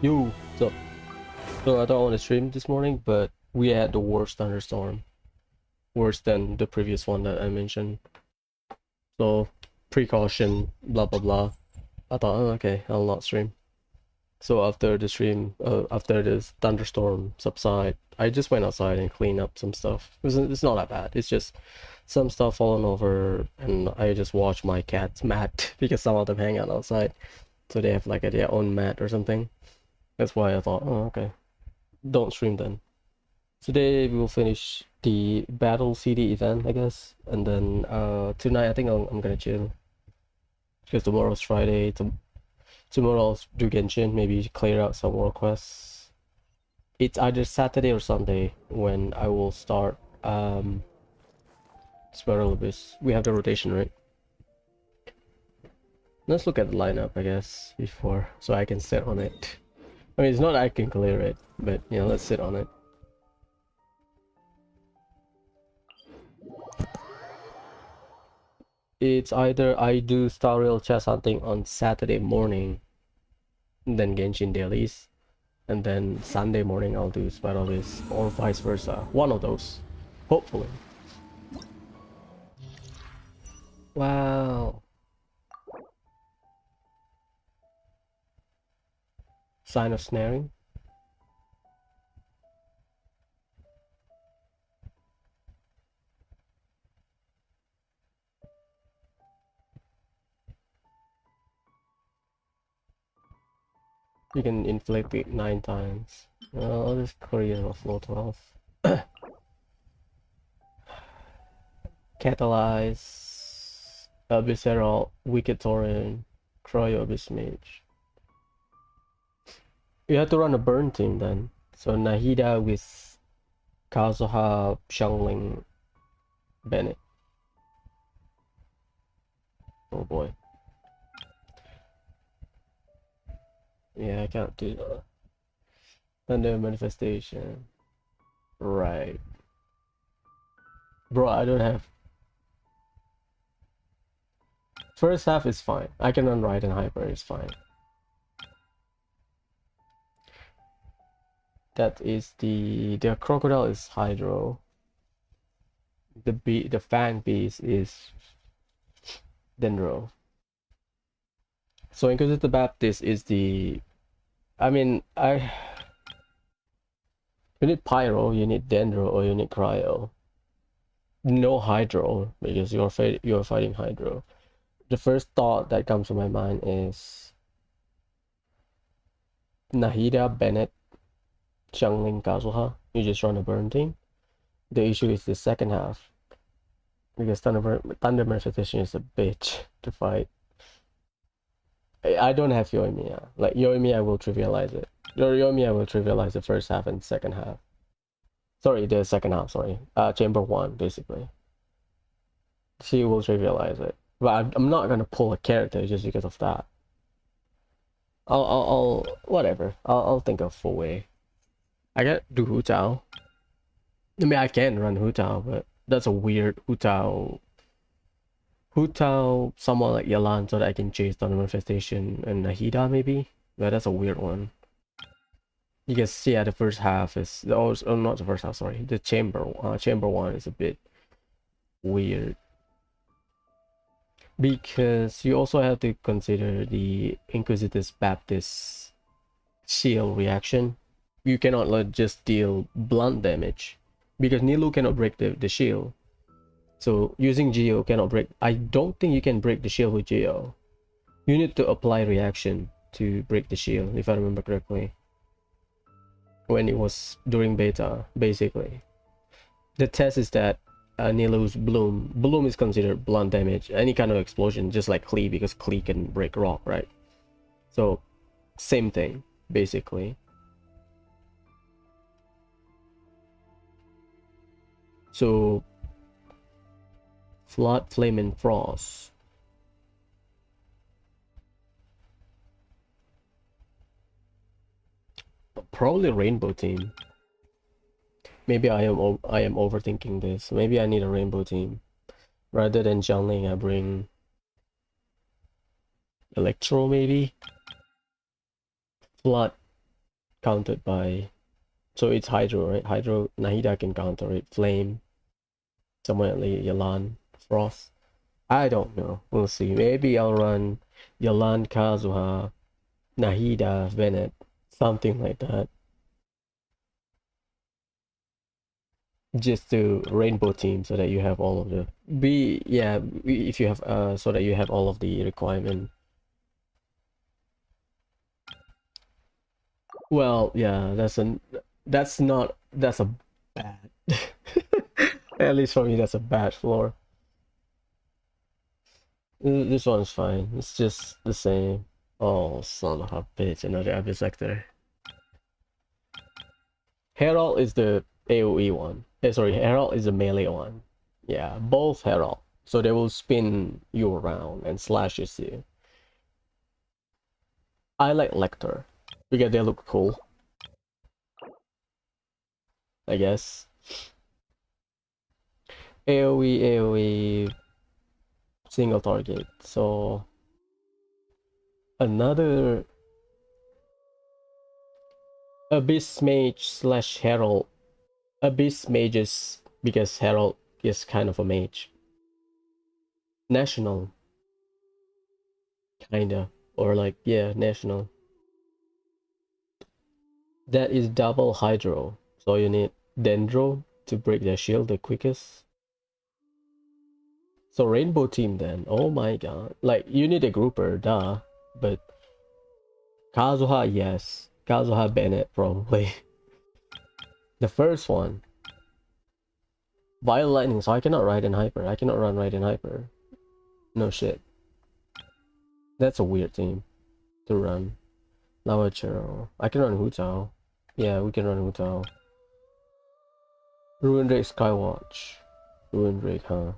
Yo, so I thought I want to stream this morning, but we had the worst thunderstorm, worse than the previous one that I mentioned. So precaution, blah blah blah. I thought, oh, okay, I'll not stream. So after the stream, after this thunderstorm subside, I just went outside and cleaned up some stuff. It's not that bad. It's just some stuff falling over, and I just watched my cats mat because some of them hang out outside, so they have like their own mat or something. That's why I thought, oh, okay, don't stream then. Today we will finish the battle CD event, I guess, and then tonight I think I'm gonna chill because tomorrow's Friday. Tomorrow I'll do Genshin, maybe clear out some more quests. It's either Saturday or Sunday when I will start Spiral Abyss. We have the rotation, right? Let's look at the lineup, I guess, before so I can sit on it. I mean, it's not that I can clear it, but you know, let's sit on it. It's either I do Star Rail chess hunting on Saturday morning, then Genshin dailies, and then Sunday morning I'll do Spiral Abyss, or vice versa. One of those, hopefully. Wow. Sign of snaring. You can inflict it 9 times. I'll just clear off floor 12. Catalyze, Abyss Herald, Wicked Torrent, Cryo Abyss Mage. You have to run a burn team then. So Nahida with Kazuha, Xiangling, Bennett. Oh boy. Yeah, I can't do that. Thunder Manifestation. Right. Bro, I don't have... First half is fine. I can run Ride and Hyper, it's fine. That is the Crocodile is Hydro. The Fang Beast is Dendro. So Inquisitor Baptist is the... I mean, you need Pyro, you need Dendro, or you need Cryo. No Hydro, because you're fighting Hydro. The first thought that comes to my mind is Nahida, Bennett, Xiangling, Kazuha. You just run a burn team. The issue is the second half, because Thunder Manifestation is a bitch to fight. I don't have Yoimiya. Like Yoimiya will trivialize it. Yoimiya will trivialize the first half and second half. Sorry, the second half. Sorry, Chamber 1 basically. She will trivialize it, but I'm not gonna pull a character just because of that. I'll whatever. I'll think of a way. I can do Hu Tao. I mean, I can run Hu Tao, but that's a weird Hu Tao. Hu Tao, someone like Yalan, so that I can chase Thunder Manifestation and Nahida maybe. But that's a weird one. Because yeah, the first half is oh not the first half. Sorry, the chamber 1 is a bit weird. Because you also have to consider the Inquisitus Baptist shield reaction. You cannot just deal blunt damage because Nilu cannot break the shield. So using Geo cannot break. I don't think you can break the shield with Geo. You need to apply reaction to break the shield, if I remember correctly. When it was during beta, basically. The test is that Nilu's Bloom is considered blunt damage. Any kind of explosion, just like Klee, because Klee can break rock, right? So, same thing, basically. So, Flood, Flame, and Frost. Probably Rainbow Team. Maybe I am overthinking this. Maybe I need a Rainbow Team. Rather than Xiangling, I bring Electro maybe? Flood. countered by, so it's Hydro, right? Hydro, Nahida can counter it. Flame, somewhere like Yalan, Frost. I don't know. We'll see. Maybe I'll run Yalan, Kazuha, Nahida, Venet, something like that. Just to rainbow team so that you have all of the if you have so that you have all of the requirement. Well, yeah, that's a bad at least for me that's a bad floor. This one's fine. It's just the same. Oh, son of a bitch, another Abyss Sector. Herald is the AoE one. Sorry, Herald is the melee one. Yeah, both Herald. So they will spin you around and slashes you. I like Lecter because they look cool, I guess. AoE, single target. So another Abyss Mage slash Herald. Abyss Mages because Herald is kind of a mage. National. Kinda. Or like, yeah, national. That is double Hydro. So you need Dendro to break their shield the quickest. So rainbow team then. Oh my god. Like, you need a grouper, duh. But Kazuha, yes. Kazuha Bennett, probably. The first one. Violet Lightning, so I cannot ride in Hyper. I cannot run right in Hyper. No shit. That's a weird team to run. Lava Churro. I can run Hu Tao. Yeah, we can run Hu Tao. Ruin Drake Skywatch. Ruin Drake, huh?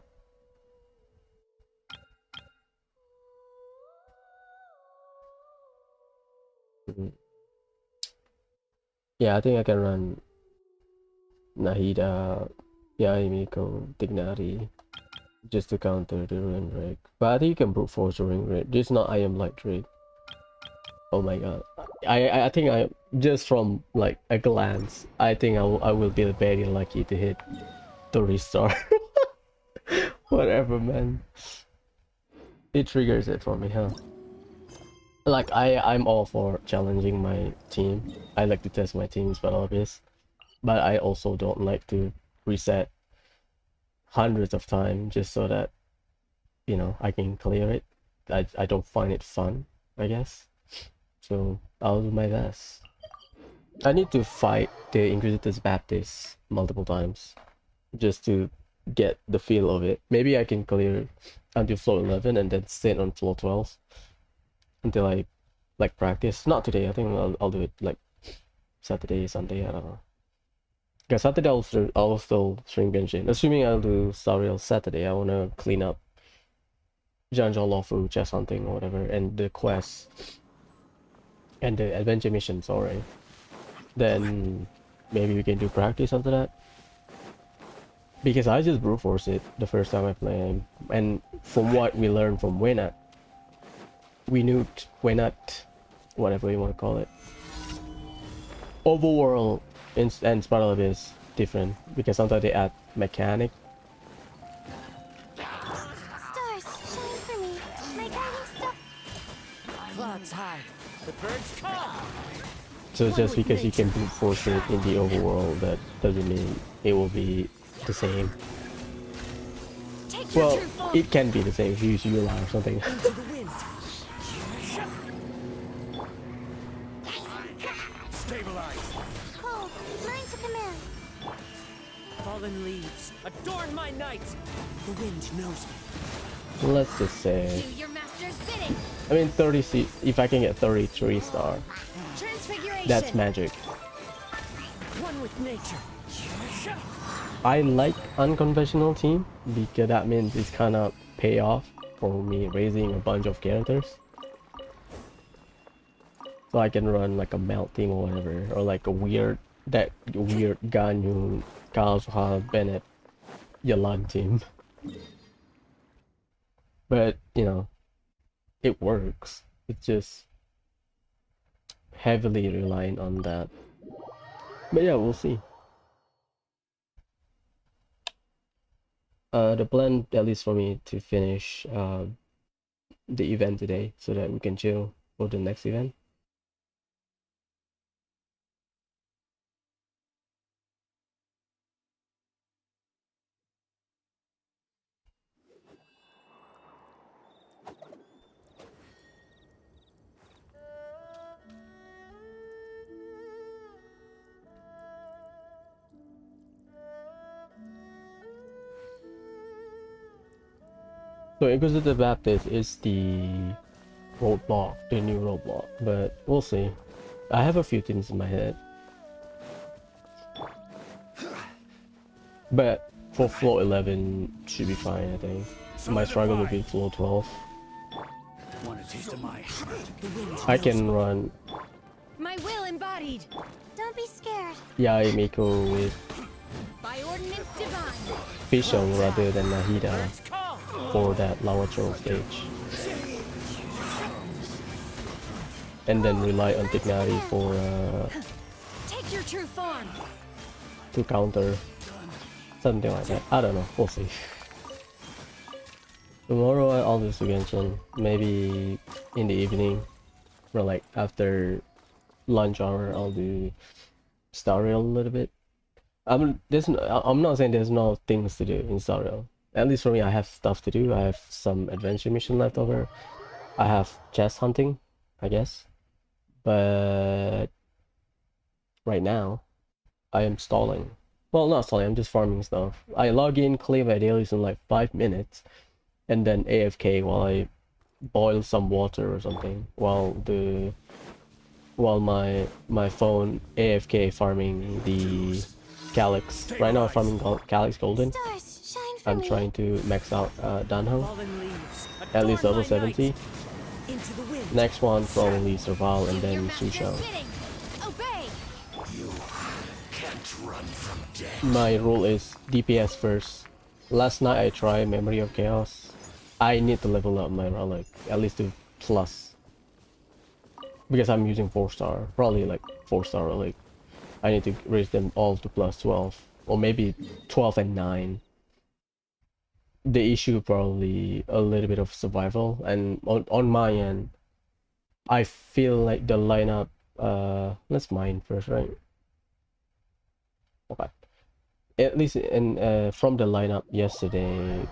Yeah, I think I can run Nahida, Yaimiko, Dignari, just to counter the Ruin Drake. But I think you can brute force the Ruin Drake. Just not I am like Drake. Oh my god. I think I just from like a glance, I think I will be very lucky to hit 3-star. Whatever, man. It triggers it for me, huh? Like I'm all for challenging my team. I like to test my teams, but obvious. But I also don't like to reset hundreds of times just so that, you know, I can clear it. I don't find it fun, I guess. So I'll do my best. I need to fight the Inquisitor's Baptist multiple times just to get the feel of it. Maybe I can clear until floor 11 and then sit on floor 12 until I like practice. Not today. I think I'll do it like Saturday, Sunday. I don't know. Because Saturday I'll still stream Genshin. Assuming I'll do Sariel Saturday, I wanna clean up Janjal Lawfu, chest hunting or whatever, and the quests and the adventure missions already. Then maybe we can do practice after that. Because I just brute force it the first time I play him, and from what we learned from Wenat, we nuked Wenat, whatever you want to call it. Overworld and Spiral Abyss different because sometimes they add mechanic. Stars, shine for me. My guiding star. Clouds high, the birds come. So just because you can brute force it in the overworld, that doesn't mean it will be the same. Well, it can be the same if you use Yula or something. Into the wind. Stabilize. Hold, mine to command. Fallen leaves adorn my night. The wind knows me. Let's just say, Do your master's bidding. I mean 30 if I can get 33-star, Transfiguration. that's magic. One with nature. I like unconventional team because that means it's kind of pay off for me raising a bunch of characters. So I can run like a melt team or whatever, or like a weird Ganyu, Kazuha, Bennett, Yalan team. But you know, it works. It's just heavily relying on that. But yeah, we'll see. The plan, at least for me, to finish the event today so that we can chill for the next event. So Inquisitor Baptist is the roadblock, the new roadblock, but we'll see. I have a few things in my head. But for floor 11 should be fine, I think. My struggle will be floor 12. Want a taste of my I can run My will embodied. Don't be scared. Yai Miko with By ordinance divine. Fischl rather than Nahida for that Lava Troll stage. And then rely on Tignari for Take your true form. to counter something like that. I don't know, we'll see. Tomorrow I'll do Genshin, maybe in the evening, or like after lunch hour I'll do Star Rail a little bit. I'm not saying there's no things to do in Star Rail. At least for me, I have stuff to do. I have some adventure mission left over. I have chest hunting, I guess. But right now, I am stalling. Well, not stalling, I'm just farming stuff. I log in, clear my dailies in like 5 minutes, and then AFK while I boil some water or something, while my phone AFK farming the Calyx. Right now I'm farming Calyx Golden. Stars, shine for I'm me. trying to max out Danho, fallen leaves. at least Adorn level my night. 70. Into the wind. Next one probably Serval and Do your then master's Susho. bidding. Obey. My rule is DPS first. Last night I tried Memory of Chaos. I need to level up my relic, at least to plus. Because I'm using 4-star, probably like 4-star relic. I need to raise them all to plus 12, or maybe 12 and 9. The issue probably a little bit of survival, and on my end, I feel like the lineup. Let's mine first, right? Okay. At least in from the lineup yesterday,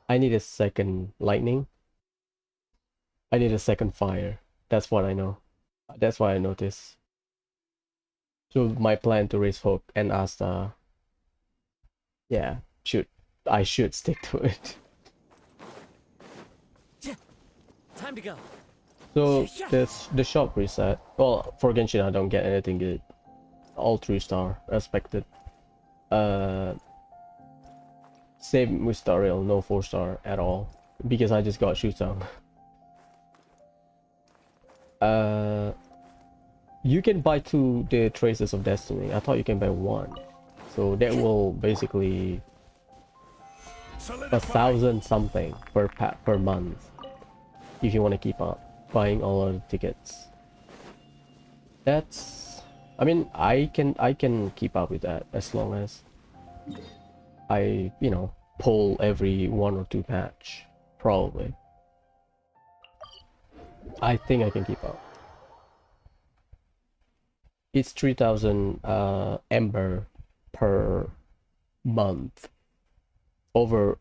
I need a second lightning. I need a second fire. That's what I know. That's why I noticed. So my plan to raise Hook and Asta, yeah, I should stick to it. Time to go. So the shop reset. Well, for Genshin I don't get anything good. All 3-star expected. Same with Star Rail, no 4-star at all because I just got Shutang. You can buy 2 the Traces of Destiny. I thought you can buy 1, so that will basically 1,000 something per month if you want to keep up buying all of the tickets. That's, I mean, I can keep up with that as long as I, you know, pull every 1 or 2 patch, probably. I think I can keep up. It's 3,000 Ember per month. Over,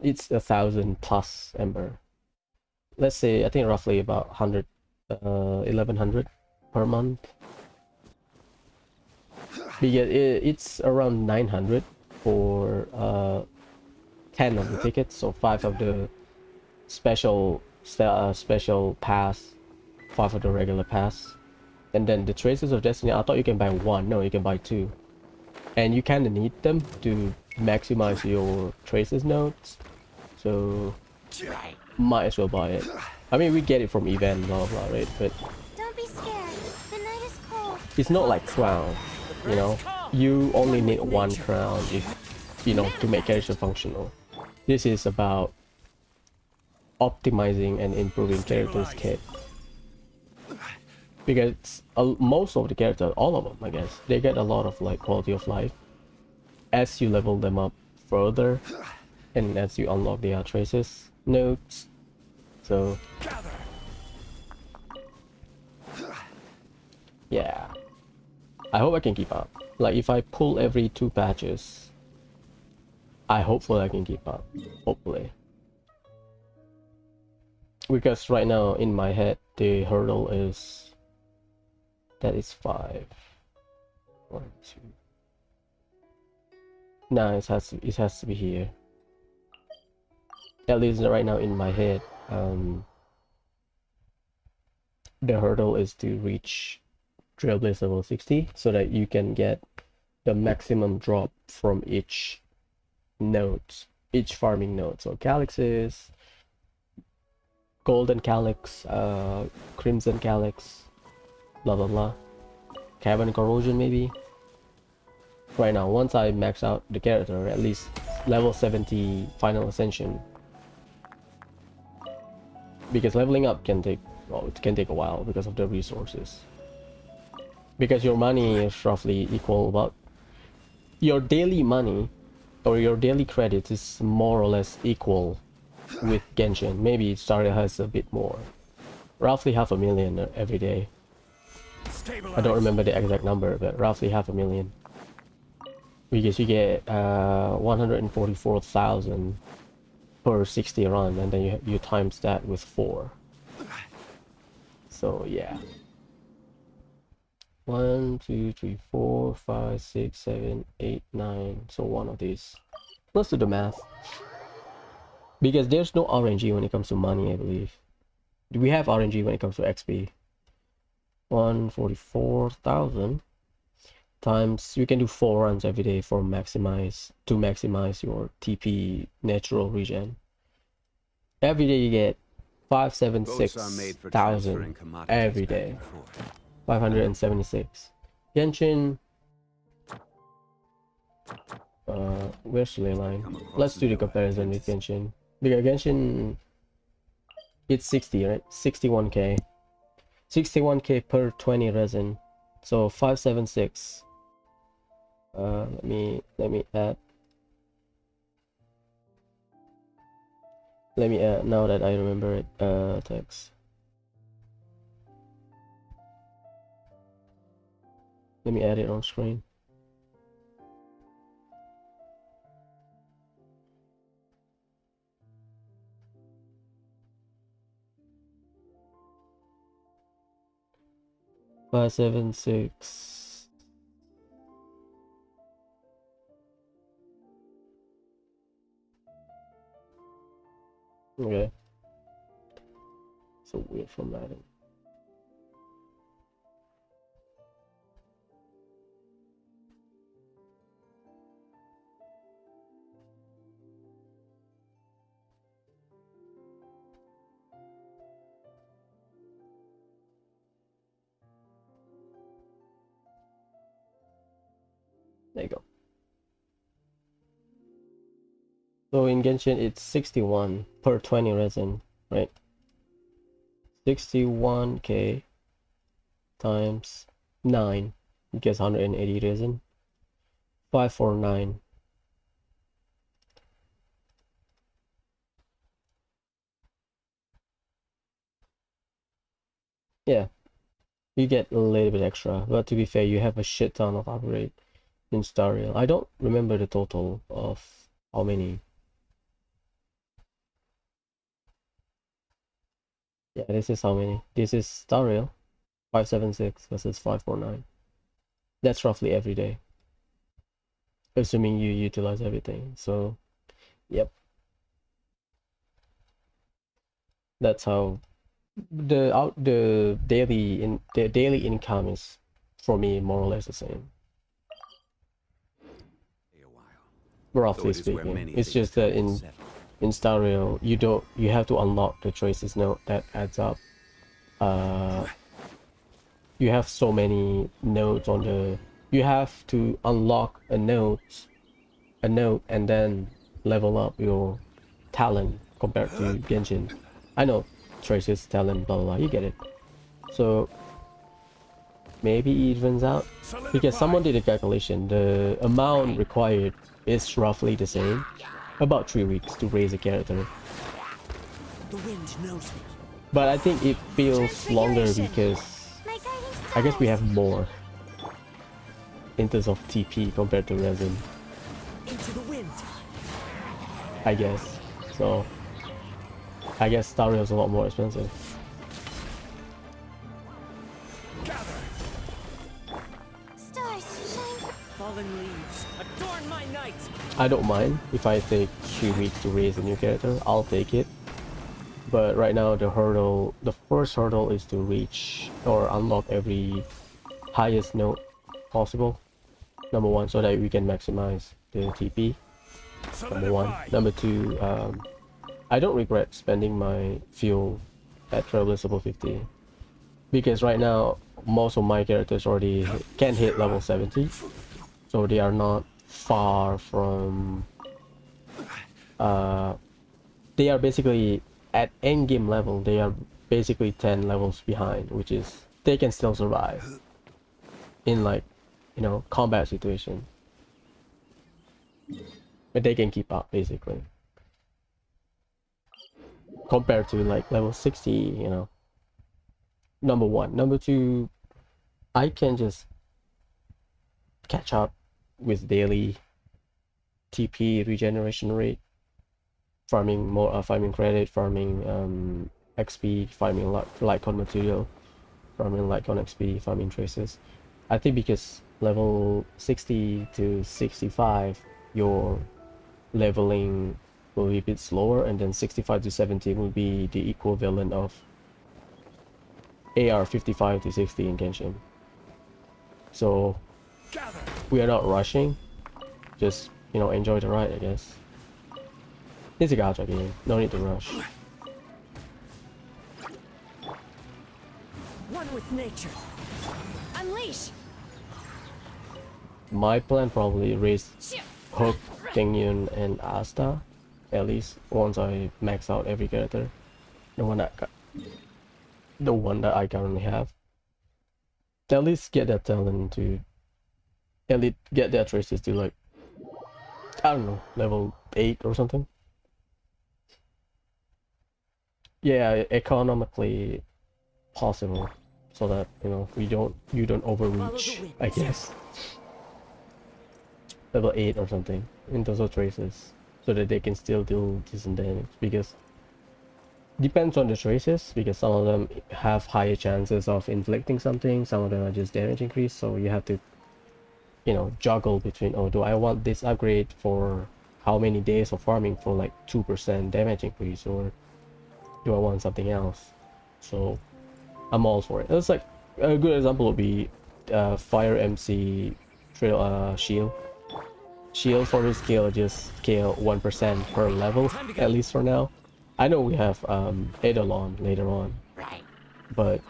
it's 1,000 plus Ember. Let's say, I think roughly about 1,100 per month. Because it's around 900 for 10 of the tickets, so 5 of the special pass, 5 of the regular pass. And then the Traces of Destiny, I thought you can buy 1. No, you can buy 2. And you kind of need them to maximize your Traces nodes. So, might as well buy it. I mean, we get it from event, blah blah, right? But Don't be scared. The night is cold. it's not like Crown, you know? You only need 1 crown if, you know, to make character functional. This is about optimizing and improving characters' kit. because most of the characters, all of them, I guess, they get a lot of like quality of life as you level them up further, and as you unlock the traces nodes. So yeah, I hope I can keep up. Like if I pull every 2 patches, hopefully I can keep up. Hopefully. Because right now in my head the hurdle is that is 5. 1, 2. No, it has to be here. At least right now in my head, the hurdle is to reach Trailblaze level 60 so that you can get the maximum drop from each farming node. So Calyxes, Golden Calyx, Crimson Calyx, blah blah blah. Cavern Corrosion maybe. Right now, once I max out the character, at least level 70 Final Ascension. Because leveling up can take, well, it can take a while because of the resources. Because your money is roughly equal, about your daily money or your daily credits is more or less equal with Genshin. Maybe Stardew has a bit more, roughly 500,000 every day. I don't remember the exact number, but roughly 500,000. Because you get 144,000 per 60 run, and then you times that with 4. So yeah. 1, 2, 3, 4, 5, 6, 7, 8, 9. So one of these. Let's do the math. Because there's no RNG when it comes to money, I believe. We have RNG when it comes to XP. 144,000 times, you can do 4 runs every day to maximize your TP natural regen. Every day you get 576,000 every day. 576. Genshin. Where's the line? Let's do the comparison with Genshin. Because Genshin, it's 60, right? 61k. 61k per 20 resin. So 576. Let me add. Let me add now that I remember it. Text. Let me add it on screen. Five, 7, 6. Okay. So weird formatting. There you go. So in Genshin it's 61 per 20 resin, right? 61k times 9 gets 180 resin. 549. Yeah, you get a little bit extra, but to be fair, you have a shit ton of upgrade in Stariel. I don't remember the total of how many. Yeah, this is how many. This is Stariel. 576 versus 549. That's roughly every day, assuming you utilize everything. So, yep. That's how the daily income is, for me, more or less the same. Roughly speaking, it's just that in Stariel you have to unlock the traces node that adds up. You have so many nodes on the. You have to unlock a node, and then level up your talent compared to Genshin. I know traces, talent, blah blah blah. You get it. So maybe it evens out. Because someone did a calculation, the amount required is roughly the same. About 3 weeks to raise a character. The wind knows me. But I think it feels longer because My guiding I guess we stars. have more in terms of TP compared to resin, Into the wind. I guess. So I guess Star Rail is a lot more expensive. Stars shine. Fallen leaves, adorn my night. I don't mind if I take 3 weeks to raise a new character, I'll take it. But right now the first hurdle is to reach or unlock every highest note possible. Number one, so that we can maximize the TP. Number one. Number two, I don't regret spending my fuel at Traveler's level 50. Because right now, most of my characters already can hit level 70. So they are not far from... they are basically at endgame level, they are basically 10 levels behind, which is they can still survive in, like, you know, combat situation, but they can keep up basically compared to like level 60, you know. Number one. Number two, I can just catch up with daily TP regeneration rate, farming more, farming credit, farming XP, farming Lycon material, farming Lycon XP, farming traces. I think because level 60 to 65 your leveling will be a bit slower, and then 65 to 70 will be the equivalent of AR 55 to 60 in Genshin. So we are not rushing, just, you know, enjoy the ride, I guess. It's a gacha game, no need to rush. One with nature. Unleash. My plan probably raise Hook, Tengyun, and Asta, at least once I max out every character. The one that I currently have. At least get that talent to, at least get their traces to, like, I don't know, level 8 or something. Yeah, economically possible, so that, you know, you don't overreach, I guess. Level 8 or something in terms of traces, so that they can still do decent damage, because depends on the traces, because some of them have higher chances of inflicting something, some of them are just damage increase, so you have to, you know, juggle between, oh, do I want this upgrade for how many days of farming for like 2% damage increase, or do I want something else? So I'm all for it. It's like a good example would be Fire MC Trail Shield for his skill just scale 1% per level, at least for now. I know we have Eidolon later on, but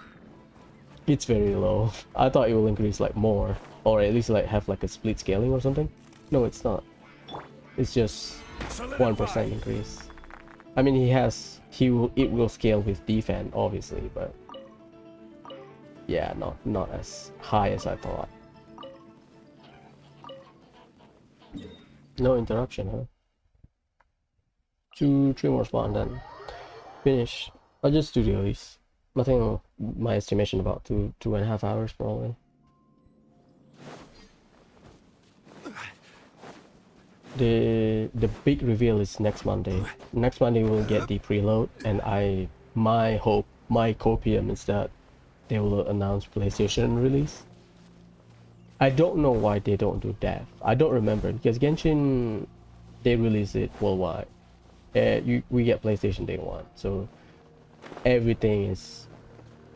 it's very low. I thought it will increase like more, or at least like have like a split scaling or something. No, it's not. It's just 1% increase. I mean, it will scale with defense obviously, but yeah, not as high as I thought. No interruption, huh? 2-3 more spawn, then finish. I'll just do dailies. I think my estimation about 2.5 hours probably. The big reveal is next Monday. Next Monday we'll get the preload, and my hope, my copium is that they will announce PlayStation release. I don't know why they don't do that. I don't remember, because Genshin, they release it worldwide. We get PlayStation day one, so everything is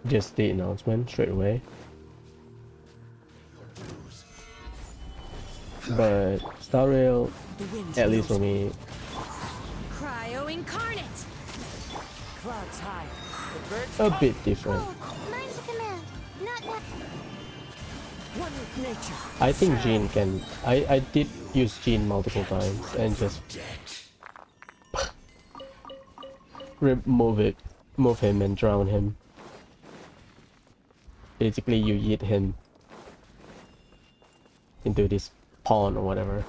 just the announcement straight away. But Star Rail, at least for me, Cryo incarnate. Clouds high. The birds a bit different. Hold. Mine's a command. Not that. one with nature. I think Jean can. I did use Jean multiple times and just move him and drown him. Basically, you eat him into this pawn or whatever.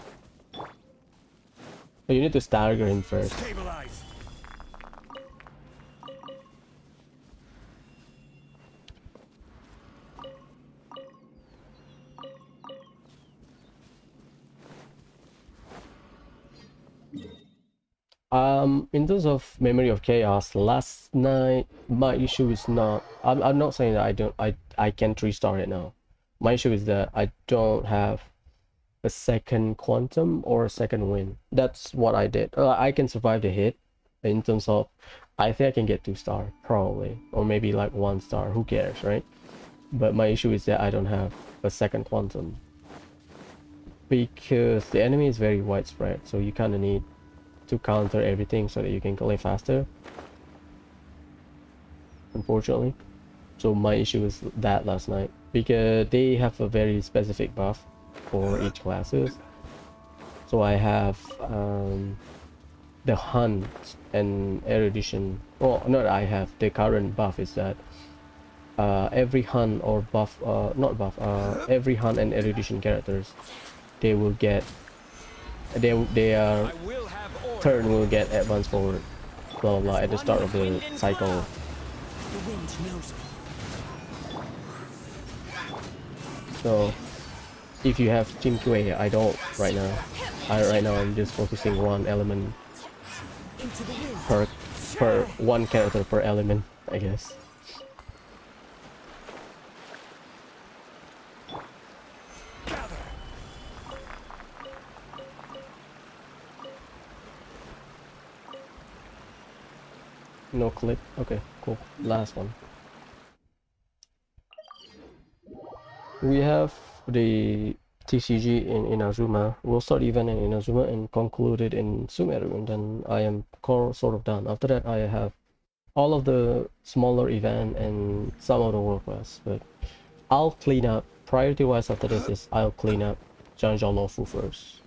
So you need to stagger him first. Stabilize. In terms of Memory of Chaos, last night my issue is not. I'm not saying that I can't restart it now. My issue is that I don't have a second quantum or a second win. That's what I did. I can survive the hit in terms of I think I can get 2-star probably, or maybe like 1-star. Who cares, right? But my issue is that I don't have a second quantum because the enemy is very widespread, so you kind of need to counter everything so that you can play faster, unfortunately. So my issue was that last night because they have a very specific buff for each classes. So I have the hunt and erudition. Well, not I have, the current buff is that every hunt or buff, not buff, every hunt and erudition characters, they will get, they are I will have order. turn will get advanced forward, blah blah blah, at the start of the cycle. The wind knows me. So if you have Team QA, I don't right now. Right now I'm just focusing one element Into the wind. per one character per element, I guess. No clip. Okay, cool. Last one. We have the TCG in Inazuma. We'll start event in Inazuma and conclude it in Sumeru, and then I am sort of done. After that, I have all of the smaller event and some of the world quests. But I'll clean up. Priority-wise after this is I'll clean up Janjalofu first.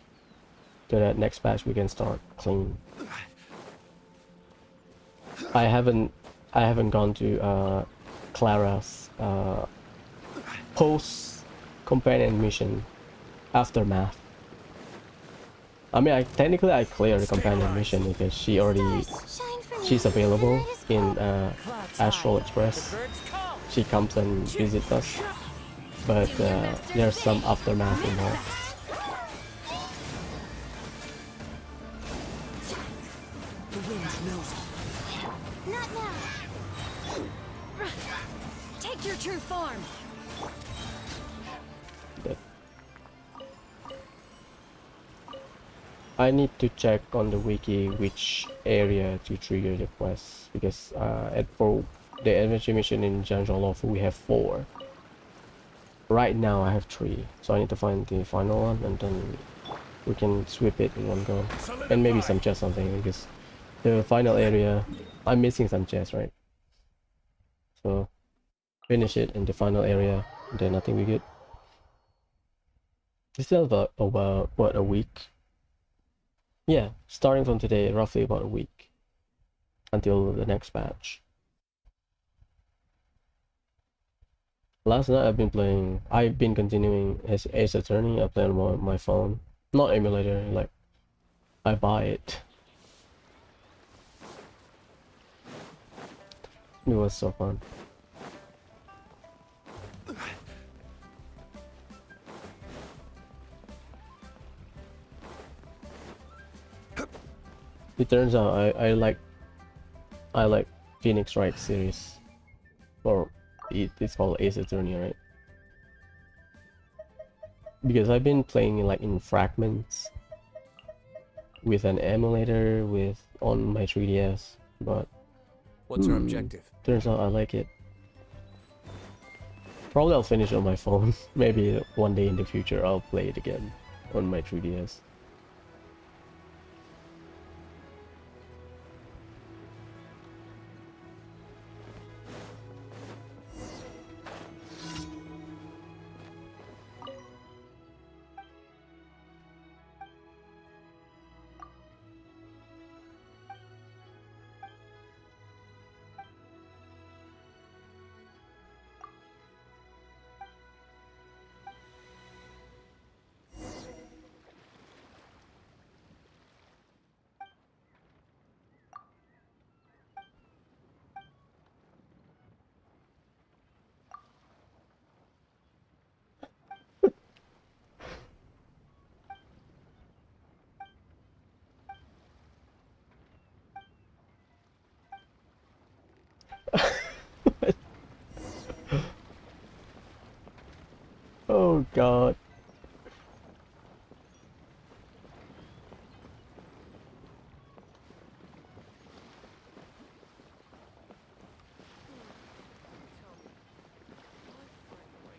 So that next patch we can start clean. I haven't gone to Clara's post companion mission aftermath. I mean, technically I cleared the companion mission because she already Stars, shine for me. she's available My in light is Clouds Astral high. Express. The birds call. She comes and visits us, but there's some aftermath involved. The wind knows me. Not now. Take your true form. But I need to check on the wiki which area to trigger the quest because for the adventure mission in Janjalofu we have 4. Right now I have 3, so I need to find the final one and then we can sweep it in one go, and maybe some chest something because the final area I'm missing some chests, right? So finish it in the final area, then I think we good. We still have about what, a week? Yeah, starting from today, roughly about a week until the next patch. Last night I've been continuing as Ace Attorney. I play on my phone, not emulator, like I buy it. It was so fun. It turns out I like Phoenix Wright series, or it's called Ace Attorney, right? Because I've been playing like in fragments with an emulator on my 3DS, but What's our objective? turns out I like it. Probably I'll finish on my phone. Maybe one day in the future I'll play it again on my 3DS. god.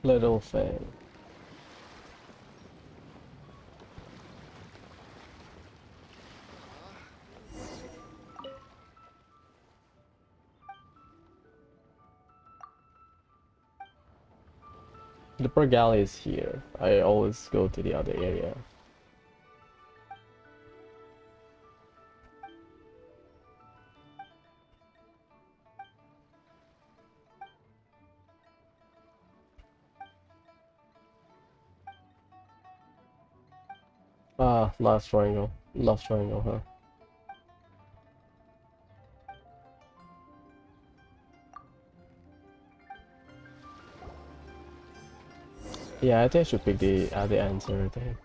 Little thing. The per galley is here. I always go to the other area. Ah, last triangle. Love triangle, huh? Yeah, I think I should pick the answer, I think.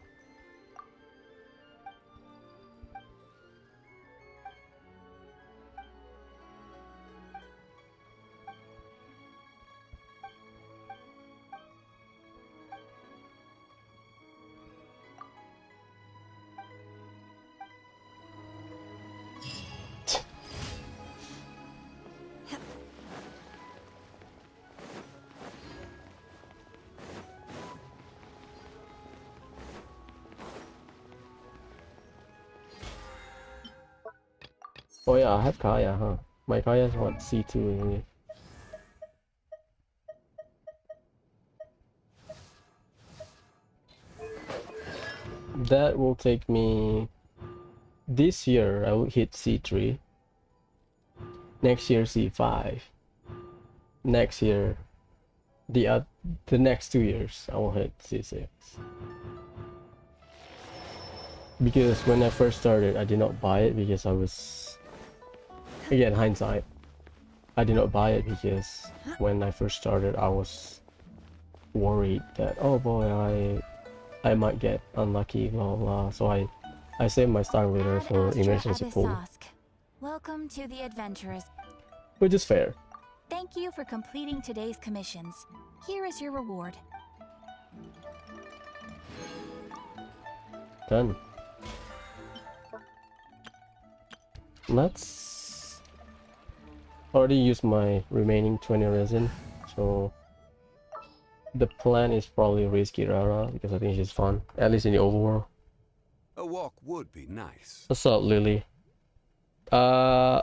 Oh yeah, I have Kaya, huh? My Kaya is what, C2, isn't it? That will take me... This year, I will hit C3. Next year, C5. Next year, the next 2 years, I will hit C6. Because when I first started, I did not buy it because I was... Again, hindsight. I did not buy it because when I first started, I was worried that, oh boy, I might get unlucky, blah blah. So I saved my star leader for emergency pool, Welcome to the adventurers. which is fair. Thank you for completing today's commissions. Here is your reward. Done. Let's already use my remaining 20 resin, so the plan is probably risky Rara because I think she's fun, at least in the overworld. A walk would be nice. What's up, Lily? I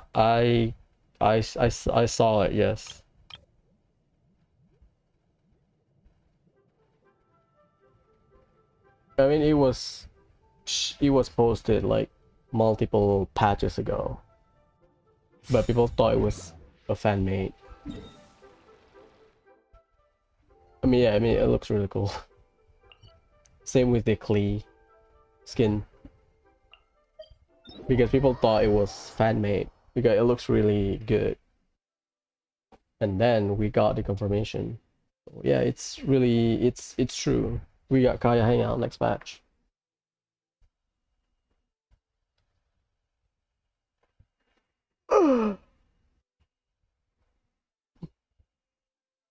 saw it, yes. I mean, it was posted like multiple patches ago, but people thought it was a fan made. I mean, yeah, I mean, it looks really cool. Same with the Klee skin, because people thought it was fan made because it looks really good, and then we got the confirmation. So, yeah, it's really it's true. We got Kaya Hangout next patch.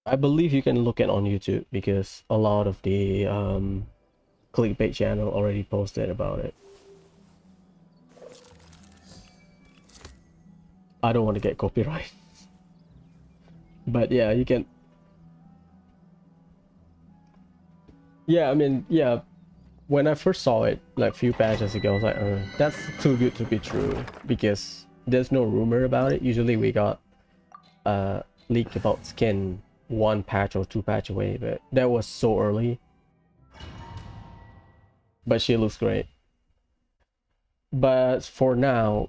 I believe you can look it on YouTube because a lot of the clickbait channel already posted about it. I don't want to get copyright, but yeah, you can. Yeah, I mean, yeah, when I first saw it like a few patches ago, I was like, that's too good to be true because there's no rumor about it. Usually we got leaked about skin 1 patch or 2 patch away, but that was so early. But she looks great. But for now,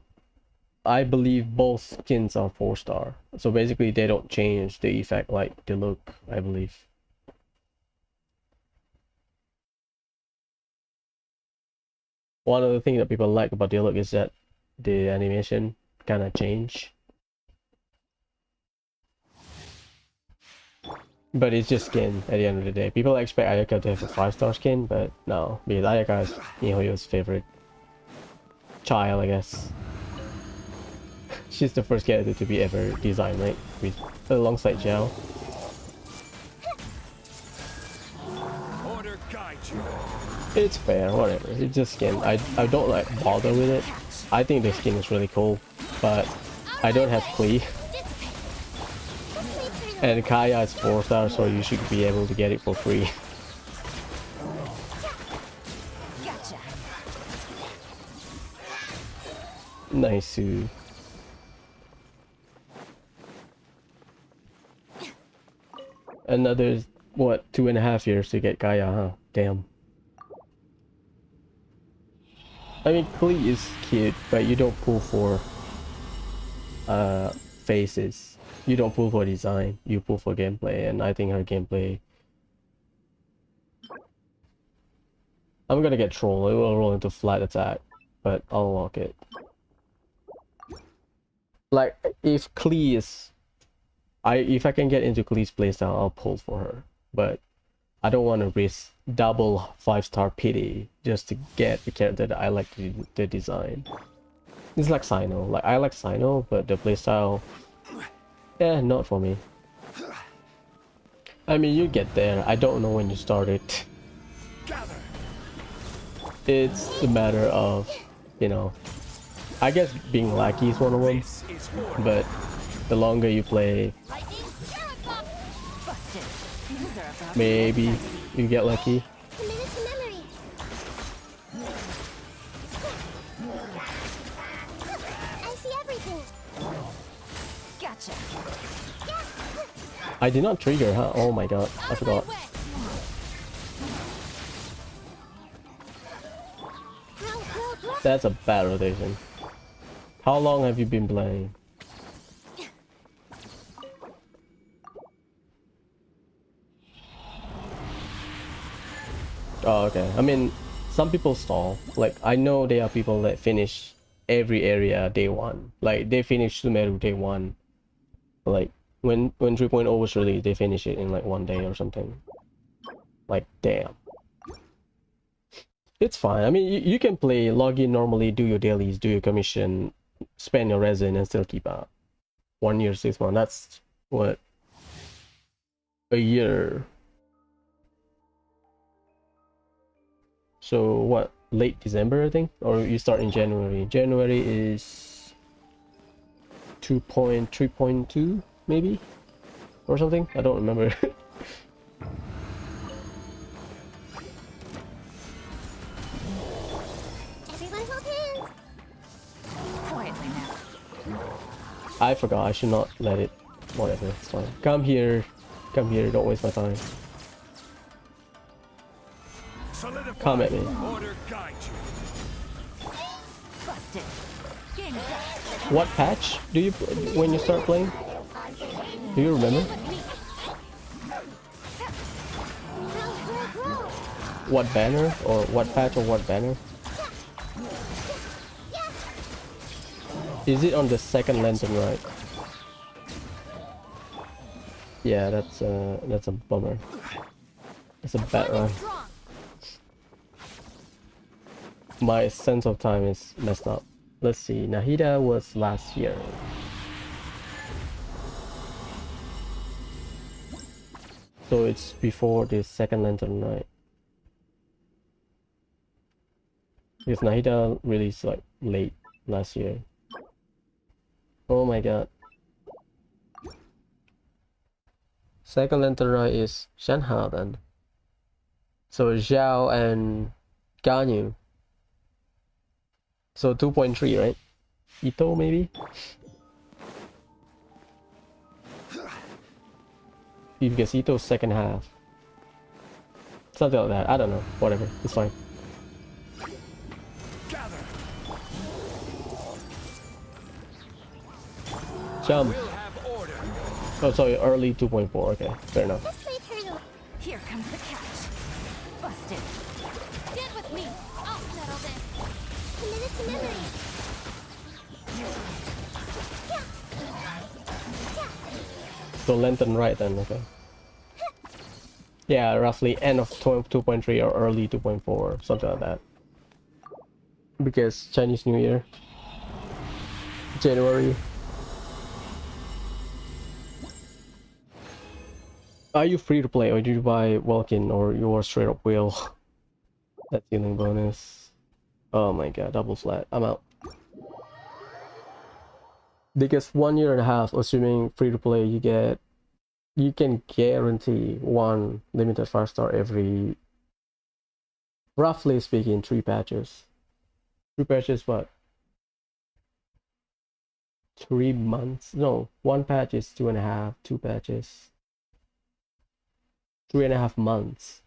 I believe both skins are 4-star. So basically they don't change the effect like the look, I believe. One of the things that people like about the look is that the animation kind of change. But it's just skin at the end of the day. People expect Ayaka to have a 5-star skin, but no, because Ayaka is Mihoyo's favorite child, I guess. She's the first character to be ever designed, right? With alongside Zhao. Order guide. It's fair, whatever. It's just skin. I don't like bother with it. I think the skin is really cool, but I don't have Klee. And Kaya is 4-star, so you should be able to get it for free. Gotcha. Nice. Another, what, 2.5 years to get Kaya, huh? Damn. I mean, Klee is cute, but you don't pull for faces. You don't pull for design, you pull for gameplay, and I think her gameplay... I'm gonna get troll, it will roll into flat attack, but I'll lock it. Like, if Klee is... if I can get into Klee's playstyle, I'll pull for her, but I don't want to risk double 5-star pity just to get the character that I like the design. It's like Sino. Like, I like Sino, but the playstyle, yeah, not for me. I mean, you get there. I don't know when you started. It's a matter of, you know, I guess being lucky is one of them, but the longer you play, maybe you get lucky. I see everything. Gotcha. I did not trigger, huh? Oh my god, I forgot. That's a bad rotation. How long have you been playing? Oh, okay. I mean, some people stall. Like, I know there are people that finish every area day one. Like, they finish Sumeru day one. Like, when 3.0 was released, they finish it in like 1 day or something. Like, damn. It's fine. I mean, you can play, log in normally, do your dailies, do your commission, spend your resin, and still keep up. 1 year, 6 months. That's what? A year. So what, late December I think, or you start in January. January is 2.3.2 maybe, or something. I don't remember. Everyone hold hands. Quietly now. I forgot. I should not let it. Whatever, it's fine. Come here, don't waste my time. Come at me. Order guide you. Busted. What patch do you when you start playing? Do you remember? What banner or what patch or what banner? Is it on the second lantern, right? Yeah, that's a bummer. It's a bad run. My sense of time is messed up. Let's see, Nahida was last year. So it's before the second lantern, right? Because Nahida released like late last year. Oh my god. Second lantern right is Shanha then. So Zhao and Ganyu. So 2.3, right? Ito maybe? Because Ito's second half. Something like that. I don't know. Whatever. It's fine. Jump. Oh, sorry. Early 2.4. Okay. Fair enough. Here comes the catch. Busted. Get with me. I'll settle this. Commit to memory. So lantern right then, okay. Yeah, roughly end of 2.3 or early 2.4, something like that. Because Chinese New Year, January. Are you free to play or do you buy Welkin or you are straight up whale? That healing bonus. Oh my god, double flat. I'm out. Because 1 year and a half, assuming free to play, you can guarantee one limited 5-star every, roughly speaking, 3 patches. 3 patches, what? 3 months? No, 1 patch is 2.5. 2 patches, 3.5 months.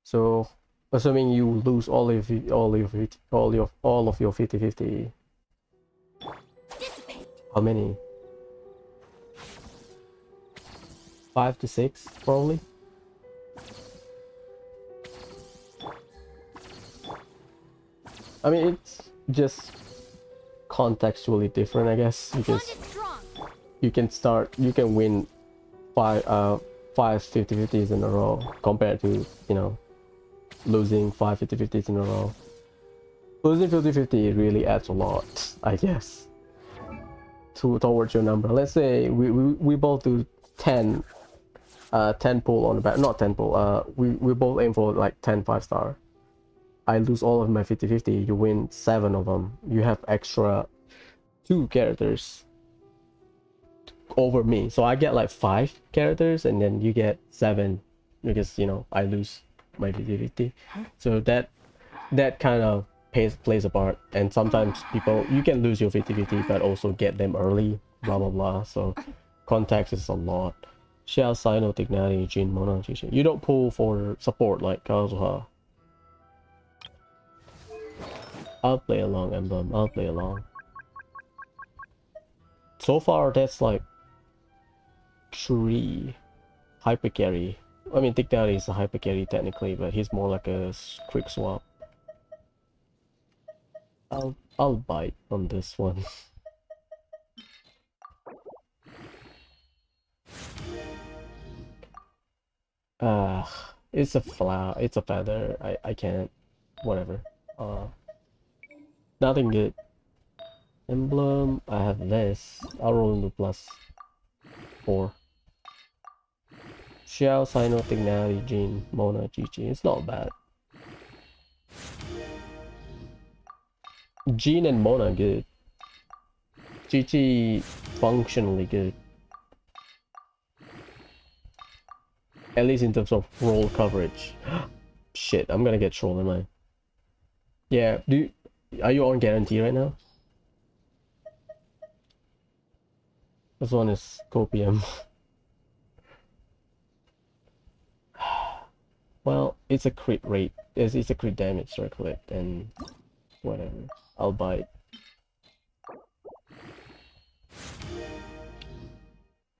So, assuming you lose all of your 50/50, Dissipate. how many? 5 to 6, probably. I mean, it's just contextually different, I guess, Bond because is strong. you can win five 50/50s in a row compared to, losing 5 50/50s in a row. Losing 50/50 really adds a lot, I guess, towards your number. Let's say we both do 10 pull on the back, not 10 pull, we both aim for like 10 5-star. I lose all of my 50/50, you win 7 of them. You have extra 2 characters over me, so I get like 5 characters and then you get 7 because I lose my 50/50. So that kind of plays a part. And sometimes you can lose your 50/50 but also get them early, blah blah blah. So context is a lot. Shell, Sino, Tignati, Jin, Mona, Chichi. You don't pull for support like Kazuha. I'll play along, Emblem. I'll play along. So far, that's like 3 hyper carry. I mean, Tignati is a hyper carry technically, but he's more like a quick swap. I'll bite on this one. It's a flower. It's a feather. I can't. Whatever. Nothing good. Emblem. I have this. I'll roll into +4. Xiao, Sino, Tignati, Jin, Mona, Gigi. It's not bad. Jin and Mona good. Gigi functionally good. At least in terms of roll coverage. Shit, I'm gonna get trolled, am I? Yeah, are you on guarantee right now? This one is Copium. Well, it's a crit rate. It's a crit damage circlet, and whatever. I'll bite.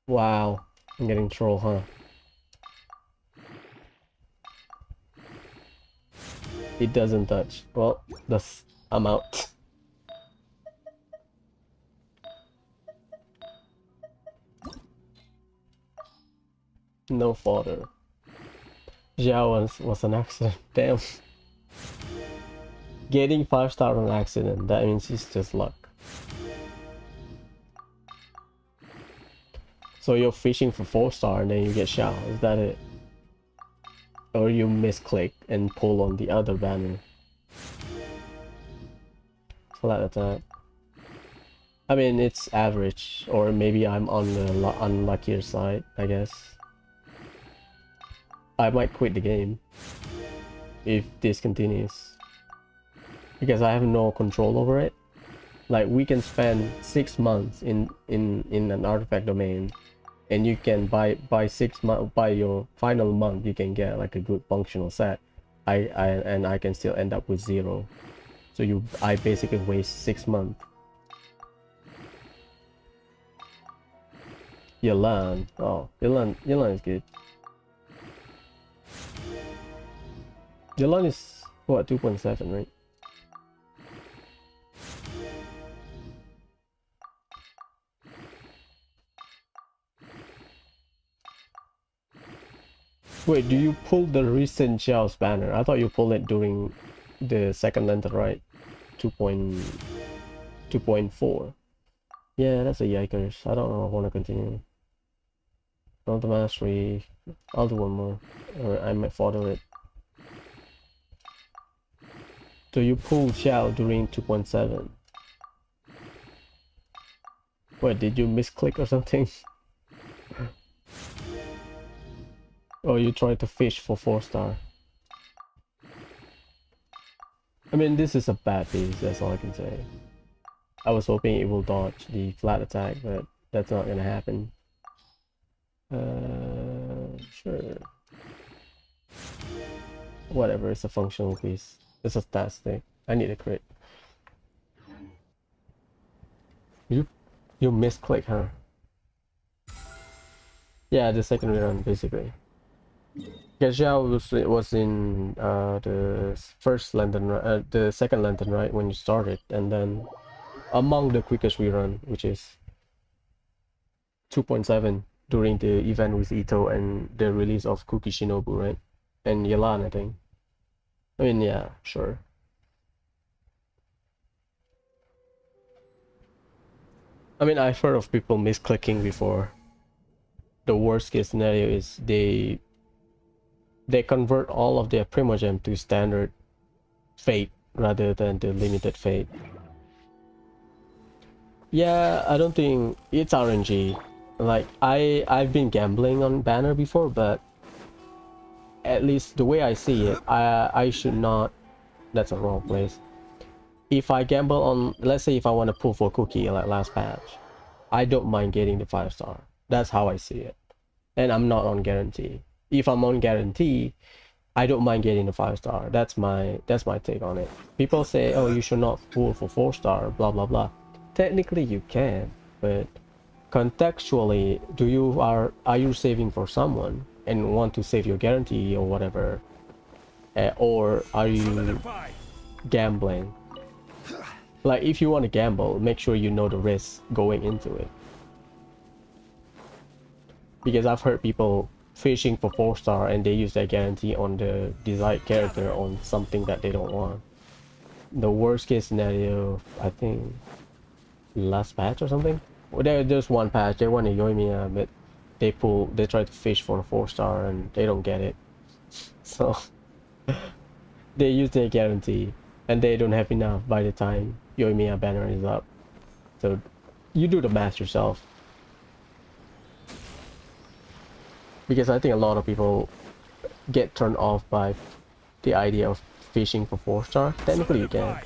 Wow, I'm getting troll, huh? It doesn't touch. Well, I'm out. No fodder. Zhao was an accident. Damn. Getting 5-star on accident, that means it's just luck. So you're fishing for 4-star and then you get Xiao, is that it? Or you misclick and pull on the other banner. Flat attack. I mean, it's average, or maybe I'm on the unluckier side, I guess. I might quit the game if this continues, because I have no control over it. Like, we can spend 6 months in an artifact domain, and you can by 6 months, by your final month, you can get like a good functional set. I can still end up with 0. So I basically waste 6 months. Yelan. Oh, Yelan is good. Yelan is what, 2.7, right? Wait, do you pull the recent Xiao's banner? I thought you pulled it during the second lantern, right? 2.4. Yeah, that's a yikers. I don't know if I want to continue. Not the mastery. I'll do one more. Or I might follow it. Do you pull Xiao during 2.7? What, did you misclick or something? Or you tried to fish for 4-star? I mean, this is a bad piece, that's all I can say. I was hoping it will dodge the flat attack, but that's not gonna happen. Sure. Whatever, it's a functional piece. It's a stat stick. I need a crit. You misclick, huh? Yeah, the second rerun, basically. Genshin was in the first lantern, the second lantern, right, when you started, and then among the quickest rerun, which is 2.7 during the event with Ito and the release of Kuki Shinobu, right, and Yelan, I think. I mean, yeah, sure. I mean, I've heard of people misclicking before. The worst case scenario is they convert all of their Primogem to standard fate rather than the limited fate. Yeah, I don't think it's RNG. Like I've been gambling on banner before, but at least the way I see it, I should not. That's a wrong place. If I gamble on, let's say if I want to pull for Cookie like last patch, I don't mind getting the 5-star. That's how I see it, and I'm not on guarantee. If I'm on guarantee, I don't mind getting the 5-star. That's my take on it. People say, oh, you should not pull for 4-star, blah blah blah. Technically you can, but contextually, are you saving for someone and want to save your guarantee or whatever, or are you gambling? Like, if you want to gamble, make sure you know the risks going into it, because I've heard people fishing for 4-star and they use their guarantee on the desired character on something that they don't want. The worst case scenario, I think last patch or something, well, there's one patch they want to Yoimiya, but they try to fish for a 4-star and they don't get it, so they use their guarantee and they don't have enough by the time Yoimiya banner is up. So you do the math yourself, because I think a lot of people get turned off by the idea of fishing for 4-star. Technically you can,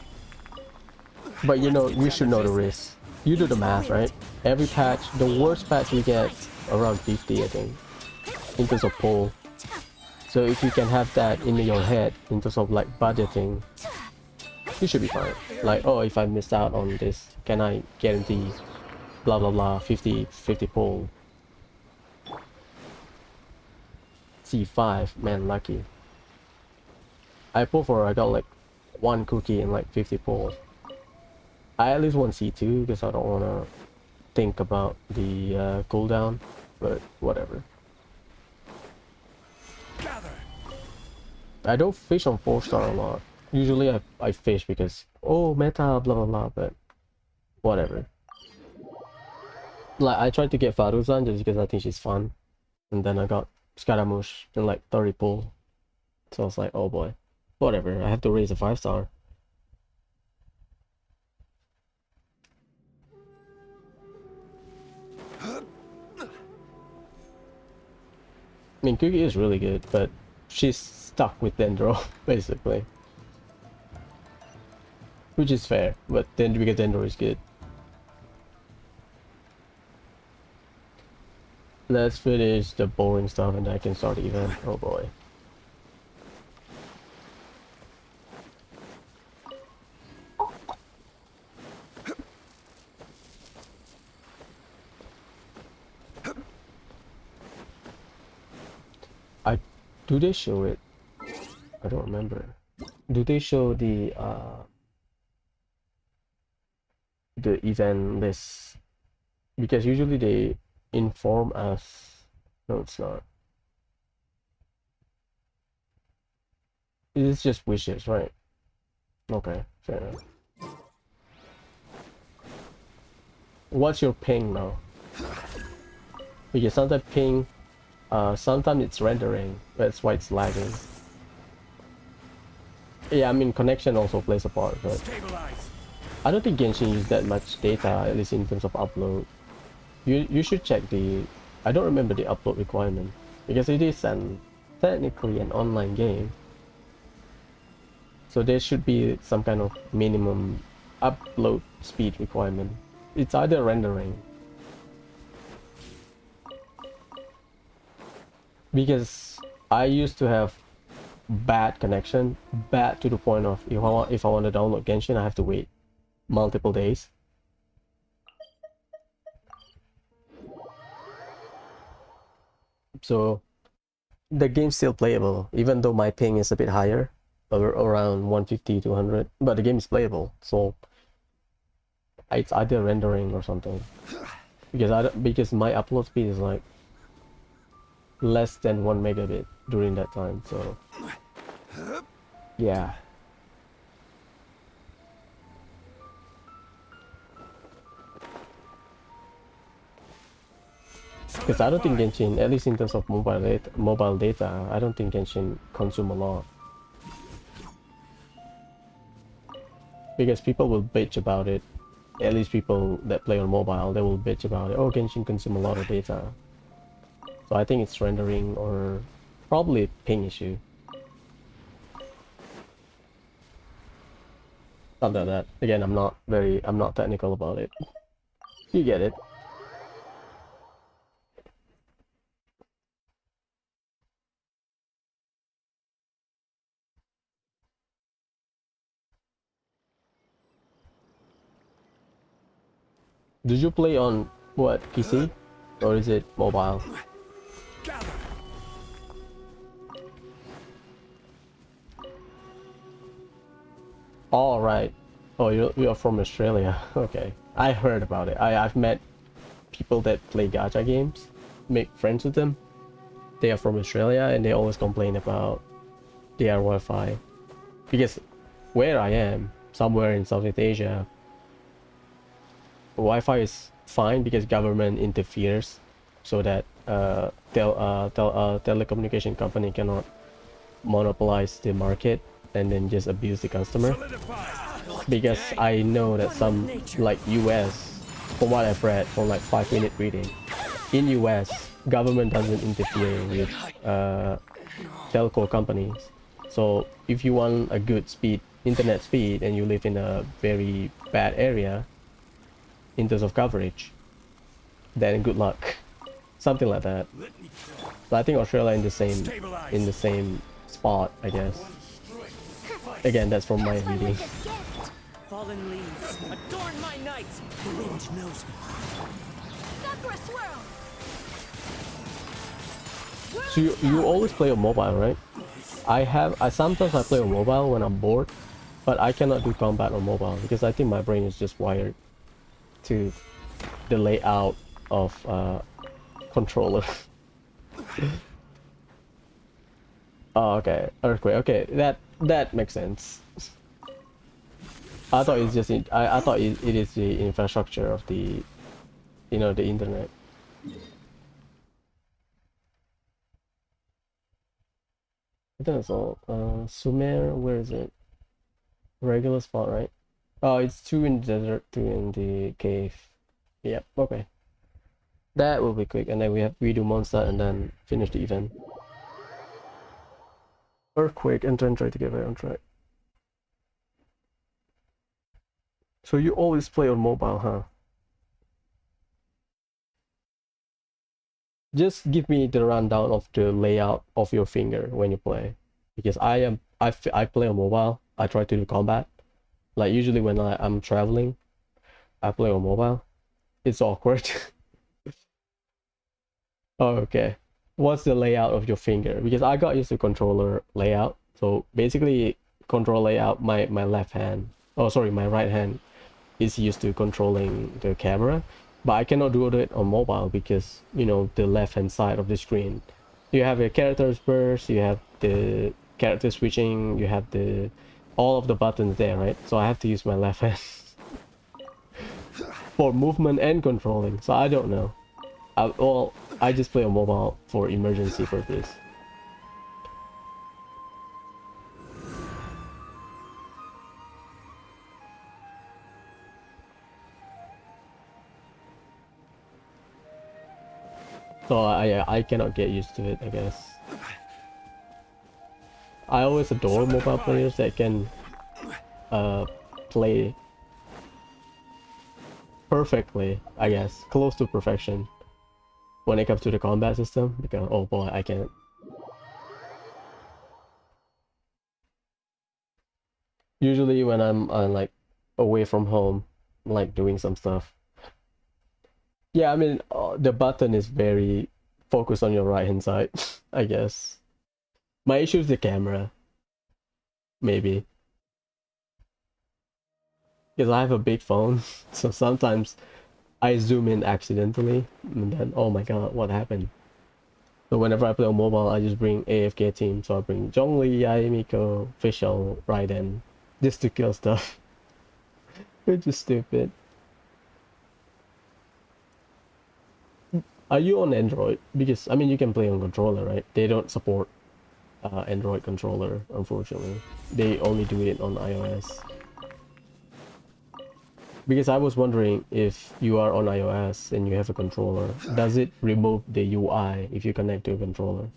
but you should know the risk. You do the math, right? Every patch, the worst patch we get around 50, I think, in terms of pull. So if you can have that in your head in terms of like budgeting, you should be fine. Like, oh, if I missed out on this, can I guarantee blah blah blah 50 pull? C5, man, lucky. I got like 1 cookie and like 50 pull. I at least want C2 because I don't want to think about the cooldown, but whatever. I don't fish on 4-star a lot. Usually I fish because, oh, meta, blah blah blah, but whatever. Like, I tried to get Faruzan just because I think she's fun, and then I got Scaramouche and like 30 pull. So I was like, oh boy, whatever, I have to raise a 5-star. I mean, Cookie is really good, but she's stuck with Dendro, basically. Which is fair, but then because Dendro is good. Let's finish the boring stuff and I can start the event. Oh boy. Do they show it? I don't remember. Do they show the event list? Because usually they inform us. No, it's not. It's just wishes, right? Okay, fair enough. What's your ping now? Because sometimes ping Sometimes it's rendering, that's why it's lagging. Yeah, I mean connection also plays a part, but Stabilize. I don't think Genshin uses that much data, at least in terms of upload. You should check the, I don't remember the upload requirement because it is technically an online game, so there should be some kind of minimum upload speed requirement. It's either rendering, because I used to have bad connection, bad to the point of if I want to download Genshin, I have to wait multiple days. So the game's still playable, even though my ping is a bit higher, around 150 to 100, but the game is playable. So it's either rendering or something, because my upload speed is like less than 1 megabit during that time. So yeah. Because I don't think Genshin, at least in terms of mobile data, I don't think Genshin consume a lot. Because people will bitch about it. At least people that play on mobile, they will bitch about it. Oh, Genshin consume a lot of data. So I think it's rendering or probably ping issue. Something like that. Again, I'm not technical about it. You get it. Did you play on what, PC? Or is it mobile? All right. Oh, you're from Australia. Okay. I heard about it. I've met people that play gacha games, make friends with them. They are from Australia and they always complain about their Wi-Fi. Because where I am, somewhere in Southeast Asia, Wi-Fi is fine because government interferes so that telecommunication company cannot monopolize the market and then just abuse the customer. Because I know that some, like US, from what I've read from like 5-minute reading, in US government doesn't interfere with telco companies. So if you want a good internet speed and you live in a very bad area in terms of coverage, then good luck. Something like that. So I think Australia in the same spot, I guess. Again, that's from my reading. Fallen leaves, adorn my night. The wind knows me. Sakura swirl. So you always play on mobile, right? I sometimes play on mobile when I'm bored, but I cannot do combat on mobile because I think my brain is just wired to the layout of controller. Oh, okay, earthquake. Okay, that makes sense. I thought it's just I thought it is the infrastructure of the, the internet. I think that's all. Sumer, where is it? Regular spot, right? Oh, it's 2 in the desert, 2 in the cave. Yep, okay. That will be quick, and then we do monster and then finish the event. Earthquake and then try to get back on track. So you always play on mobile, huh? Just give me the rundown of the layout of your finger when you play, because I play on mobile. I try to do combat. Like usually when I'm traveling, I play on mobile. It's awkward. Oh, okay. What's the layout of your finger? Because I got used to controller layout. So basically, control layout, my left hand, oh sorry, my right hand is used to controlling the camera, but I cannot do it on mobile because the left hand side of the screen, you have a characters burst, you have the character switching, you have all of the buttons there, right? So I have to use my left hand for movement and controlling. So I don't know. Well, I just play on mobile for emergency purpose. So I cannot get used to it, I guess. I always adore mobile players that can play perfectly, I guess, close to perfection when it comes to the combat system, because oh boy, I can't. Usually when I'm like away from home, like doing some stuff. Yeah, I mean, the button is very focused on your right hand side, I guess. My issue is the camera, maybe. Because I have a big phone, so sometimes I zoom in accidentally, and then, oh my god, what happened? So whenever I play on mobile, I just bring AFK team, so I bring Zhongli, Yai, Miko, Fischl, Raiden, just to kill stuff. Which is stupid. Are you on Android? Because, I mean, you can play on controller, right? They don't support Android controller, unfortunately. They only do it on iOS. Because I was wondering, if you are on iOS and you have a controller, does it remove the UI if you connect to a controller?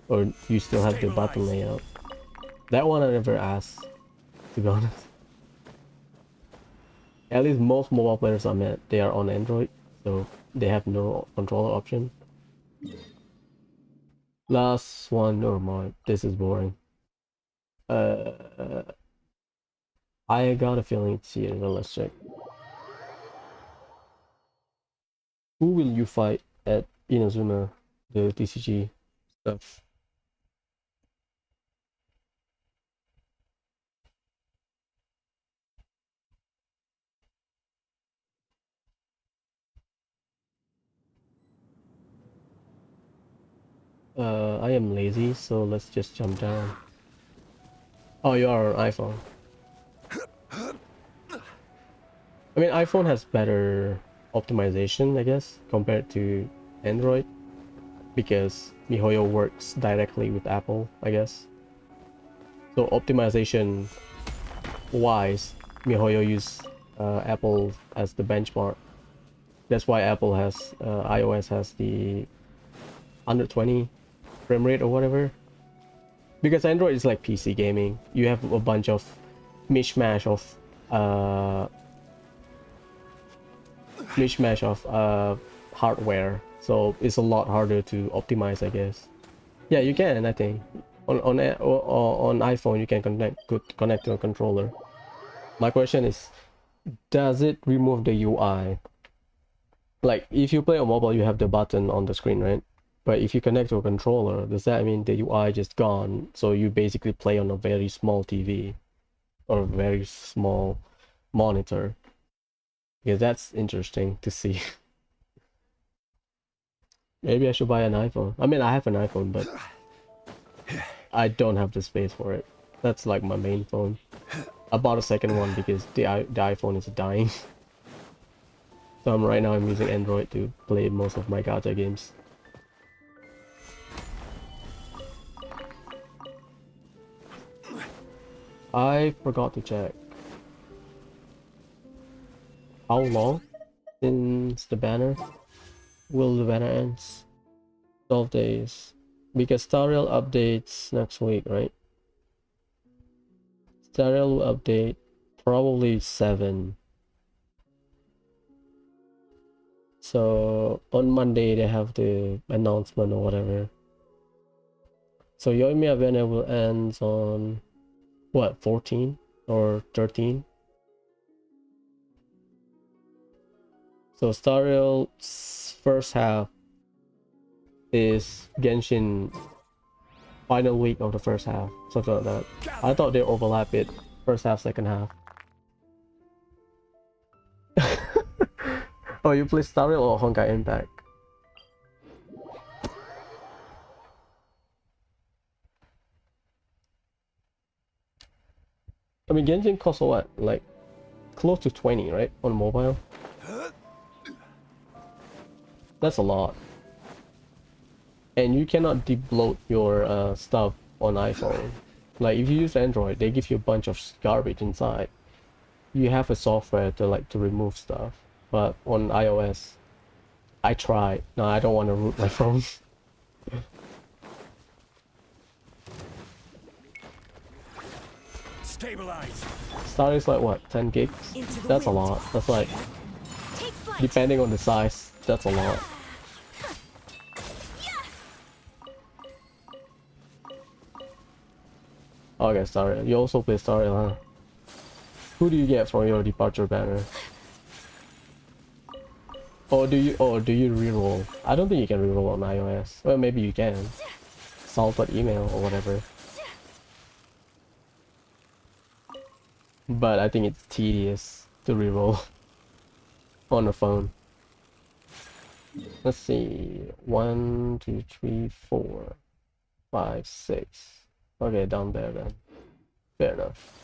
Or you still have the button layout? That one I never asked, to be honest. At least most mobile players I met, they are on Android, so they have no controller option. Last one, oh my, this is boring. I got a feeling it's here, so let's check. Who will you fight at Inazuma, the TCG stuff? I am lazy, so let's just jump down. Oh, you are on iPhone. I mean, iPhone has better optimization, I guess, compared to Android, because MiHoYo works directly with Apple, I guess. So optimization wise, MiHoYo use Apple as the benchmark. That's why Apple has iOS has the 120 frame rate or whatever. Because Android is like PC gaming. You have a bunch of mishmash of hardware, so it's a lot harder to optimize, I guess. Yeah, you can. I think on iPhone you can connect to a controller. My question is, does it remove the UI? Like, if you play on mobile, you have the button on the screen, right? But if you connect to a controller, does that mean the UI just gone? So you basically play on a very small TV or a very small monitor. Yeah, that's interesting to see. Maybe I should buy an iPhone. I mean, I have an iPhone, but I don't have the space for it. That's like my main phone. I bought a second one because the iPhone is dying. So right now I'm using Android to play most of my gacha games. I forgot to check. How long since the banner? Will the banner ends? 12 days. Because Stariel updates next week, right? Stariel will update probably 7. So on Monday they have the announcement or whatever. So Yoimiya banner will end on what, 14 or 13? So Stariel's first half is Genshin final week of the first half, something like that. I thought they overlap it, first half, second half. Oh, you play Stariel or Honkai Impact? I mean, Genshin costs what? Like, close to 20, right? On mobile? That's a lot. And you cannot debloat your stuff on iPhone. Like if you use Android, they give you a bunch of garbage inside. You have a software to remove stuff, but on iOS, I tried. No, I don't want to root my phone. Stabilize. Start is like what, 10 gigs? That's a lot. That's like, Take flight. depending on the size, that's a lot. Okay, sorry. You also play Story, huh? Who do you get from your departure banner? Or do you reroll? I don't think you can reroll on iOS. Well, maybe you can. Salted email or whatever. But I think it's tedious to reroll on the phone. Let's see. 1, 2, 3, 4, 5, 6. Okay, down there then. Fair enough.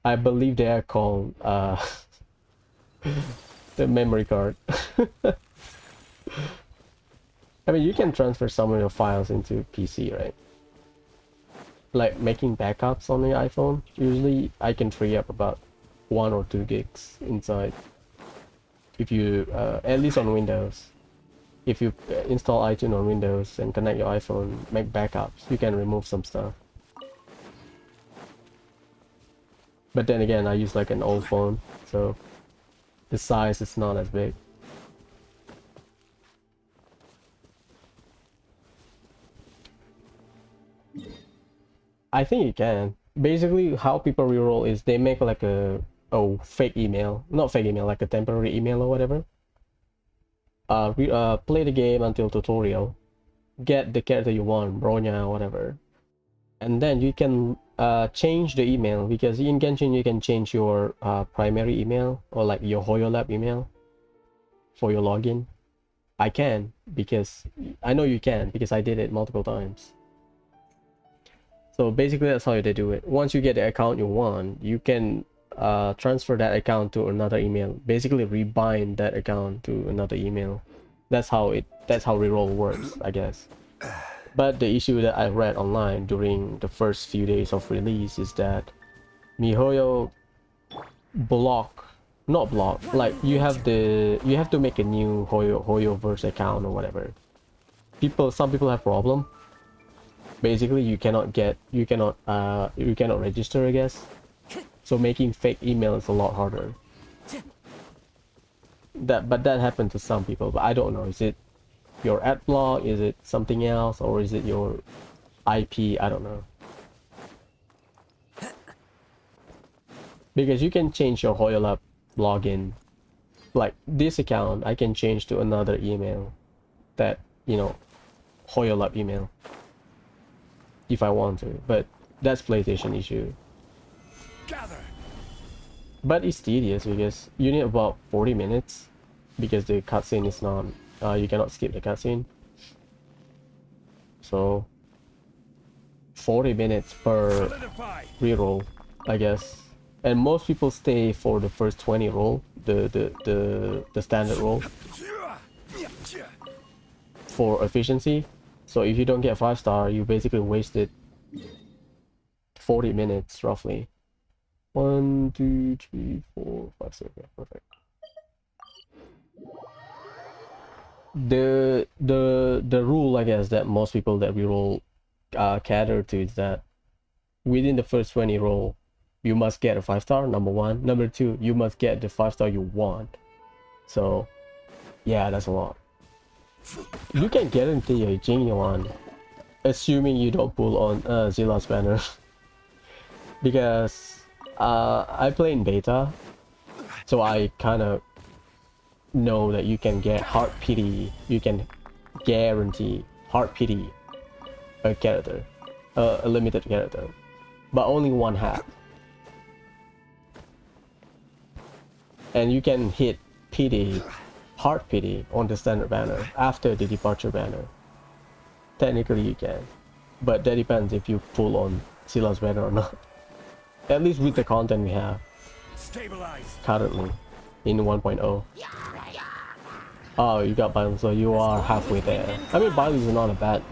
I believe they are called the memory card. I mean, you can transfer some of your files into PC, right? Like making backups on the iPhone. Usually I can free up about 1 or 2 gigs inside. If you, at least on Windows. If you install iTunes on Windows and connect your iPhone, make backups, you can remove some stuff. But then again, I use like an old phone, so the size is not as big. I think you can. Basically, how people reroll is they make like a fake email, not fake email, like a temporary email or whatever. Play the game until tutorial, get the character you want, Bronya or whatever, and then you can change the email, because in Genshin you can change your primary email or like your HoYoLab email for your login. I can, because I know you can, because I did it multiple times. So basically that's how they do it. Once you get the account you want, you can transfer that account to another email, basically rebind that account to another email. That's how reroll works, I guess. But the issue that I read online during the first few days of release is that MiHoYo like you have to make a new HoYoverse account or whatever. Some people have problem. Basically you cannot register, I guess. So making fake email is a lot harder. But that happened to some people, but I don't know. Is it your ad block? Is it something else? Or is it your IP? I don't know. Because you can change your HoYoLab login. Like this account, I can change to another email. That, HoYoLab email. If I want to. But that's PlayStation issue. Gather. But it's tedious because you need about 40 minutes, because the cutscene is not, you cannot skip the cutscene. So 40 minutes per reroll, I guess. And most people stay for the first 20 roll, the standard roll, for efficiency. So if you don't get 5-star, you basically wasted 40 minutes roughly. 1, 2, 3, 4, 5, 6. Yeah, perfect. The rule, I guess, that most people that reroll cater to is that within the first 20 roll, you must get a 5-star, number 1. Number 2, you must get the 5-star you want. So yeah, that's a lot. You can guarantee a genuine one, assuming you don't pull on Zilla's banner. Because I play in beta, so I kind of know that you can get heart pity. You can guarantee heart pity a character, a limited character, but only 1/2. And you can hit pity, heart pity on the standard banner after the departure banner. Technically you can, but that depends if you pull on Zilla's banner or not. At least with the content we have currently in 1.0. Oh, you got Bailu, so you are halfway there. I mean, Bailu is not a bad.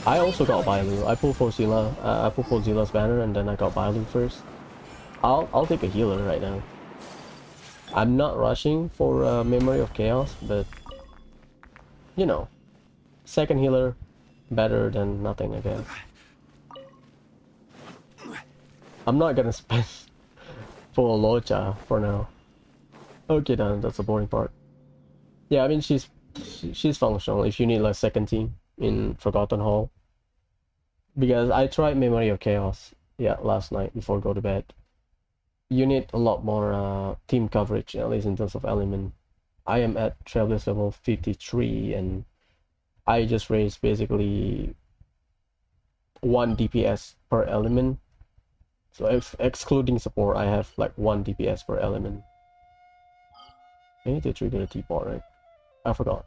I also got Bailu. I pulled for Zilla. I pulled for Zilla's banner, and then I got Bailu first. I'll take a healer right now. I'm not rushing for Memory of Chaos, but you know, second healer better than nothing, I guess. I'm not gonna spend for Locha for now. Okay, then that's the boring part. Yeah, I mean she's functional if you need like second team in Forgotten Hall. Because I tried Memory of Chaos, yeah, last night before go to bed. You need a lot more team coverage, at least in terms of element. I am at Trailblaze level 53 and I just raised basically 1 DPS per element. So if excluding support, I have like 1 DPS per element. I need to trigger the teapot, right? I forgot.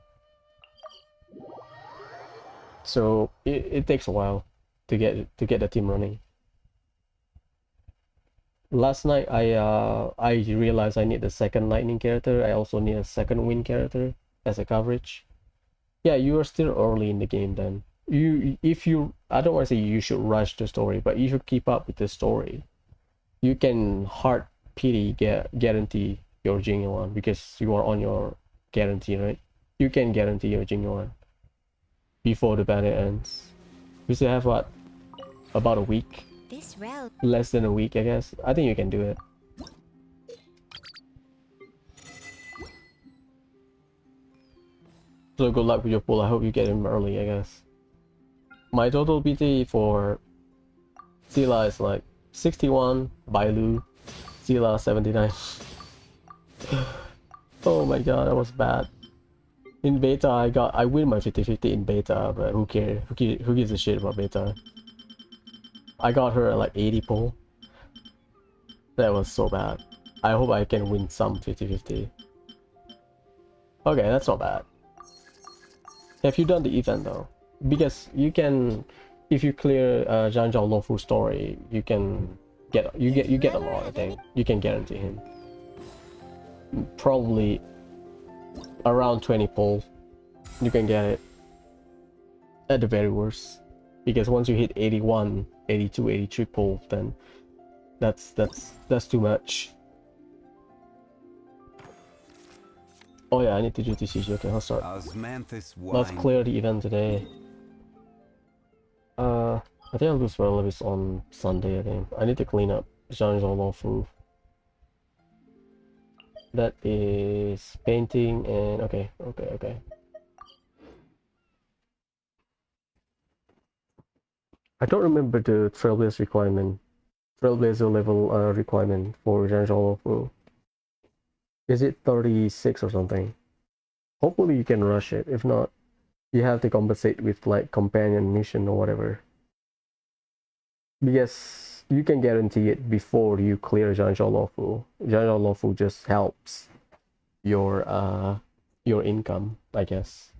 So it takes a while to get the team running. Last night I realized I need the second lightning character. I also need a second wind character as a coverage. Yeah, you are still early in the game then. I don't want to say you should rush the story, but you should keep up with the story. You can hard pity guarantee your genuine because you are on your guarantee, right? You can guarantee your genuine before the banner ends. We still have what? About a week? This route. Less than a week, I guess. I think you can do it. So good luck with your pull. I hope you get him early, I guess. My total BT for Zilla is like 61, Bailu, Zilla 79. Oh my god, that was bad. In beta, I win my 50-50 in beta, but who cares? Who gives a shit about beta? I got her at like 80 pull. That was so bad. I hope I can win some 50-50. Okay, that's not bad. Have you done the event though? Because you can, if you clear Zhangzhou Lofu story, you can get a lot. I think you can guarantee him. Probably around 20 pull, you can get it. At the very worst, because once you hit 81, 82, 83 pull, then that's too much. Oh yeah, I need to do TCG. Okay, I'll start. Let's clear the event today. I think I'll do Spell Levis on Sunday. I think I need to clean up Zhangzhou Lofu. That is painting and okay. I don't remember the Trailblazer requirement. Trailblazer level requirement for Zhangzhou Lofu. Is it 36 or something? Hopefully you can rush it. If not, you have to compensate with like companion mission or whatever. Because you can guarantee it before you clear Zhangzhou Lofu. Zhangzhou Lofu just helps your income, I guess.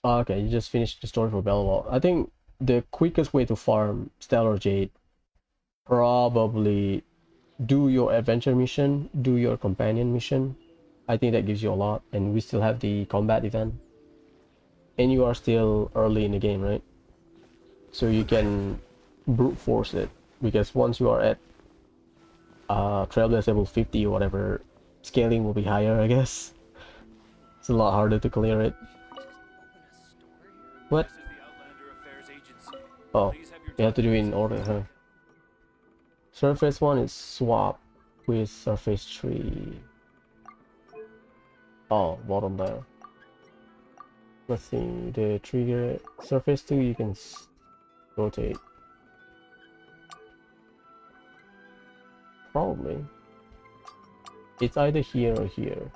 Okay, you just finished the story for Belmont. I think the quickest way to farm Stellar Jade, probably do your adventure mission, do your companion mission. I think that gives you a lot, and we still have the combat event. And you are still early in the game, right? So you can brute force it, because once you are at Trailblazer level 50 or whatever, scaling will be higher, I guess. It's a lot harder to clear it. What? Oh, you have to do it in order, huh? Surface 1 is swap with surface 3. Oh, bottom there. Let's see, the trigger surface 2 you can rotate. Probably. It's either here or here.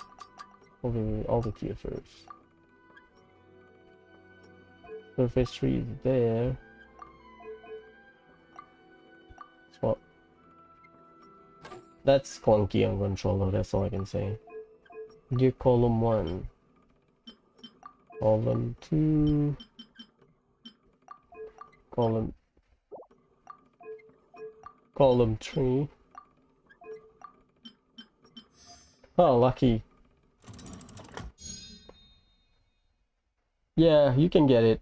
I'll do here first. Surface 3 is there. Swap. That's clunky on controller, that's all I can say. Do column 1. Column 2. Column... Column 3. Oh, lucky. Yeah, you can get it.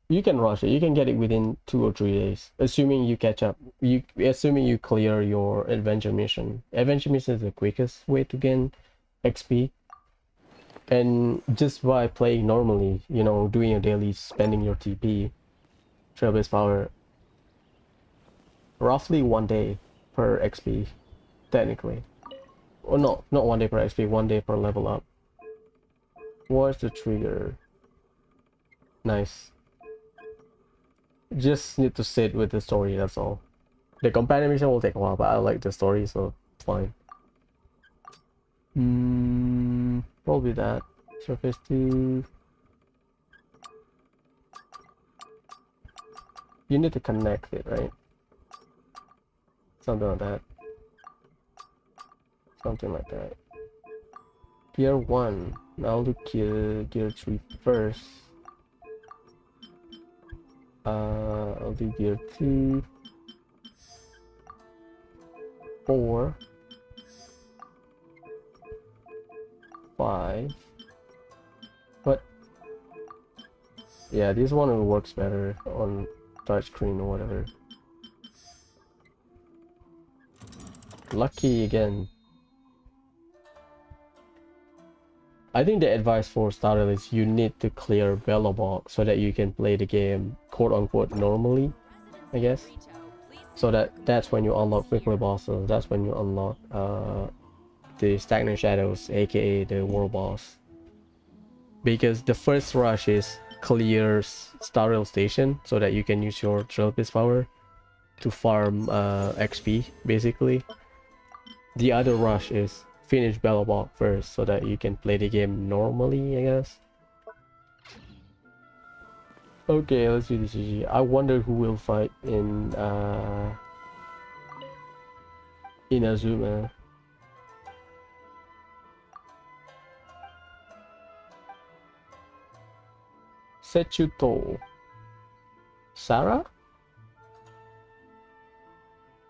You can rush it. You can get it within 2 or 3 days, assuming you catch up. Assuming you clear your adventure mission. Adventure mission is the quickest way to gain XP. And just by playing normally, you know, doing your daily, spending your TP, trail-based power, roughly 1 day per XP, technically. Or no, not 1 day per XP, 1 day per level up. What's the trigger? Nice. Just need to sit with the story, that's all. The companion mission will take a while, but I like the story, so it's fine. Probably that. Surface 2. You need to connect it, right? Something like that. Something like that. Gear 1. Now I'll do gear 3 first. I'll do gear 2. 4. 5. But yeah, this one works better on touchscreen or whatever. Lucky again. I think the advice for starter is you need to clear Bella Box so that you can play the game quote unquote normally, I guess. So that's when you unlock weekly bosses. That's when you unlock the Stagnant Shadows, aka the world boss. Because the first rush is clear Star Rail Station so that you can use your trail-based power to farm XP basically. The other rush is finish Bellabog first so that you can play the game normally, I guess. Okay, let's do the GG. I wonder who will fight in Azuma. Sechuto. Sarah?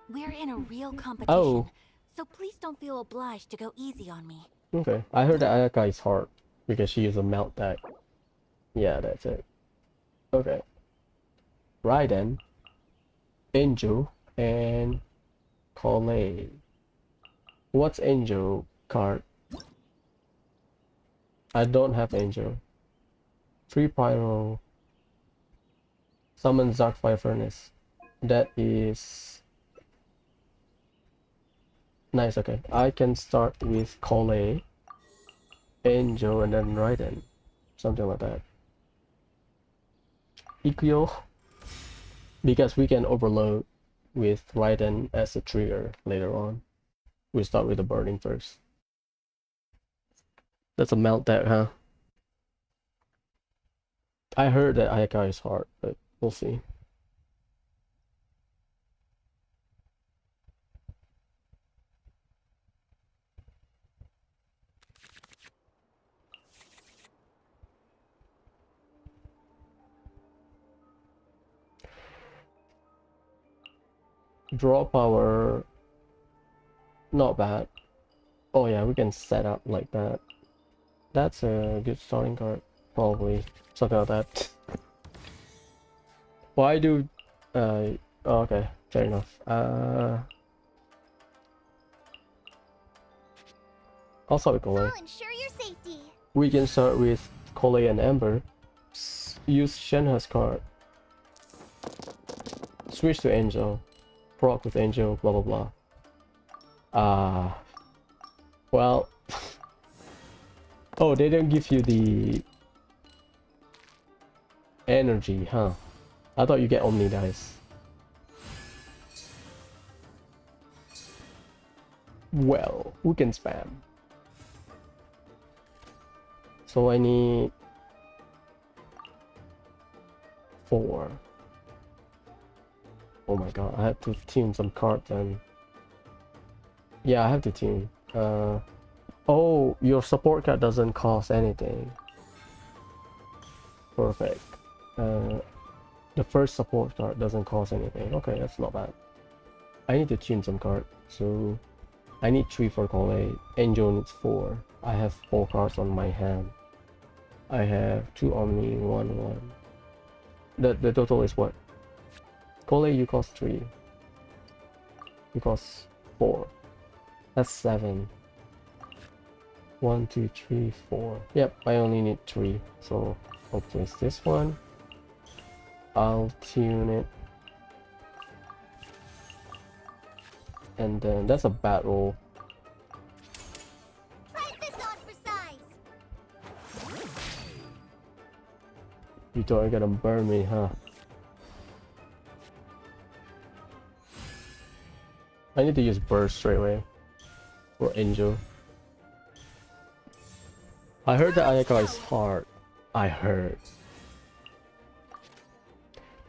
We're in a real competition, Oh. so please don't feel obliged to go easy on me. Okay. I heard that Ayaka is hard because she is a melt deck. Yeah, that's it. Okay. Raiden, Angel, and Collei. What's Angel card? I don't have Angel. 3 Pyro. Summon Darkfire Furnace. That is nice. Okay, I can start with Collei, Angel, and then Raiden. Something like that. Ikyo, because we can overload with Raiden as a trigger later on. We start with the burning first. That's a melt deck, huh? I heard that Ayaka is hard, but we'll see. Draw power, not bad. Oh yeah, we can set up like that. That's a good starting card, probably. Something like that. Why do oh, okay, fair enough. I'll start with Collei. I'll ensure your safety. We can start with Collei and Ember. Use Shenhe's card. Switch to Angel. Proc with Angel, blah blah blah. Well. Oh, they don't give you the energy, huh? I thought you get Omni dice. Well, we can spam. So I need 4. Oh my god, I have to tune some cards then. Yeah, I have to tune. Oh, your support card doesn't cost anything. Perfect. The first support card doesn't cost anything. Okay, that's not bad. I need to tune some cards, so I need 3 for Kole. Angel needs 4. I have 4 cards on my hand. I have 2 on me, 1. The total is what? Kole, you cost 3. You cost 4. That's 7. 1, 2, 3, 4. Yep, I only need 3. So I'll place this one. I'll tune it. And then that's a bad roll. Try this on for size. You thought you're gonna burn me, huh? I need to use burst straight away for Angel. I heard that Ayaka is hard. I heard.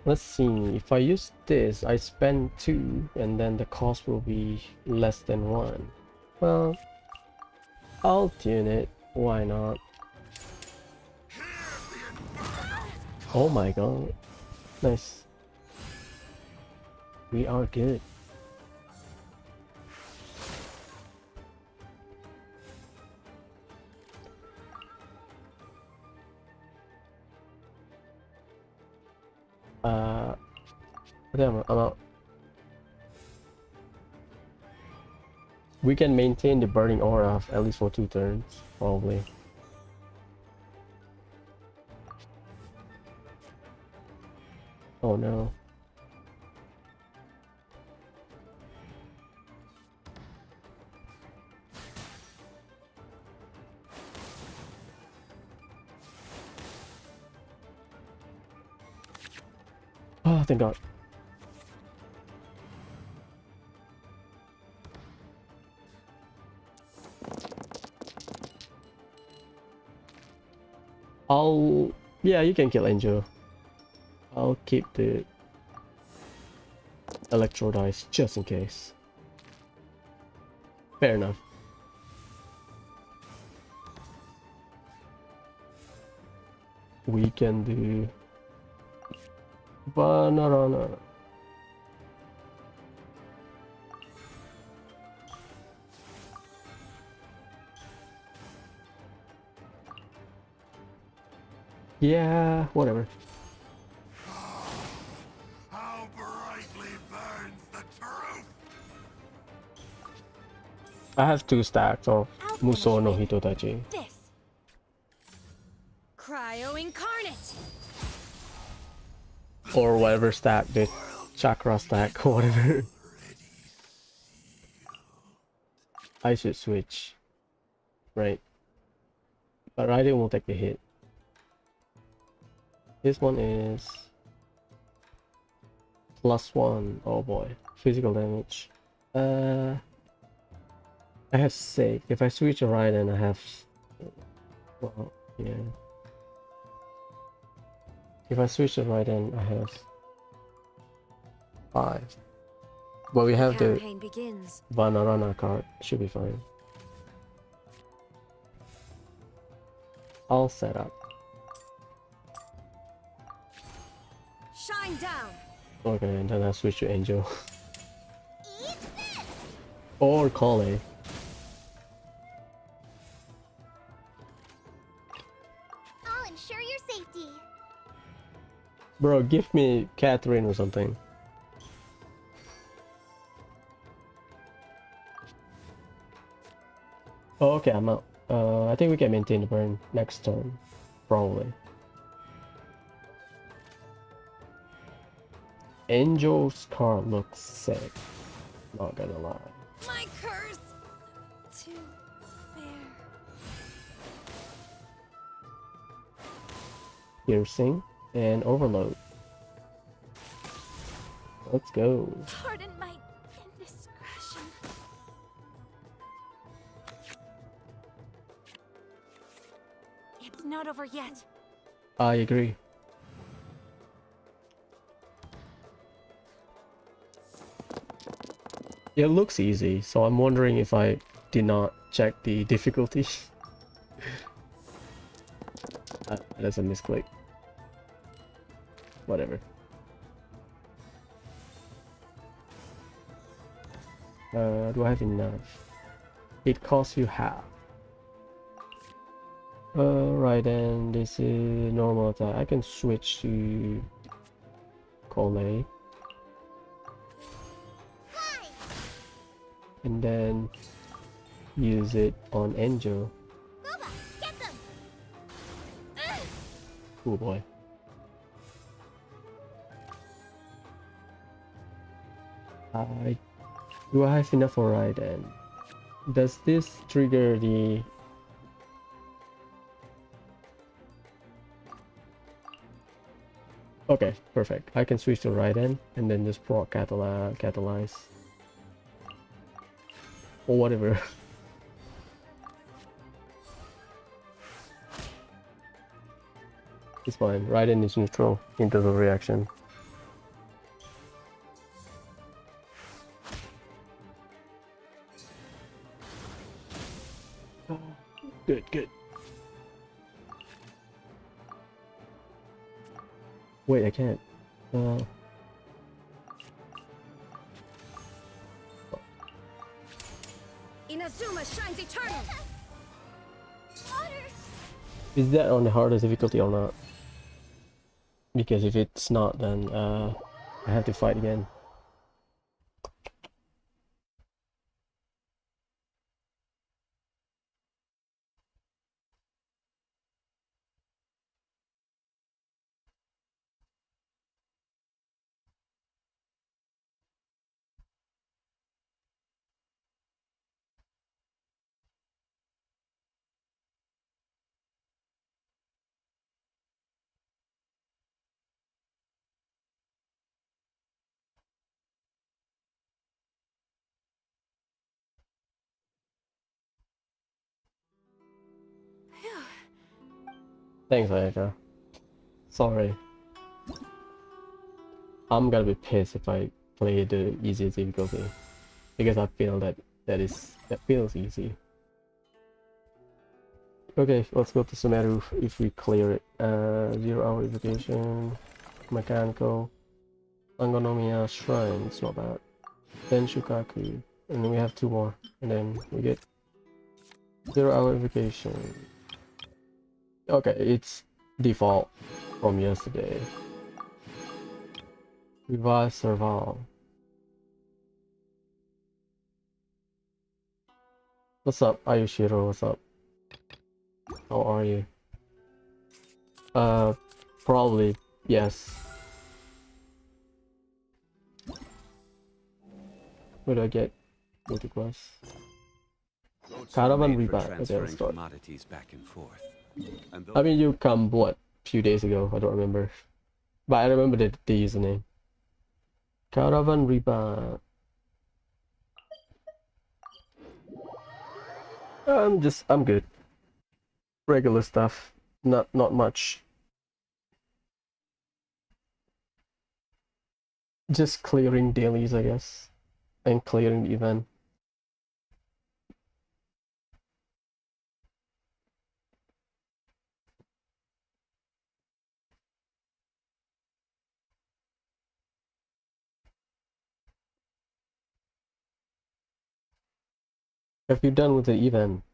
Let's see, if I use this, I spend 2 and then the cost will be less than 1. Well, I'll tune it. Why not? Oh my god. Nice. We are good. Damn, I'm out. We can maintain the burning aura at least for 2 turns, probably. Oh no. Oh, thank god. Yeah, you can kill Angel. I'll keep the electro dice just in case. Fair enough. We can do banana. Yeah, whatever. How brightly burns the truth! I have 2 stacks of I'll Muso no finish with Hitodachi. this. Cryo incarnate. Or whatever stack, the chakra stack or whatever. I should switch. Right. But Raiden will take the hit. This one is +1. Oh boy. Physical damage. I have 6. If I switch to Raiden, I have... Well, yeah. If I switch to Raiden, I have 5. But we have the Campaign begins. Vanarana card. Should be fine. I'll set up. Shine down. Okay, and then I'll switch to Angel. Eat this. Or Kale. I'll ensure your safety. Bro, give me Catherine or something. Oh, okay, I'm out. I think we can maintain the burn next turn. Probably. Angel's card looks sick. Not gonna lie. My curse. To bear. Piercing and overload. Let's go. Pardon my indiscretion. It's not over yet. I agree. It looks easy, so I'm wondering if I did not check the difficulty. That's a misclick. Whatever. Do I have enough? It costs you half. Right then, this is normal attack. I can switch to Kole. And then use it on Angel. Boba, get them! Oh boy. Do I have enough for Raiden? Does this trigger the... Okay, perfect. I can switch to Raiden and then just proc catalyze. Or whatever. It's fine. Raiden is neutral into the reaction. Good, good. Wait, I can't. Inazuma shines eternal! Water! Is that on the hardest difficulty or not? Because if it's not, then I have to fight again. Thanks, Ayaka. Sorry. I'm gonna be pissed if I play the easiest difficulty. Because I feel that that feels easy. Okay, let's go to Sumeru if we clear it. 0-hour evocation, mechanical, Angonomiya Shrine, it's not bad. Then Shukaku, and then we have 2 more, and then we get 0-hour evocation. Okay, it's default from yesterday. Revive Serval. What's up, Ayushiro? What's up? How are you? Probably yes. Where do I get multi-class? Caravan Rebuy. Okay, let's start. Back and forth. And I mean, you come what? Few days ago. I don't remember, but I remember the username. Caravan Rebuy. I'm good. Regular stuff. Not much. Just clearing dailies, I guess, and clearing the event. Have you done with the event?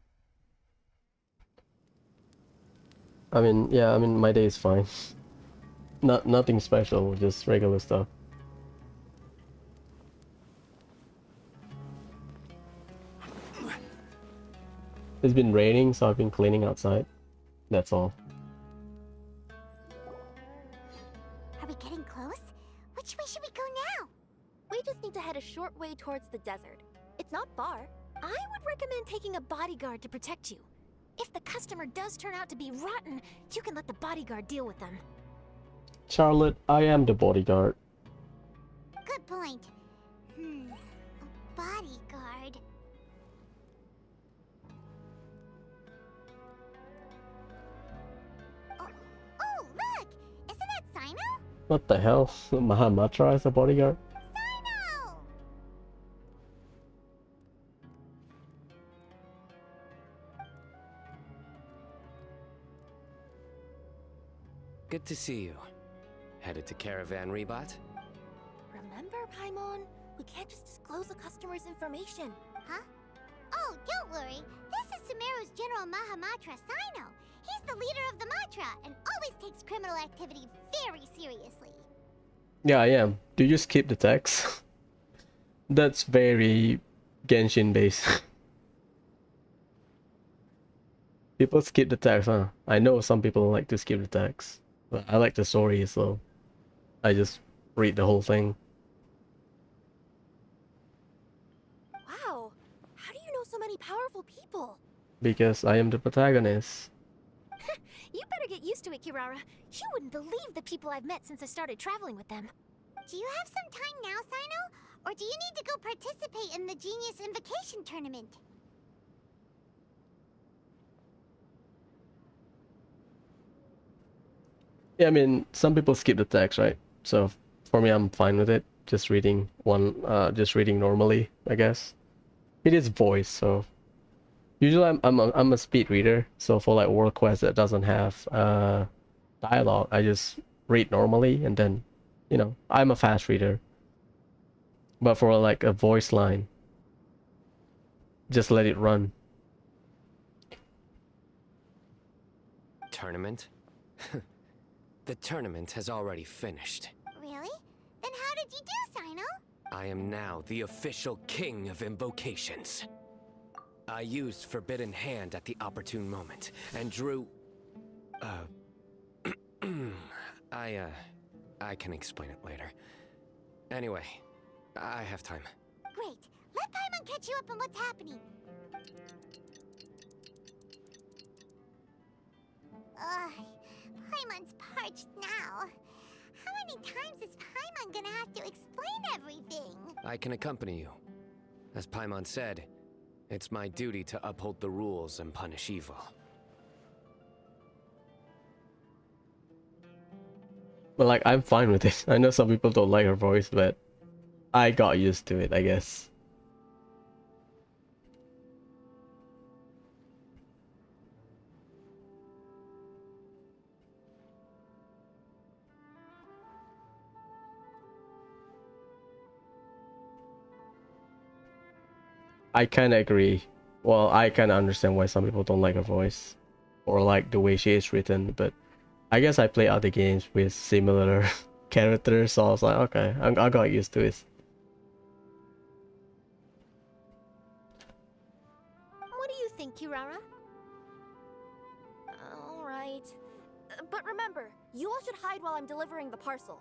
I mean, yeah, I mean, my day is fine. Nothing special, just regular stuff. It's been raining, so I've been cleaning outside. That's all. Are we getting close? Which way should we go now? We just need to head a short way towards the desert. It's not far. I would recommend taking a bodyguard to protect you. If the customer does turn out to be rotten, you can let the bodyguard deal with them. Charlotte, I am the bodyguard. Good point. A bodyguard. Oh, look! Isn't that Sino? What the hell? Mahamatra is a bodyguard? Sino! Good to see you. Headed to Caravan Rebot? Remember, Paimon? We can't just disclose a customer's information. Huh? Oh, don't worry. This is Sumeru's General Mahamatra Sino. He's the leader of the Matra and always takes criminal activity very seriously. Yeah, I am. Do you skip the text? That's very Genshin based. People skip the text, huh? I know some people like to skip the text, but I like the story, so I just read the whole thing. Wow, how do you know so many powerful people? Because I am the protagonist. You better get used to it, Kirara. You wouldn't believe the people I've met since I started traveling with them. Do you have some time now, Sino? Or do you need to go participate in the Genius Invocation Tournament? Yeah, I mean, some people skip the text, right? So for me, I'm fine with it. Just reading just reading normally, I guess. It is voice, so usually I'm a speed reader. So for like world quest that doesn't have dialogue, I just read normally, and then, you know, I'm a fast reader. But for like a voice line, just let it run. Tournament? The tournament has already finished. Really? Then how did you do, Sino? I am now the official king of invocations. I used Forbidden Hand at the opportune moment, and drew... I can explain it later. Anyway, I have time. Great. Let Paimon catch you up on what's happening. Paimon's parched now. How many times is Paimon gonna have to explain everything? I can accompany you. As Paimon said, it's my duty to uphold the rules and punish evil. But like, I'm fine with it. I know some people don't like her voice, but I got used to it, I guess. I kinda agree. Well, I kinda understand why some people don't like her voice, or like the way she is written, but I guess I play other games with similar characters, so I was like, okay, I got used to it. What do you think, Kirara? Alright. But remember, you all should hide while I'm delivering the parcel.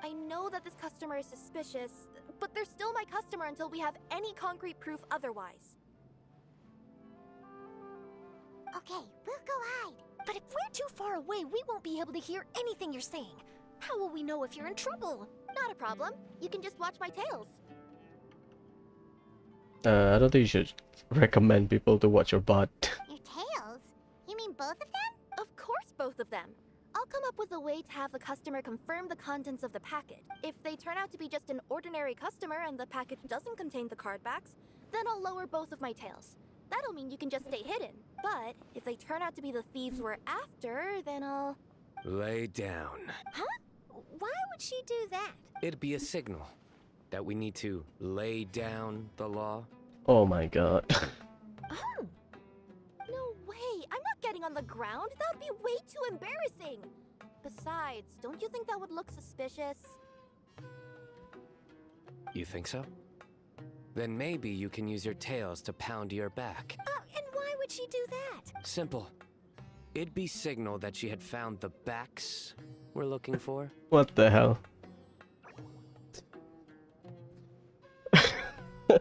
I know that this customer is suspicious, but they're still my customer until we have any concrete proof otherwise. Okay, we'll go hide. But if we're too far away, we won't be able to hear anything you're saying. How will we know if you're in trouble? Not a problem. You can just watch my tails. I don't think you should recommend people to watch your butt. Your tails? You mean both of them? Of course, both of them. I'll come up with a way to have the customer confirm the contents of the packet. If they turn out to be just an ordinary customer and the package doesn't contain the card backs, then I'll lower both of my tails. That'll mean you can just stay hidden. But if they turn out to be the thieves we're after, then I'll... Lay down. Huh? Why would she do that? It'd be a signal that we need to lay down the law. Oh my god. Oh! No way! I'm not getting on the ground! That would be way too embarrassing! Besides, don't you think that would look suspicious? You think so? Then maybe you can use your tails to pound your back. And why would she do that? Simple. It'd be signal that she had found the backs we're looking for. What the hell? Oh,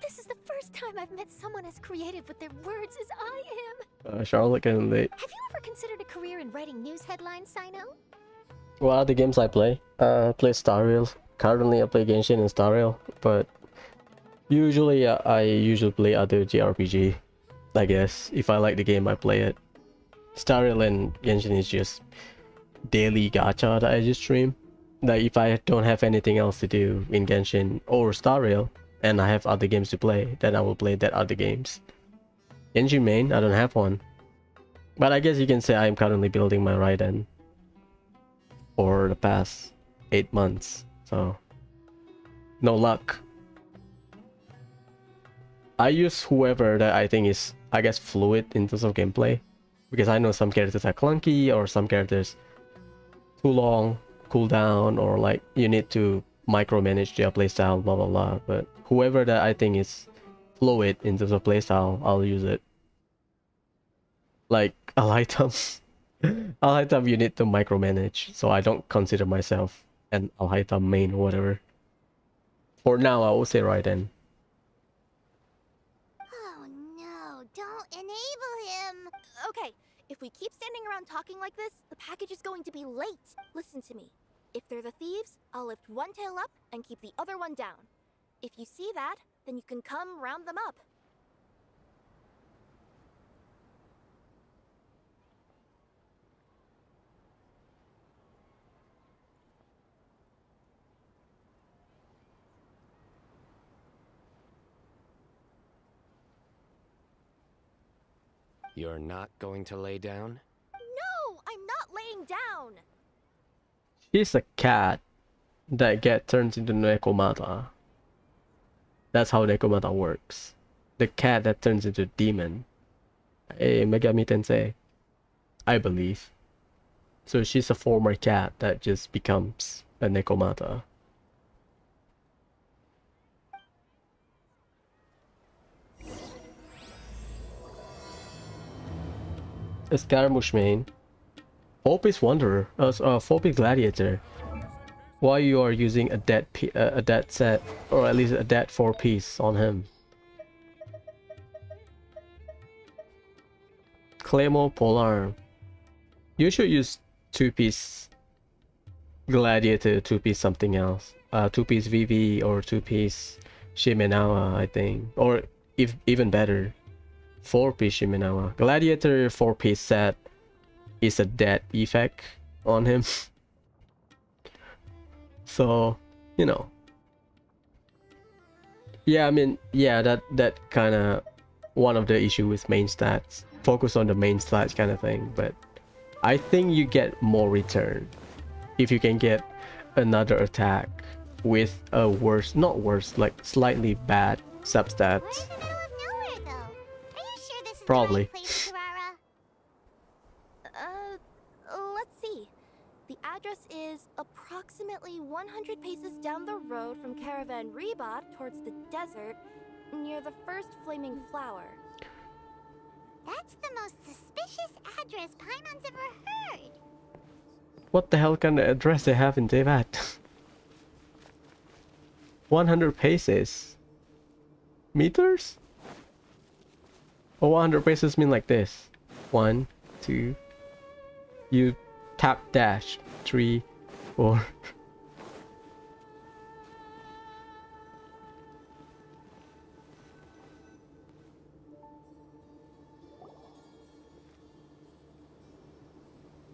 this is the first time I've met someone as creative with their words as I am. Charlotte getting late. Have you ever considered a career in writing news headlines, Sino? What are the games I play? I play Star Rail. Currently I play Genshin and Star Rail, but usually I usually play other JRPG. I guess if I like the game I play it. Star Rail and Genshin is just daily gacha that I just stream. Like if I don't have anything else to do in Genshin or Star Rail and I have other games to play, then I will play that other games. Genshin main, I don't have one. But I guess you can say I'm currently building my Raiden. for the past 8 months, so no luck. I use whoever that I think is, I guess, fluid in terms of gameplay, because I know some characters are clunky, or some characters too long cooldown, or like you need to micromanage their playstyle, blah blah blah. But whoever that I think is fluid in terms of playstyle, I'll use it. Like Alaitam. Alaitam you need to micromanage, so I don't consider myself an Alaitam main or whatever. For now, I would say Raiden. Oh no, don't enable him! Okay, if we keep standing around talking like this, the package is going to be late. Listen to me. If they're the thieves, I'll lift one tail up and keep the other one down. If you see that, then you can come round them up. You're not going to lay down? No, I'm not laying down. She's a cat that get turned into Nekomata. That's how Nekomata works. The cat that turns into a demon. A Megami Tensei, I believe. So she's a former cat that just becomes a Nekomata. A Scaramouche main. Fopis Wanderer, Fopis Gladiator. Why you are using a dead set, or at least a dead 4-piece on him? Claymore Polearm. You should use 2-piece Gladiator, 2-piece something else. 2-piece VV or 2-piece Shimenawa, I think. Or if even better, 4-piece Shimenawa. Gladiator 4-piece set is a dead effect on him. So, you know. Yeah, I mean, yeah, that kind of one of the issue with main stats. Focus on the main stats kind of thing, but I think you get more return if you can get another attack with a worse, not worse, like slightly bad substats. We're in the middle of nowhere, though. Are you sure this is Probably. the right place, Kirara? Let's see. The address is approximately 100 paces down the road from Caravan Reebot towards the desert, near the first flaming flower. That's the most suspicious address Paimon's ever heard. What the hell kind of address they have in Teyvat? 100 paces? Meters? Or 100 paces mean like this. 1, 2. You tap dash. 3, 4.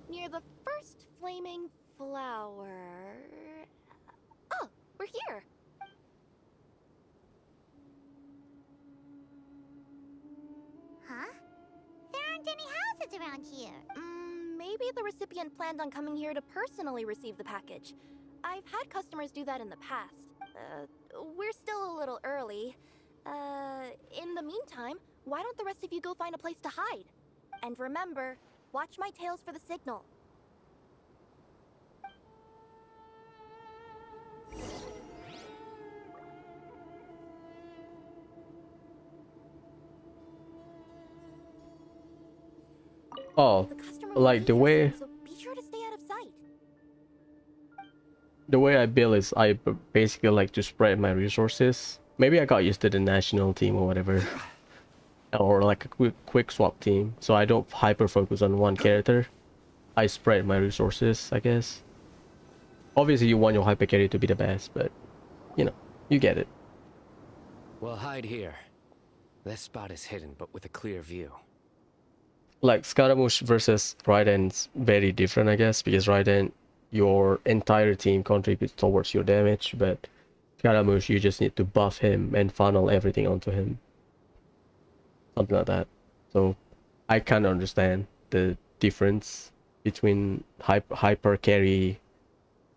Near the first flaming flower... Oh, we're here! Huh? There aren't any houses around here. Maybe the recipient planned on coming here to personally receive the package. I've had customers do that in the past. We're still a little early. In the meantime, why don't the rest of you go find a place to hide? And remember, watch my tails for the signal. Oh, The customer like the will be here way soon, so be sure to stay out of sight. the way I build is I basically like to spread my resources. Maybe I got used to the national team or whatever, or like a quick swap team, so I don't hyper focus on one character. I spread my resources, I guess. Obviously, you want your hyper carry to be the best, but you know, you get it. We'll hide here. This spot is hidden, but with a clear view. Like Scaramouche versus Raiden's very different, I guess, because Raiden, your entire team contributes towards your damage, but Scaramouche, you just need to buff him and funnel everything onto him. Something like that. So I kind of understand the difference between hyper carry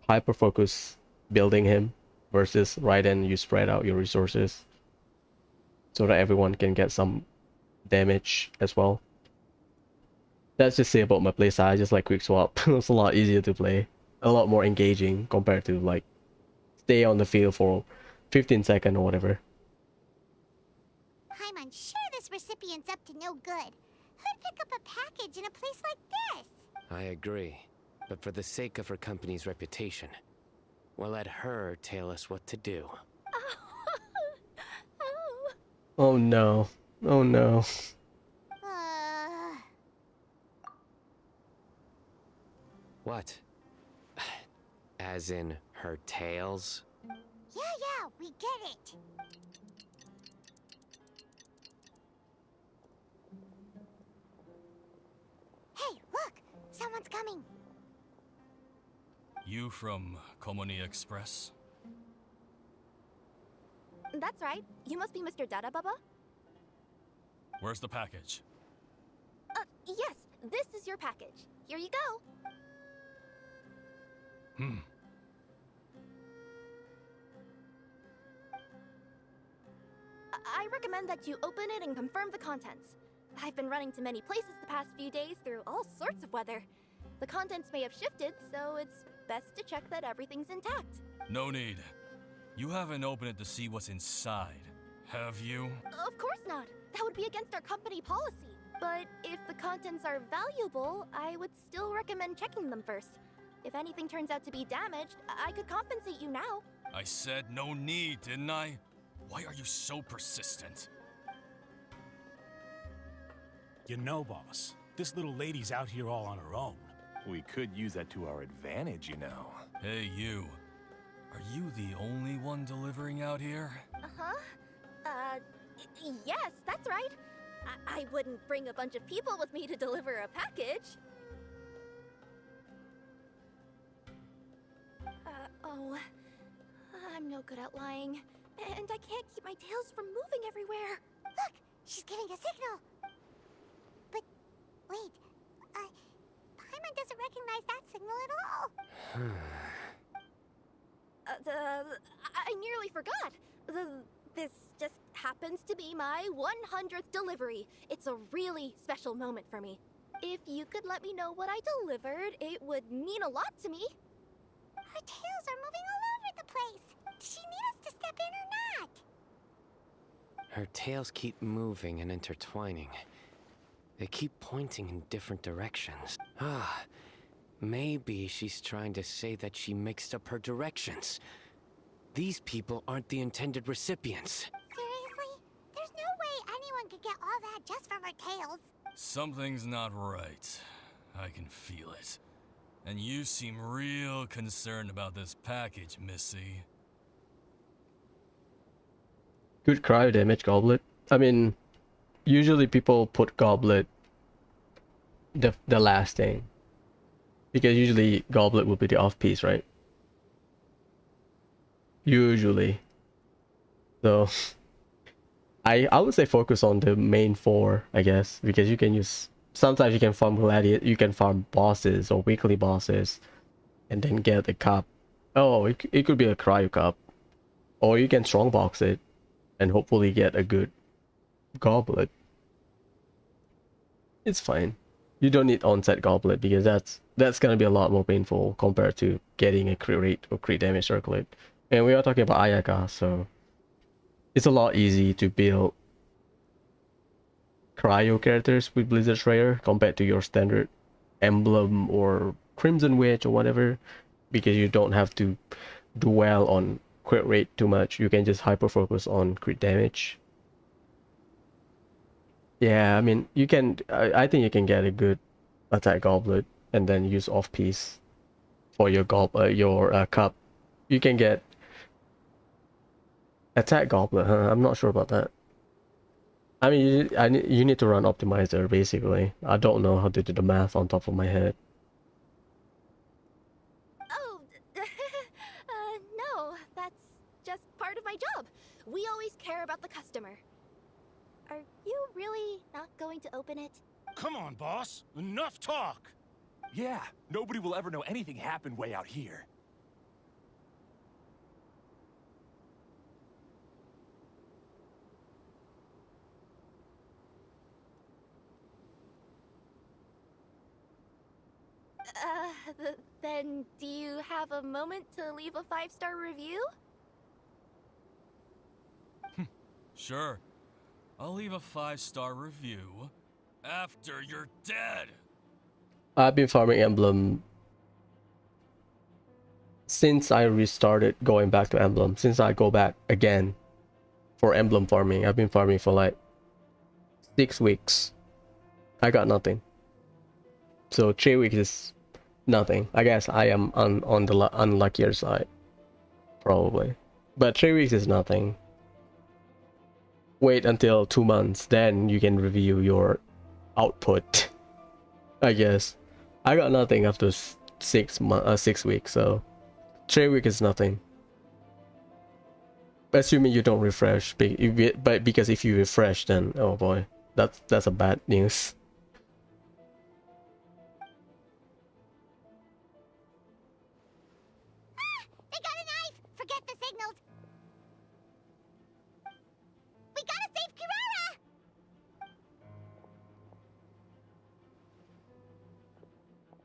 hyper focus building him versus right then you spread out your resources so that everyone can get some damage as well. That's just say about my playstyle. I just like quick swap. It's a lot easier to play, a lot more engaging compared to like stay on the field for 15 seconds or whatever. I'm unsure this recipient's up to no good. Who'd pick up a package in a place like this? I agree. But for the sake of her company's reputation, we'll let her tell us what to do. Oh. Oh no. Oh no. What? As in her tails? Yeah, we get it. Hey, look! Someone's coming. You from Komoni Express? That's right. You must be Mr. Dada Baba? Where's the package? Yes. This is your package. Here you go. I recommend that you open it and confirm the contents. I've been running to many places the past few days through all sorts of weather. The contents may have shifted, so it's best to check that everything's intact. No need. You haven't opened it to see what's inside, have you? Of course not. That would be against our company policy. But if the contents are valuable, I would still recommend checking them first. If anything turns out to be damaged, I could compensate you now. I said no need, didn't I? Why are you so persistent? You know, boss, this little lady's out here all on her own. We could use that to our advantage, you know. Hey, you. Are you the only one delivering out here? Yes, that's right. I wouldn't bring a bunch of people with me to deliver a package. I'm no good at lying. And I can't keep my tails from moving everywhere. Look! She's giving a signal. But, wait. Paimon doesn't recognize that signal at all. I nearly forgot. This just happens to be my 100th delivery. It's a really special moment for me. If you could let me know what I delivered, it would mean a lot to me. Her tails are moving all over the place. Does she need us to step in or not? Her tails keep moving and intertwining. They keep pointing in different directions. Maybe she's trying to say that she mixed up her directions. These people aren't the intended recipients. Seriously? There's no way anyone could get all that just from her tails. Something's not right. I can feel it. And you seem real concerned about this package, Missy. Good cryo damage, Goblet. I mean, usually people put Goblet the last thing. Because usually Goblet will be the off piece, right? Usually. So I would say focus on the main 4, I guess, because you can use, sometimes you can farm gladiator, you can farm bosses or weekly bosses and then get a cup. Oh, it could be a cryo cup. Or you can strongbox it and hopefully get a good Goblet. It's fine. You don't need onset Goblet because that's gonna be a lot more painful compared to getting a crit rate or crit damage circlet. And we are talking about Ayaka, so it's a lot easy to build cryo characters with Blizzard Slayer compared to your standard Emblem or Crimson Witch or whatever, because you don't have to dwell on crit rate too much. You can just hyper focus on crit damage. Yeah, I mean, you can. I think you can get a good attack Goblet and then use off piece for your cup. You can get attack Goblet, huh? I'm not sure about that. I mean, you need to run optimizer basically. I don't know how to do the math on top of my head. Oh, no, that's just part of my job. We always care about the customer. Are you really not going to open it? Come on, boss. Enough talk. Yeah, nobody will ever know anything happened way out here. Then do you have a moment to leave a 5-star review? Sure. I'll leave a 5-star review after you're dead. I've been farming Emblem since I restarted going back to Emblem. Since I go back again for Emblem farming, I've been farming for like 6 weeks. I got nothing. So 3 weeks is nothing. I guess I am on the unluckier side, probably. But 3 weeks is nothing. Wait until 2 months, then you can review your output. I guess I got nothing after 6 weeks, so 3 weeks is nothing. Assuming you don't refresh, but because if you refresh, then oh boy, that's a bad news. They got a knife! Forget the signals! We gotta save Kirara!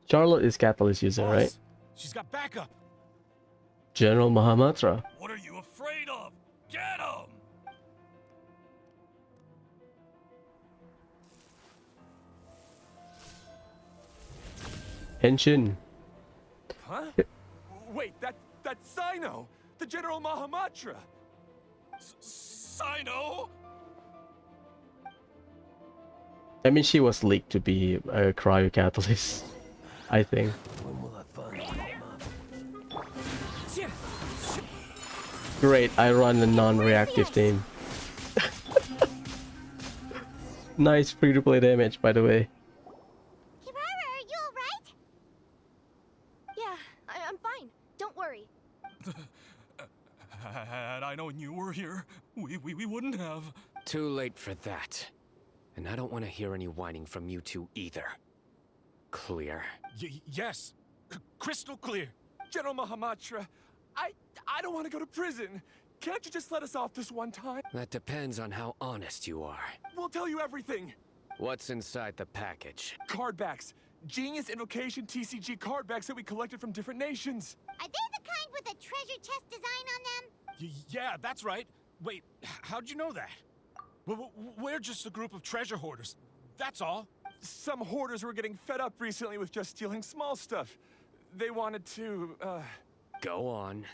Charlotte is Catalyst user, Boss, right? She's got backup. General Mahamatra. What are you afraid of? Get him! Genshin. Huh? Wait, that's Sino, the General Mahamatra. Sino? I mean, she was leaked to be a cryo catalyst, I think. When will I find Great, I run a non-reactive team. Nice free-to-play damage, by the way. Kirara, are you alright? Yeah, I'm fine. Don't worry. Had I known you were here, we wouldn't have. Too late for that. And I don't want to hear any whining from you two either. Clear. Yes. Crystal clear. General Mahamatra, I don't want to go to prison. Can't you just let us off this one time? That depends on how honest you are. We'll tell you everything. What's inside the package? Card backs. Genius Invocation TCG card backs that we collected from different nations. Are they the kind with a treasure chest design on them? Yeah, that's right. Wait, how'd you know that? We're just a group of treasure hoarders. That's all. Some hoarders were getting fed up recently with just stealing small stuff. They wanted to, Go on.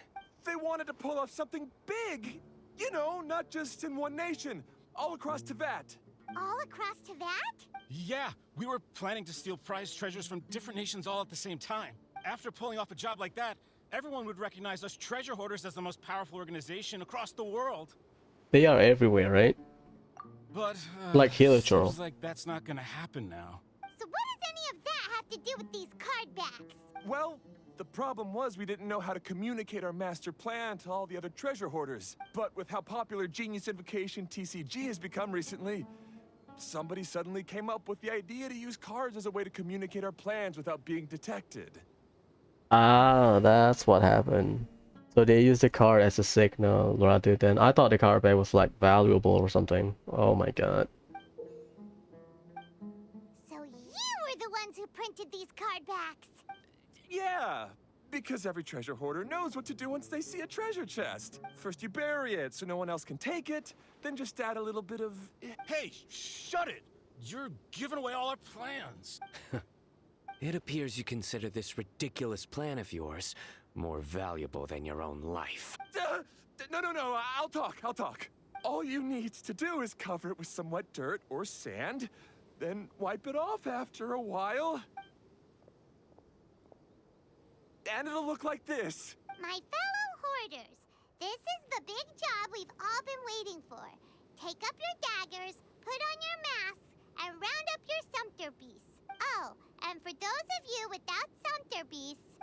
They wanted to pull off something big. You know, not just in one nation. All across Teyvat. All across Teyvat? Yeah, we were planning to steal prized treasures from different nations all at the same time. After pulling off a job like that, everyone would recognize us treasure hoarders as the most powerful organization across the world. They are everywhere, right? But, like Hilichurl. seems like that's not gonna happen now. So what does any of that have to do with these card backs? Well, the problem was we didn't know how to communicate our master plan to all the other treasure hoarders. But with how popular Genius Invocation TCG has become recently, somebody suddenly came up with the idea to use cards as a way to communicate our plans without being detected. Ah, that's what happened. So they used the card as a signal rather than... I thought the card back was like valuable or something. Oh my god. So you were the ones who printed these card backs? Yeah, because every treasure hoarder knows what to do once they see a treasure chest. First you bury it so no one else can take it, then just add a little bit of... Hey, shut it! You're giving away all our plans. It appears you consider this ridiculous plan of yours more valuable than your own life. No, I'll talk. All you need to do is cover it with some wet dirt or sand, then wipe it off after a while. And it'll look like this. My fellow hoarders, this is the big job we've all been waiting for. Take up your daggers, put on your masks, and round up your sumpter beasts. Oh, and for those of you without sumpter beasts...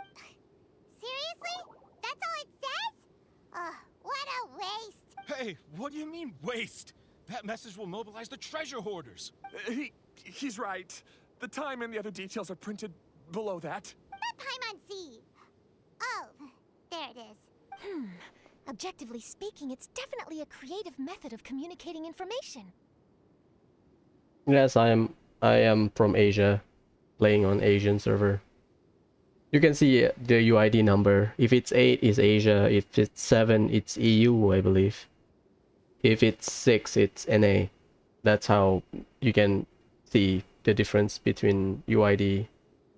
Seriously? That's all it says? Ugh, what a waste. Hey, what do you mean, waste? That message will mobilize the treasure hoarders. He's right. The time and the other details are printed below that. Not Paimon-Z. Oh, there it is. Objectively speaking, it's definitely a creative method of communicating information. Yes, I am from Asia, playing on Asian server. You can see the UID number. If it's 8, it's Asia. If it's 7, it's EU, I believe. If it's 6, it's NA. That's how you can see the difference between UID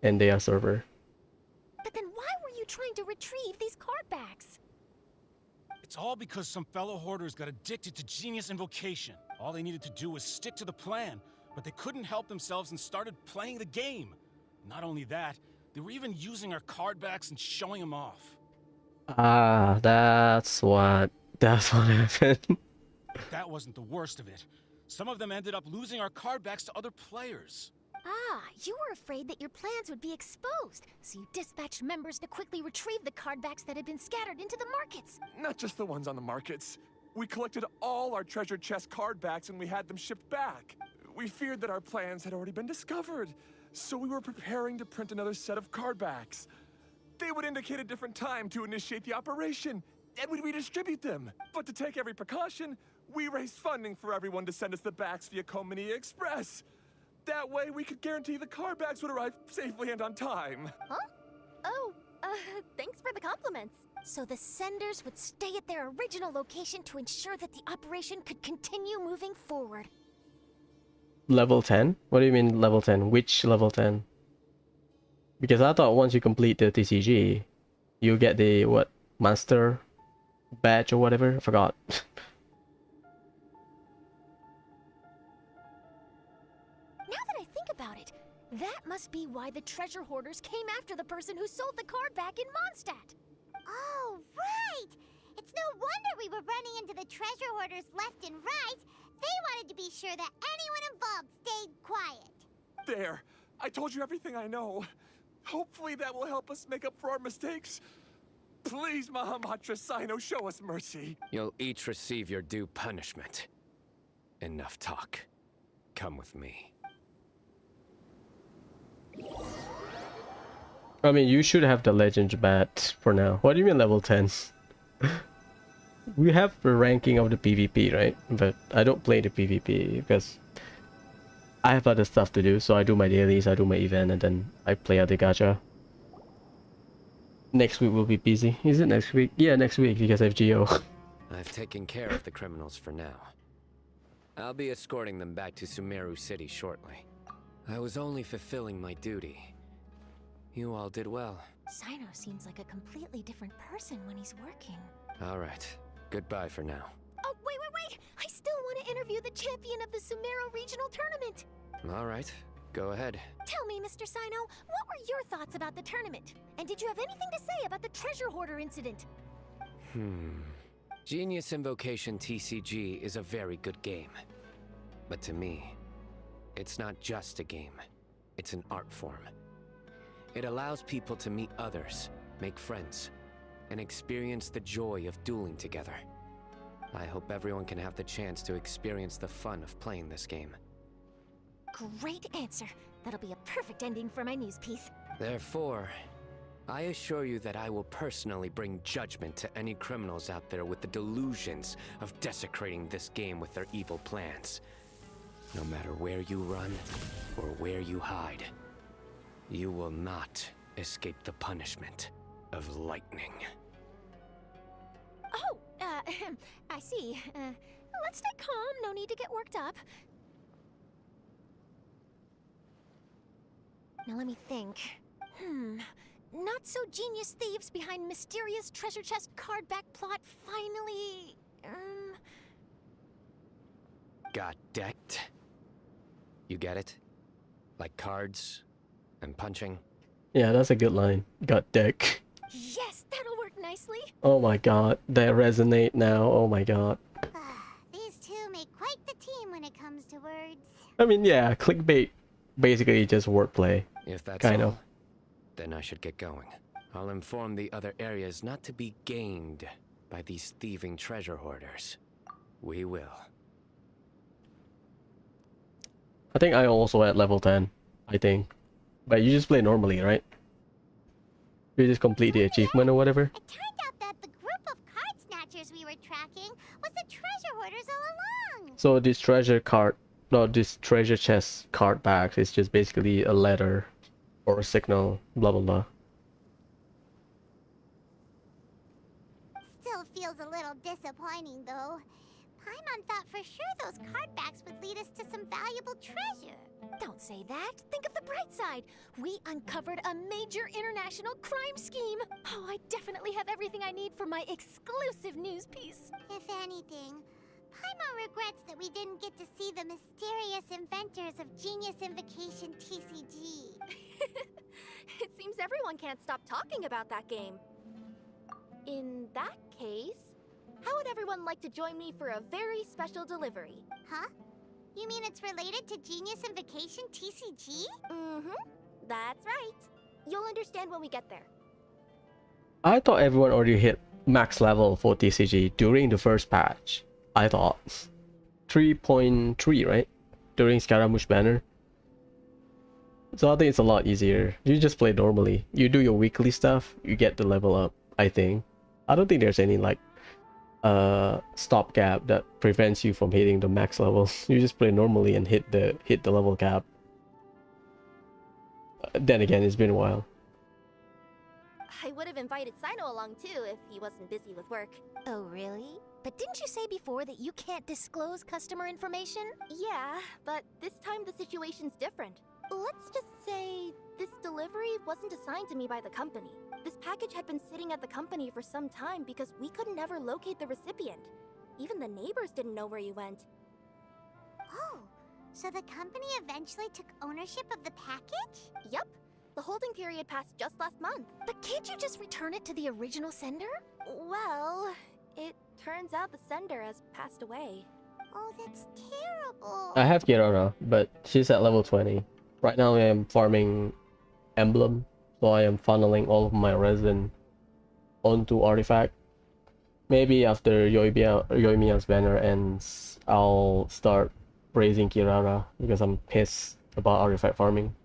and their server. But then why were you trying to retrieve these card backs? It's all because some fellow hoarders got addicted to Genius Invocation. All they needed to do was stick to the plan, but they couldn't help themselves and started playing the game. Not only that, they were even using our card backs and showing them off. Ah, that's what happened. That wasn't the worst of it. Some of them ended up losing our card backs to other players. Ah, you were afraid that your plans would be exposed, so you dispatched members to quickly retrieve the card backs that had been scattered into the markets. Not just the ones on the markets. We collected all our treasure chest card backs and we had them shipped back. We feared that our plans had already been discovered, so we were preparing to print another set of card backs. They would indicate a different time to initiate the operation, and we'd redistribute them. But to take every precaution, we raised funding for everyone to send us the backs via Komini Express. That way, we could guarantee the card backs would arrive safely and on time. Huh? Oh, thanks for the compliments. So the senders would stay at their original location to ensure that the operation could continue moving forward. Level 10? What do you mean level 10? Which level 10? Because I thought once you complete the TCG, you get the, what, master badge or whatever? I forgot. Now that I think about it, that must be why the treasure hoarders came after the person who sold the card back in Mondstadt. Oh, right! It's no wonder we were running into the treasure hoarders left and right. They wanted to be sure that anyone involved stayed quiet. There. I told you everything I know. Hopefully that will help us make up for our mistakes. Please, Mahamatra Sino, show us mercy. You'll each receive your due punishment. Enough talk. Come with me. I mean, you should have the Legends bat for now. What do you mean level 10? We have the ranking of the PvP, right? But I don't play the PvP because I have other stuff to do. So I do my dailies, I do my event, and then I play other gacha. Next week will be busy. Is it next week? Yeah, next week because I have Geo. I've taken care of the criminals for now. I'll be escorting them back to Sumeru City shortly. I was only fulfilling my duty. You all did well. Sino seems like a completely different person when he's working. All right. Goodbye for now. Oh, wait! I still want to interview the champion of the Sumeru Regional Tournament. All right. Go ahead. Tell me, Mr. Sino, what were your thoughts about the tournament? And did you have anything to say about the treasure hoarder incident? Genius Invocation TCG is a very good game. But to me, it's not just a game. It's an art form. It allows people to meet others, make friends, and experience the joy of dueling together. I hope everyone can have the chance to experience the fun of playing this game. Great answer. That'll be a perfect ending for my news piece. Therefore, I assure you that I will personally bring judgment to any criminals out there with the delusions of desecrating this game with their evil plans. No matter where you run or where you hide, you will not escape the punishment of lightning. Oh, I see. Let's stay calm. No need to get worked up. Now let me think. Not so genius thieves behind mysterious treasure chest card back plot finally... Got decked? You get it? Like cards and punching? Yeah, that's a good line. Got deck. Yes, that'll work nicely. Oh my god, they resonate now. Oh my god. These two make quite the team when it comes to words. I mean, yeah, clickbait basically just wordplay. If that's kind all, of. then I should get going. I'll inform the other areas not to be gamed by these thieving treasure hoarders. We will. I think I also at level 10. I think. But you just play normally, right? You just complete the achievement or whatever? It turned out that the group of card snatchers we were tracking was the treasure hoarders all along. So this this treasure chest card back is just basically a letter or a signal, blah blah blah. a little disappointing, though. Paimon thought for sure those card backs would lead us to some valuable treasure. Don't say that. Think of the bright side. We uncovered a major international crime scheme. Oh, I definitely have everything I need for my exclusive news piece. If anything, Paimon regrets that we didn't get to see the mysterious inventors of Genius Invocation TCG. It seems everyone can't stop talking about that game. In that case, how would everyone like to join me for a very special delivery? Huh? You mean it's related to Genius Invocation TCG? Mm-hmm. That's right. You'll understand when we get there. I thought everyone already hit max level for TCG during the first patch. I thought 3.3, right? During Scaramouche banner. So I think it's a lot easier. You just play normally. You do your weekly stuff, you get the level up, I think. I don't think there's any like stopgap that prevents you from hitting the max level. You just play normally and hit the level cap. Then again, it's been a while. I would have invited Sino along too if he wasn't busy with work. Oh, really? But didn't you say before that you can't disclose customer information? Yeah, but this time the situation's different. Let's just say this delivery wasn't assigned to me by the company. This package had been sitting at the company for some time because we could never locate the recipient. Even the neighbors didn't know where he went. Oh, so the company eventually took ownership of the package? Yep. The holding period passed just last month. But can't you just return it to the original sender? Well, it turns out the sender has passed away. Oh, that's terrible. I have Kirara, but she's at level 20. Right now I am farming Emblem, so I am funneling all of my resin onto Artifact. Maybe after Yoimiya's banner ends, I'll start raising Kirara because I'm pissed about Artifact farming.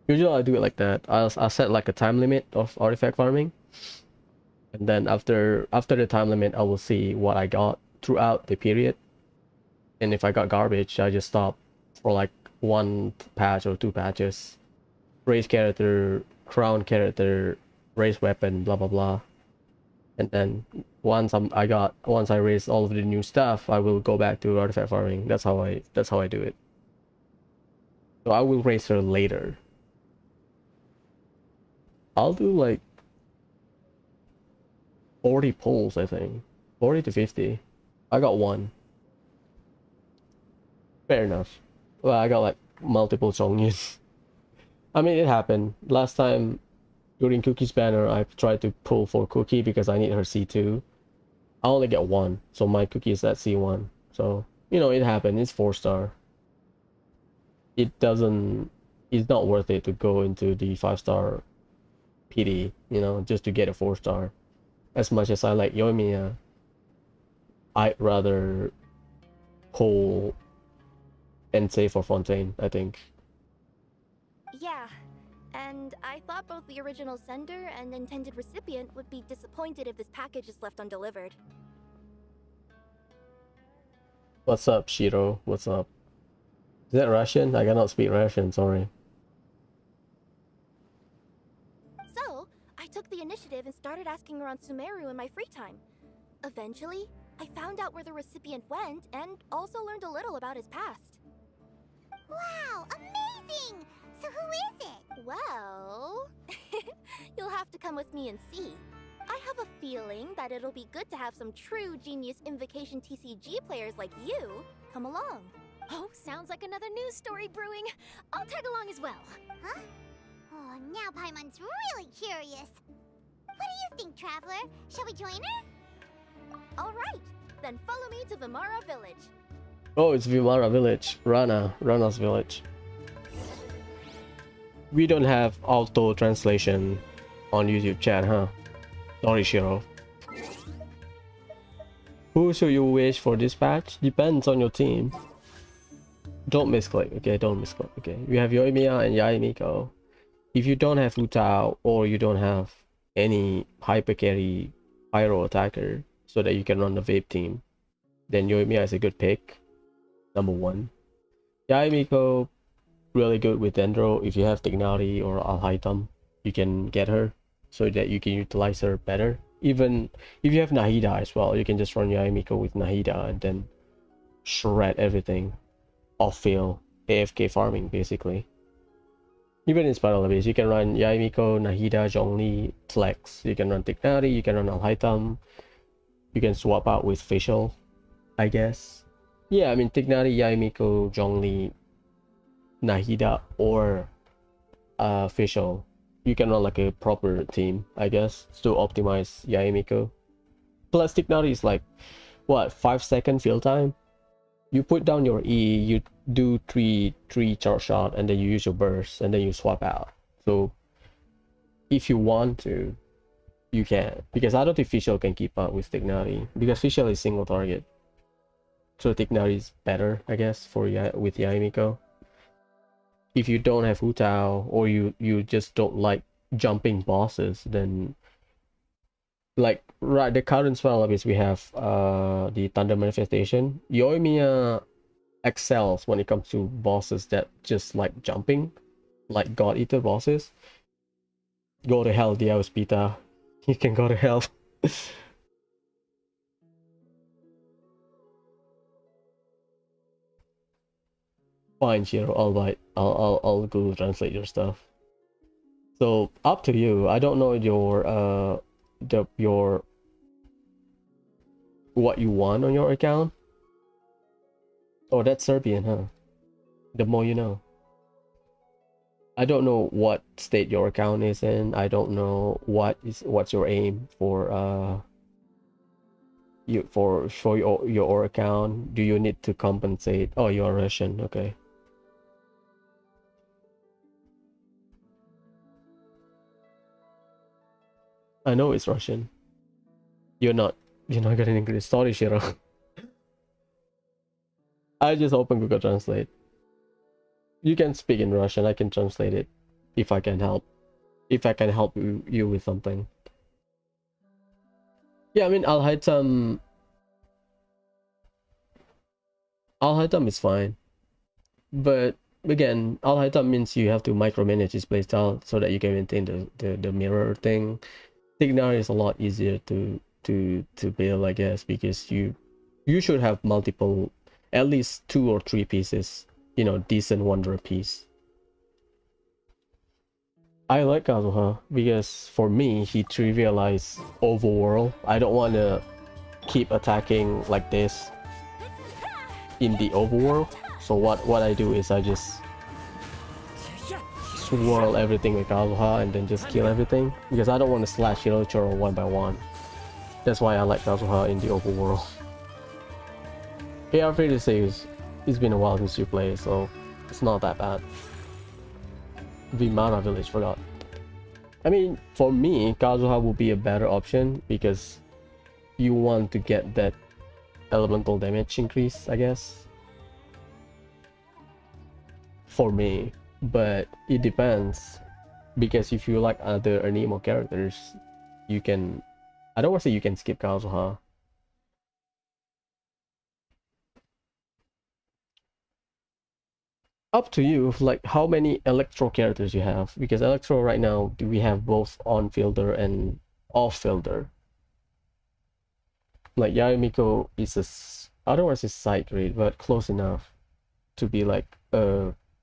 Usually I do it like that. I'll set like a time limit of Artifact farming, and then after the time limit I will see what I got throughout the period, and if I got garbage I just stop for like 1 patch or 2 patches, raise character, crown character, raise weapon, blah blah blah, and then once I raise all of the new stuff, I will go back to Artifact farming. That's how I do it. So I will raise her later. I'll do like 40 pulls, I think. 40 to 50. I got 1. Fair enough. Well, I got like multiple Chongyus. I mean, it happened. Last time, during Cookie's banner, I tried to pull for Cookie because I need her C2. I only get 1, so my Cookie is at C1. So, you know, it happened. It's 4-star. It's not worth it to go into the 5-star PD, you know, just to get a 4-star. As much as I like Yoimiya, I'd rather pull and save for Fontaine, I think. Yeah, and I thought both the original sender and intended recipient would be disappointed if this package is left undelivered. What's up, Shiro? What's up? Is that Russian? I cannot speak Russian, sorry. So, I took the initiative and started asking around Sumeru in my free time. Eventually, I found out where the recipient went and also learned a little about his past. Wow, amazing! So who is it? Well, you'll have to come with me and see. I have a feeling that it'll be good to have some true Genius Invocation TCG players like you come along. Oh, sounds like another news story brewing. I'll tag along as well. Huh? Oh, now Paimon's really curious. What do you think, Traveler? Shall we join her? All right, then follow me to Vimara Village. Oh, it's Vimara Village. Rana's village. We don't have auto translation on YouTube chat, huh? Sorry, Shiro. Who should you wish for this patch? Depends on your team. Don't misclick, okay? Don't misclick, okay? You have Yoimiya and Yaimiko. If you don't have Utao or you don't have any hyper carry pyro attacker so that you can run the vape team, then Yoimiya is a good pick. Number 1. Yaimiko, really good with Dendro. If you have Tignari or Alhaitam, you can get her so that you can utilize her better Even if you have Nahida as well, you can just run Yaimiko with Nahida and then shred everything off field, AFK farming basically. Even in Spiral Abyss, you can run Yaimiko, Nahida, Zhongli, Flex. You can run Tignari, you can run Alhaitam. You can swap out with Facial, I guess. Yeah, I mean Tignari, Yaimiko, Zhongli, Nahida, or Facial. You can run like a proper team, I guess, to optimize Yaimiko. Plus Tignari is like, what, 5-second field time? You put down your E, you do three charge shot, and then you use your burst, and then you swap out. So if you want to, you can. Because I don't think Facial can keep up with Tignari, because Facial is single target. So Tignari is better, I guess, for with Yaimiko. If you don't have Hu Tao, or you just don't like jumping bosses, then like right the current spell is we have the Thunder Manifestation. Yoimiya excels when it comes to bosses that just like jumping, like God Eater bosses. Go to hell, Diaospita. You can go to hell. Fine, Shiro, I'll Google translate your stuff. So up to you. I don't know your what you want on your account. Oh, that's Serbian, huh? The more you know. I don't know what state your account is in. I don't know what's your aim for your account. Do you need to compensate? Oh, you're Russian, okay. I know it's Russian. You're not getting English. Sorry, Shiro. I just open Google Translate. You can speak in Russian. I can translate it if I can help. If I can help you with something. Yeah, I mean Alhaitam is fine. But again, Alhaitam means you have to micromanage his playstyle so that you can maintain the mirror thing. Tignari is a lot easier to build, I guess, because you should have multiple, at least 2 or 3 pieces, decent wonder piece. I like Kazuha because for me he trivialized overworld. I don't want to keep attacking like this in the overworld. So what I do is I just swirl everything with Kazuha and then just kill everything, because I don't want to slash Hirochoro one by one. That's why I like Kazuha in the overworld. Yeah, I'm free to say it's been a while since you play, so it's not that bad. Vimara village, forgot. I mean, for me, Kazuha will be a better option because you want to get that elemental damage increase, I guess. For me. But it depends, because if you like other Anemo characters, you can, I don't want to say you can skip Kazuha. Up to you, like how many Electro characters you have, because Electro right now we have both on-fielder and off-fielder. Like Yaimiko is I don't want to say side grade, but close enough to be like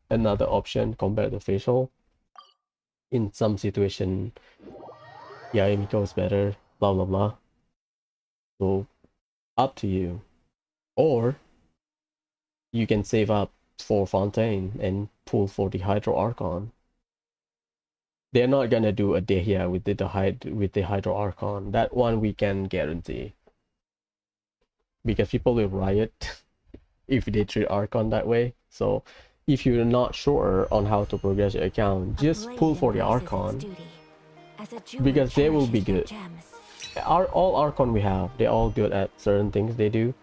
another option compared to Facial. In some situation, Yaimiko is better, blah blah blah. So up to you. Or you can save up for Fontaine and pull for the Hydro Archon. They're not gonna do a Dehya with the Hydro Archon. That one we can guarantee. Because people will riot if they treat Archon that way. So if you're not sure on how to progress your account, just pull for the Archon, because they will be good. All Archon we have, they're all good at certain things they do,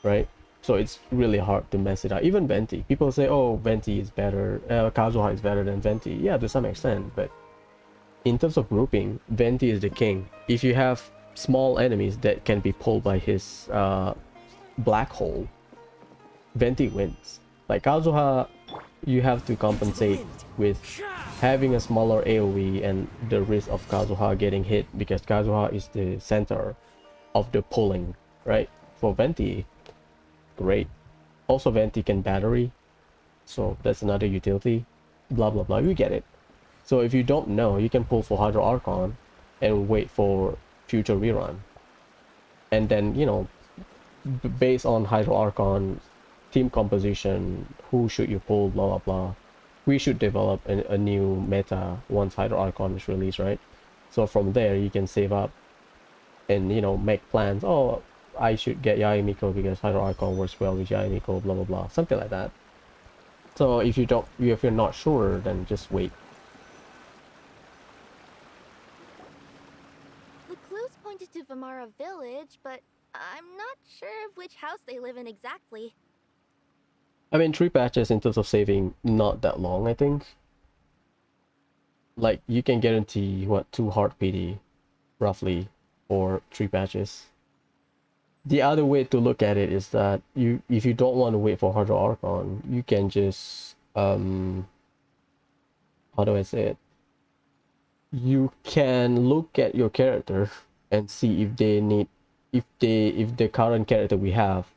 right? So it's really hard to mess it up. Even Venti, people say, oh, Venti is better, Kazuha is better than Venti. Yeah, to some extent, but in terms of grouping, Venti is the king. If you have small enemies that can be pulled by his black hole, Venti wins. Like Kazuha, you have to compensate with having a smaller AoE and the risk of Kazuha getting hit, because Kazuha is the center of the pulling, right? For Venti, great. Also Venti can battery, so that's another utility. Blah blah blah, you get it. So if you don't know, you can pull for Hydro Archon and wait for future rerun. And then, you know, based on Hydro Archon team composition, who should you pull, blah blah blah. We should develop a new meta once Hydro Archon is released, right? So from there you can save up and, you know, make plans. Oh, I should get Yaemiko because Hydro Archon works well with Yaemiko, blah blah blah, something like that. So if you're not sure, then just wait. The clues pointed to Vamara Village, but I'm not sure of which house they live in exactly. I mean, 3 patches in terms of saving, not that long, I think. Like, you can guarantee, what, 2 hard PD, roughly, for 3 patches. The other way to look at it is that if you don't want to wait for Hydro Archon, you can just, how do I say it? You can look at your character and see if they need, if the current character we have,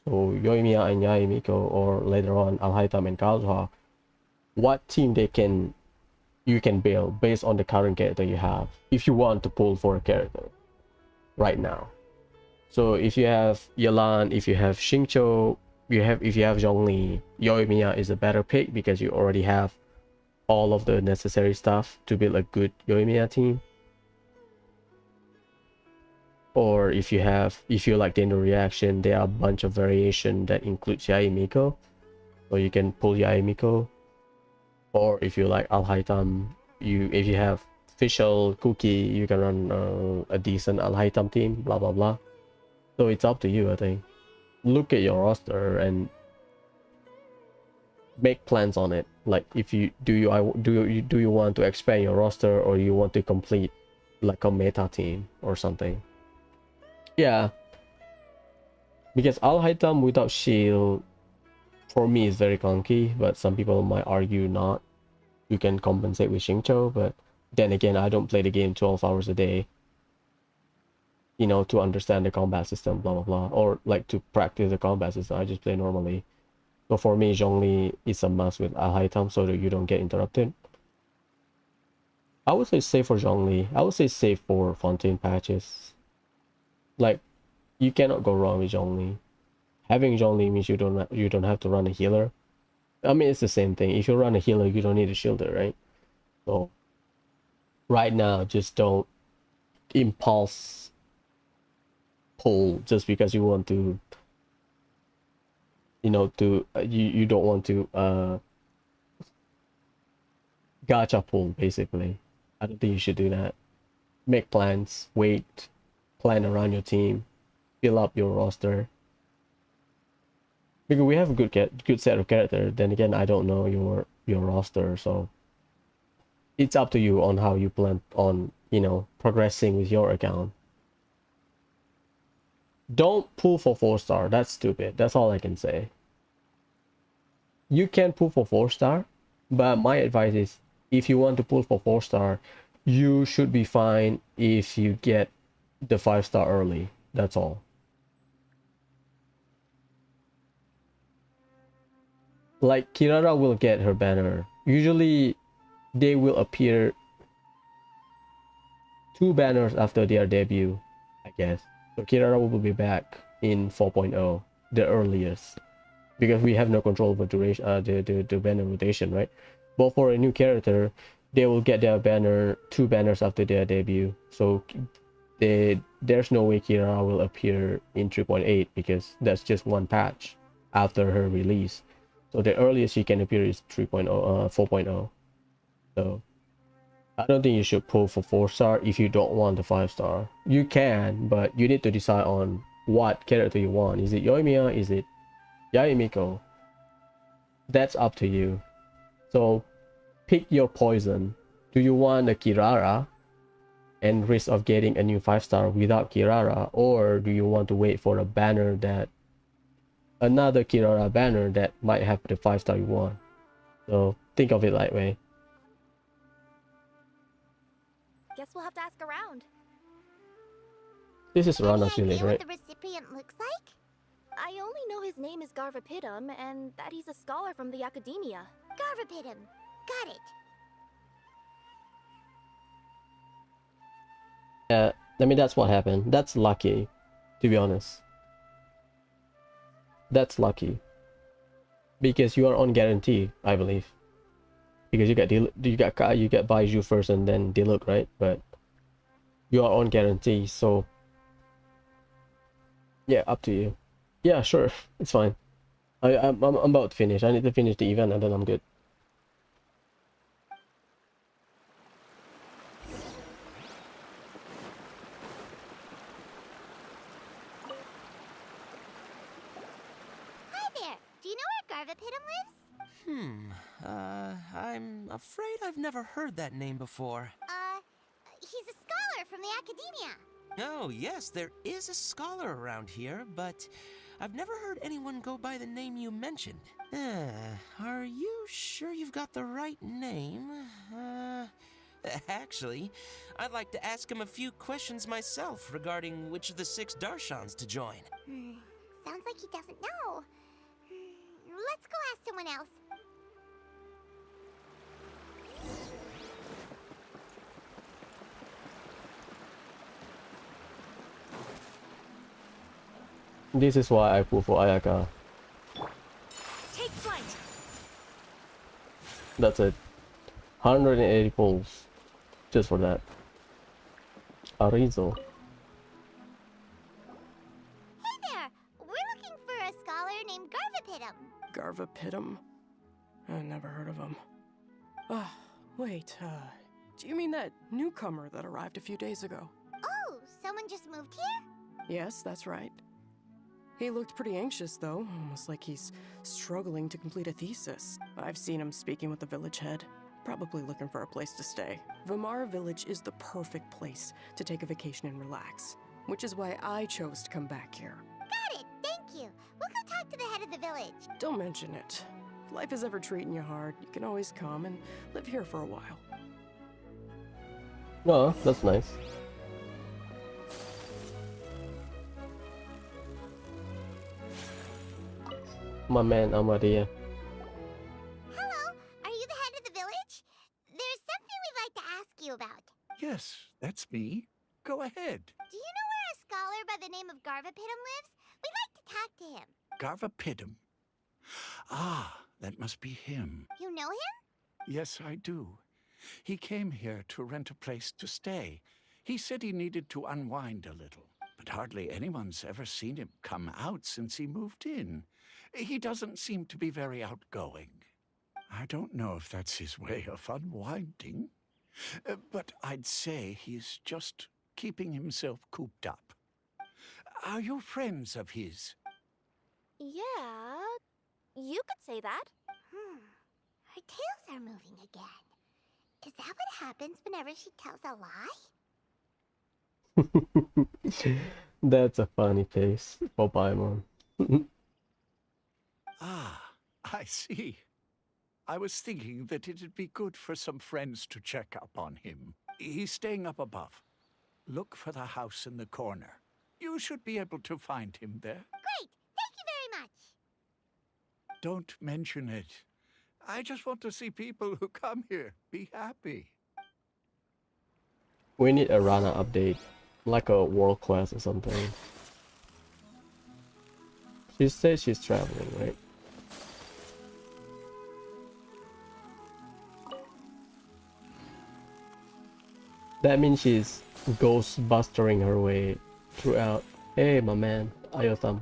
so Yoimiya and Yaemiko, or later on Alhaitham and Kazuha, what team you can build based on the current character you have, if you want to pull for a character right now. So if you have Yelan, if you have Xingqiu, if you have Zhongli, Yoimiya is a better pick because you already have all of the necessary stuff to build a good Yoimiya team. Or if you like Dendo Reaction, there are a bunch of variation that includes Yaemiko, so you can pull Yaemiko. Or if you like Alhaitham, if you have Fischl, Cookie, you can run a decent Alhaitham team, blah blah blah. So it's up to you, I think. Look at your roster and make plans on it. Like, if you do you want to expand your roster, or you want to complete like a meta team or something. Yeah, because Alhaitham without shield for me is very clunky, but some people might argue not. You can compensate with Xingqiu, but then again, I don't play the game 12 hours a day, you know, to understand the combat system, blah blah blah, or like to practice the combat system. I just play normally. So for me, Zhongli is a must with Alhaitham so that you don't get interrupted. I would say save for Zhongli. I would say save for Fontaine patches. Like, you cannot go wrong with Zhongli. Having Zhongli means you don't have to run a healer. I mean, it's the same thing. If you run a healer, you don't need a shielder, right? So right now, just don't impulse pull just because you want to, you know, you don't want to gacha pull, basically. I don't think you should do that. Make plans, wait, plan around your team, fill up your roster. Because we have a good set of characters. Then again, I don't know your roster, so it's up to you on how you plan on, you know, progressing with your account. Don't pull for 4-star. That's stupid. That's all I can say. You can pull for 4-star, but my advice is, if you want to pull for 4-star, you should be fine if you get the 5-star early. That's all. Like, Kirara will get her banner. Usually they will appear 2 banners after their debut, I guess. So Kirara will be back in 4.0, the earliest, because we have no control over duration, the banner rotation, right? But for a new character, they will get their banner 2 banners after their debut. So there's no way Kirara will appear in 3.8 because that's just 1 patch after her release. So the earliest she can appear is 4.0. So I don't think you should pull for 4-star if you don't want the 5-star. You can, but you need to decide on what character you want. Is it Yoimiya? Is it Yaemiko? That's up to you. So pick your poison. Do you want a Kirara and risk of getting a new 5-star without Kirara, or do you want to wait for a banner that another Kirara banner that might have the 5-star you want? So think of it that way. we'll have to ask around. This is Any Rana's idea village, what right? the recipient looks like? I only know his name is Garvapitum and that he's a scholar from the academia. Garvapitum. Got it. Yeah, I mean that's what happened. That's lucky, to be honest. That's lucky. Because you are on guarantee, I believe. Because you get Baiju first and then Diluc, right? But you are on guarantee, so yeah, up to you. Yeah, sure, it's fine. I'm about to finish. I need to finish the event and then I'm good. Hi there. Do you know where Garvapitum lives? I'm afraid I've never heard that name before. He's a scholar from the academia. Oh, yes, there is a scholar around here, but I've never heard anyone go by the name you mentioned. Are you sure you've got the right name? Actually, I'd like to ask him a few questions myself regarding which of the 6 Darshans to join. Sounds like he doesn't know. Let's go ask someone else. This is why I pull for Ayaka. Take flight. That's it. 180 pulls. Just for that. Arizo. Hey there. We're looking for a scholar named Garvapitum. Garvapitum? I never heard of him. Wait, do you mean that newcomer that arrived a few days ago? Oh, someone just moved here? Yes, that's right. He looked pretty anxious, though, almost like he's struggling to complete a thesis. I've seen him speaking with the village head, probably looking for a place to stay. Vamara Village is the perfect place to take a vacation and relax, which is why I chose to come back here. Got it. Thank you. We'll go talk to the head of the village. Don't mention it. If life is ever treating you hard, you can always come and live here for a while. No, that's nice. My man Amadia. Hello. Are you the head of the village? There's something we'd like to ask you about. Yes, that's me. Go ahead. Do you know where a scholar by the name of Garvapitum lives? We'd like to talk to him. Garvapitum. Ah, that must be him. You know him? Yes, I do. He came here to rent a place to stay. He said he needed to unwind a little, but hardly anyone's ever seen him come out since he moved in. He doesn't seem to be very outgoing. I don't know if that's his way of unwinding, but I'd say he's just keeping himself cooped up. Are you friends of his? Yeah, you could say that. Her tails are moving again. Is that what happens whenever she tells a lie? That's a funny face for Paimon. Ah, I see. I was thinking that it'd be good for some friends to check up on him. He's staying up above. Look for the house in the corner. You should be able to find him there. Great! Thank you very much! Don't mention it. I just want to see people who come here be happy. We need a Rana update, like a world class or something. She says she's traveling, right? That means she's ghostbustering her way throughout. Hey, my man, Ayotham.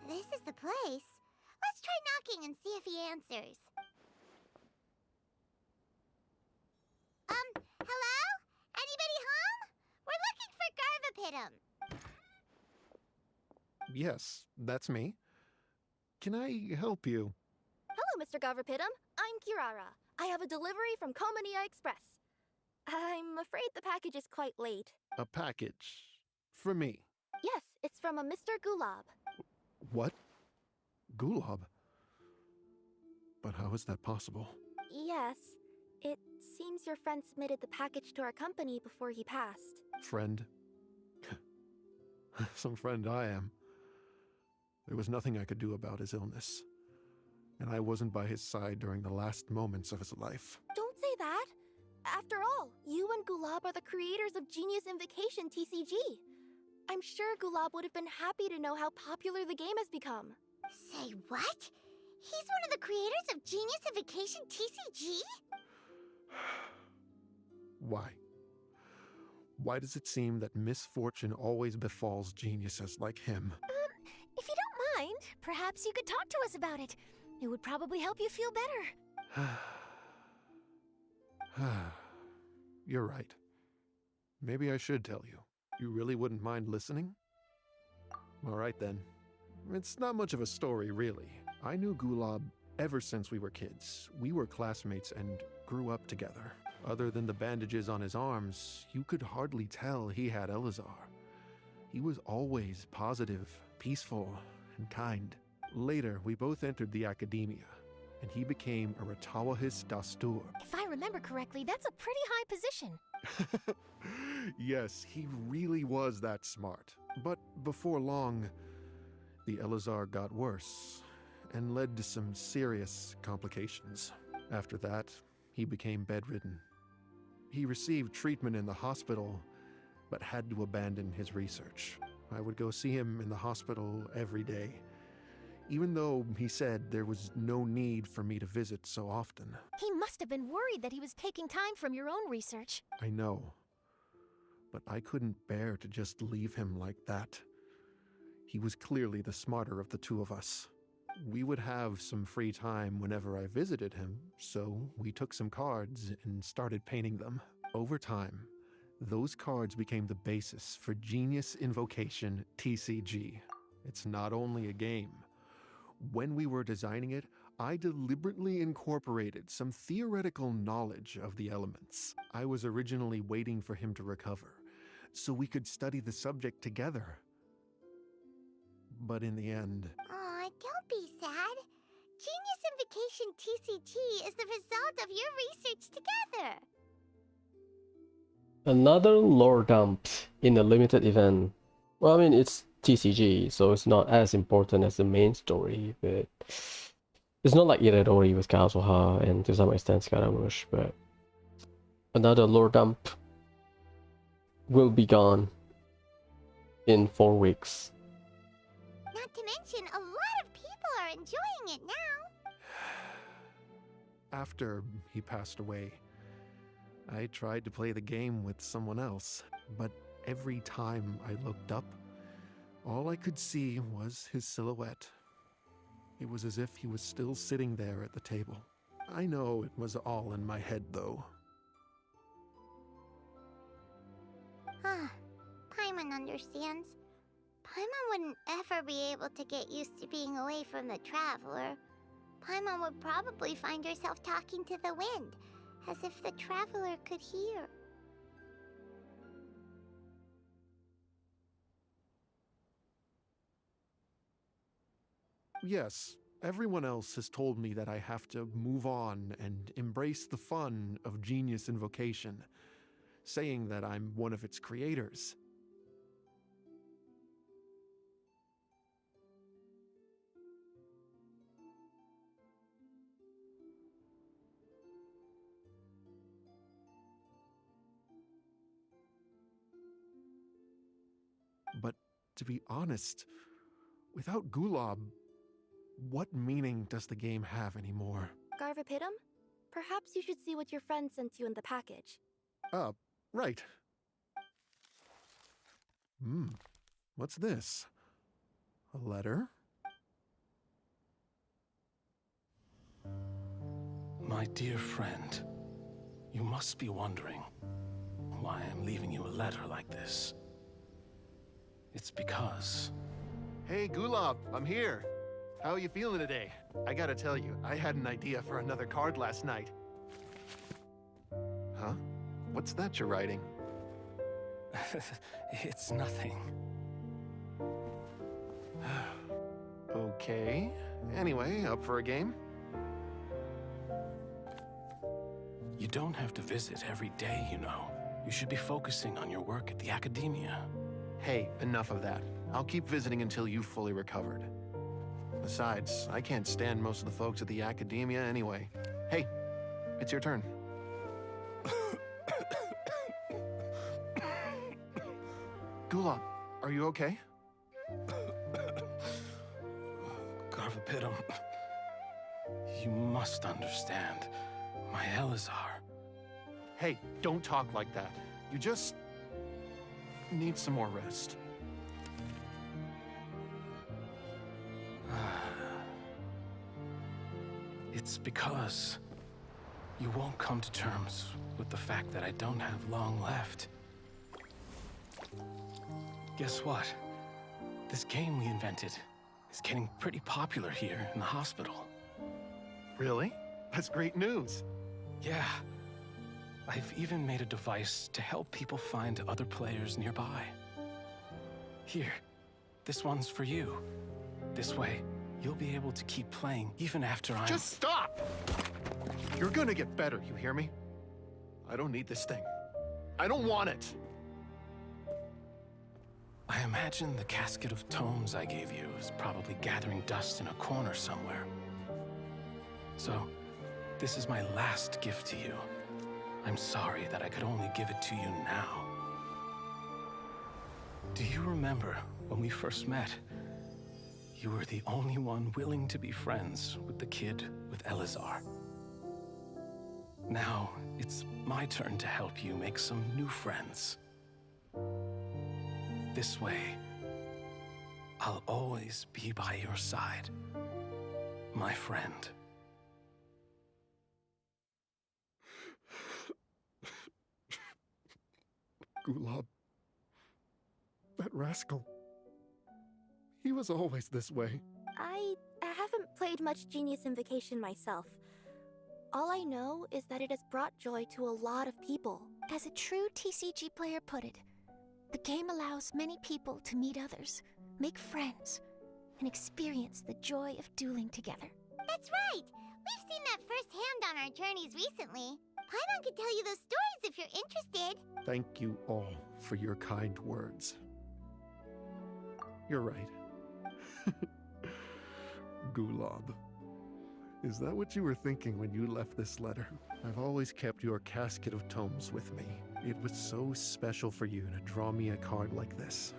This is the place. Let's try knocking and see if he answers. Hello? Anybody home? We're looking for Garvapitum. Yes, that's me. Can I help you? Hello, Mr. Garvapitum. I'm Kirara. I have a delivery from Komania Express. I'm afraid the package is quite late. A package? For me. Yes, it's from a Mr. Gulab. What? Gulab? But how is that possible? Yes, it seems your friend submitted the package to our company before he passed. Friend? Some friend I am. There was nothing I could do about his illness. And I wasn't by his side during the last moments of his life. Don't say that! After all, you and Gulab are the creators of Genius Invocation TCG. I'm sure Gulab would have been happy to know how popular the game has become. Say what? He's one of the creators of Genius Invocation TCG? Why? Why does it seem that misfortune always befalls geniuses like him? If you don't mind, perhaps you could talk to us about it. It would probably help you feel better. You're right. Maybe I should tell you. You really wouldn't mind listening? All right then. It's not much of a story, really. I knew Gulab ever since we were kids. We were classmates and grew up together. Other than the bandages on his arms, you could hardly tell he had Elazar. He was always positive, peaceful, and kind. Later, we both entered the academia, and he became a Ratawahis Dastur. If I remember correctly, that's a pretty high position. Yes, he really was that smart. But before long, the Elazar got worse and led to some serious complications. After that, he became bedridden. He received treatment in the hospital, but had to abandon his research. I would go see him in the hospital every day, even though he said there was no need for me to visit so often. He must have been worried that he was taking time from your own research. I know, but I couldn't bear to just leave him like that. He was clearly the smarter of the two of us. We would have some free time whenever I visited him, so we took some cards and started painting them. Over time, those cards became the basis for Genius Invocation TCG. It's not only a game. When we were designing it, I deliberately incorporated some theoretical knowledge of the elements. I was originally waiting for him to recover, so we could study the subject together. But in the end... Aw, don't be sad. Genius Invocation TCG is the result of your research together. Another lore dump in a limited event. Well, I mean, it's TCG, so it's not as important as the main story, but it's not like Iridori with Kazuha and to some extent Scaramouche, but another lore dump will be gone in 4 weeks. Not to mention, a lot of people are enjoying it now. After he passed away, I tried to play the game with someone else, but every time I looked up, all I could see was his silhouette. It was as if he was still sitting there at the table. I know it was all in my head, though. Paimon understands. Paimon wouldn't ever be able to get used to being away from the Traveler. Paimon would probably find herself talking to the wind, as if the Traveler could hear. Yes, everyone else has told me that I have to move on and embrace the fun of Genius Invocation, saying that I'm one of its creators. But to be honest, without Gulab, what meaning does the game have anymore? Garvapidum? Perhaps you should see what your friend sent you in the package. Right. What's this? A letter? My dear friend, you must be wondering why I'm leaving you a letter like this. It's because... Hey, Gulab, I'm here. How are you feeling today? I gotta tell you, I had an idea for another card last night. Huh? What's that you're writing? It's nothing. Okay. Anyway, up for a game? You don't have to visit every day, you know. You should be focusing on your work at the academia. Hey, enough of that. I'll keep visiting until you've fully recovered. Besides, I can't stand most of the folks at the academia anyway. Hey, it's your turn. Gulab, are you okay? Garvapitum, you must understand. My Elazar. Hey, don't talk like that. You just need some more rest. It's because you won't come to terms with the fact that I don't have long left. Guess what? This game we invented is getting pretty popular here in the hospital. Really? That's great news. Yeah. I've even made a device to help people find other players nearby. Here, this one's for you. This way, you'll be able to keep playing even after I'm— Just stop! You're gonna get better, you hear me? I don't need this thing. I don't want it! I imagine the casket of tomes I gave you is probably gathering dust in a corner somewhere. So, this is my last gift to you. I'm sorry that I could only give it to you now. Do you remember when we first met? You were the only one willing to be friends with the kid with Elazar. Now, it's my turn to help you make some new friends. This way, I'll always be by your side, my friend. Gulab. That rascal. He was always this way. I haven't played much Genius Invocation myself. All I know is that it has brought joy to a lot of people. As a true TCG player put it, the game allows many people to meet others, make friends, and experience the joy of dueling together. That's right! We've seen that firsthand on our journeys recently. Paimon could tell you those stories if you're interested. Thank you all for your kind words. You're right. Gulab. Is that what you were thinking when you left this letter? I've always kept your casket of tomes with me. It was so special for you to draw me a card like this.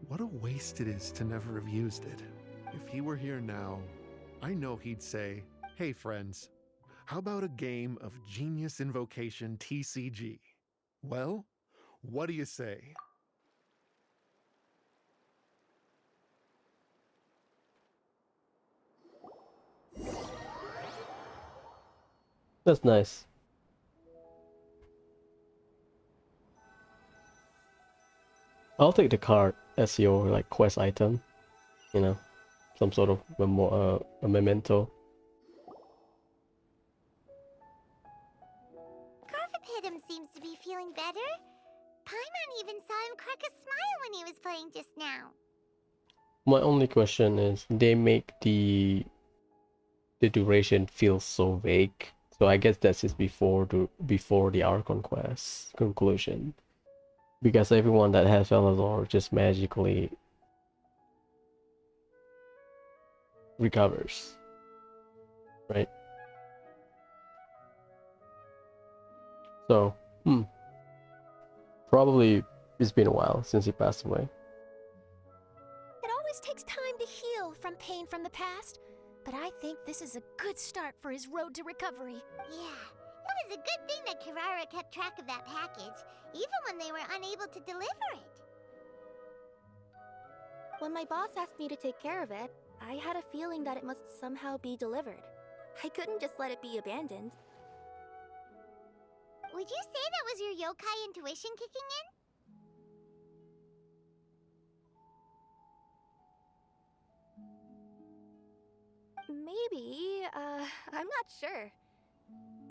What a waste it is to never have used it. If he were here now, I know he'd say, "Hey friends, how about a game of Genius Invocation TCG? Well, what do you say?" That's nice. I'll take the card as your like quest item, you know, some sort of a memento. Garvapitum seems to be feeling better. Paimon even saw him crack a smile when he was playing just now. My only question is, they make the duration feel so vague. So I guess that's just before the Archon quest conclusion. Because everyone that has Elazar just magically recovers. Right? So, probably it's been a while since he passed away. It always takes time to heal from pain from the past, but I think this is a good start for his road to recovery. Yeah, it was a good thing that Kirara kept track of that package, even when they were unable to deliver it. When my boss asked me to take care of it, I had a feeling that it must somehow be delivered. I couldn't just let it be abandoned. Would you say that was your yokai intuition kicking in? Maybe, I'm not sure.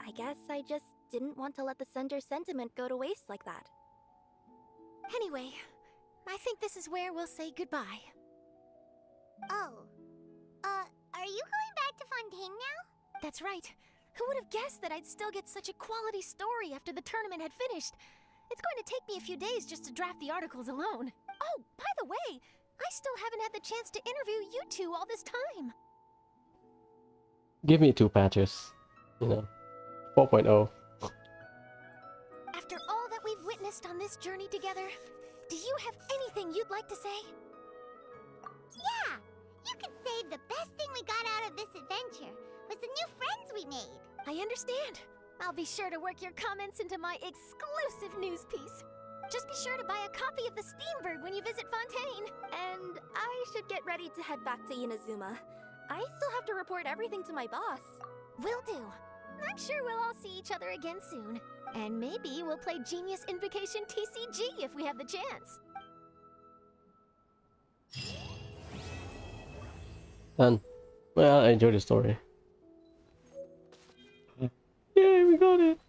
I guess I just didn't want to let the sender's sentiment go to waste like that. Anyway, I think this is where we'll say goodbye. Oh. Are you going back to Fontaine now? That's right. Who would have guessed that I'd still get such a quality story after the tournament had finished? It's going to take me a few days just to draft the articles alone. Oh, by the way, I still haven't had the chance to interview you two all this time. Give me 2 patches. You know, 4.0. After all that we've witnessed on this journey together, do you have anything you'd like to say? Yeah! You could say the best thing we got out of this adventure was the new friends we made. I understand. I'll be sure to work your comments into my exclusive news piece. Just be sure to buy a copy of the Steambird when you visit Fontaine. And I should get ready to head back to Inazuma. I still have to report everything to my boss. Will do. I'm sure we'll all see each other again soon. And maybe we'll play Genius Invocation TCG if we have the chance. Done. Well, I enjoyed the story. Yay, we got it!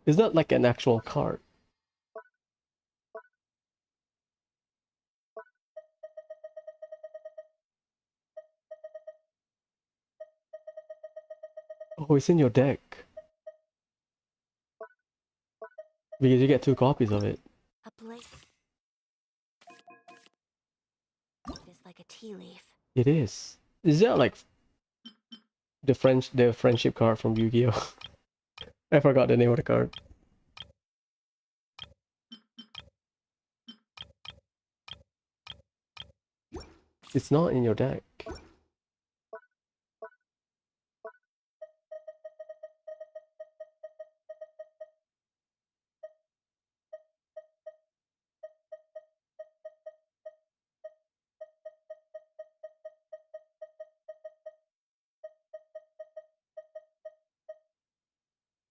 It's not like an actual card. Oh, it's in your deck. Because you get 2 copies of it. A blade. It is like a tea leaf. It is. Is that like the friendship card from Yu-Gi-Oh? I forgot the name of the card. It's not in your deck.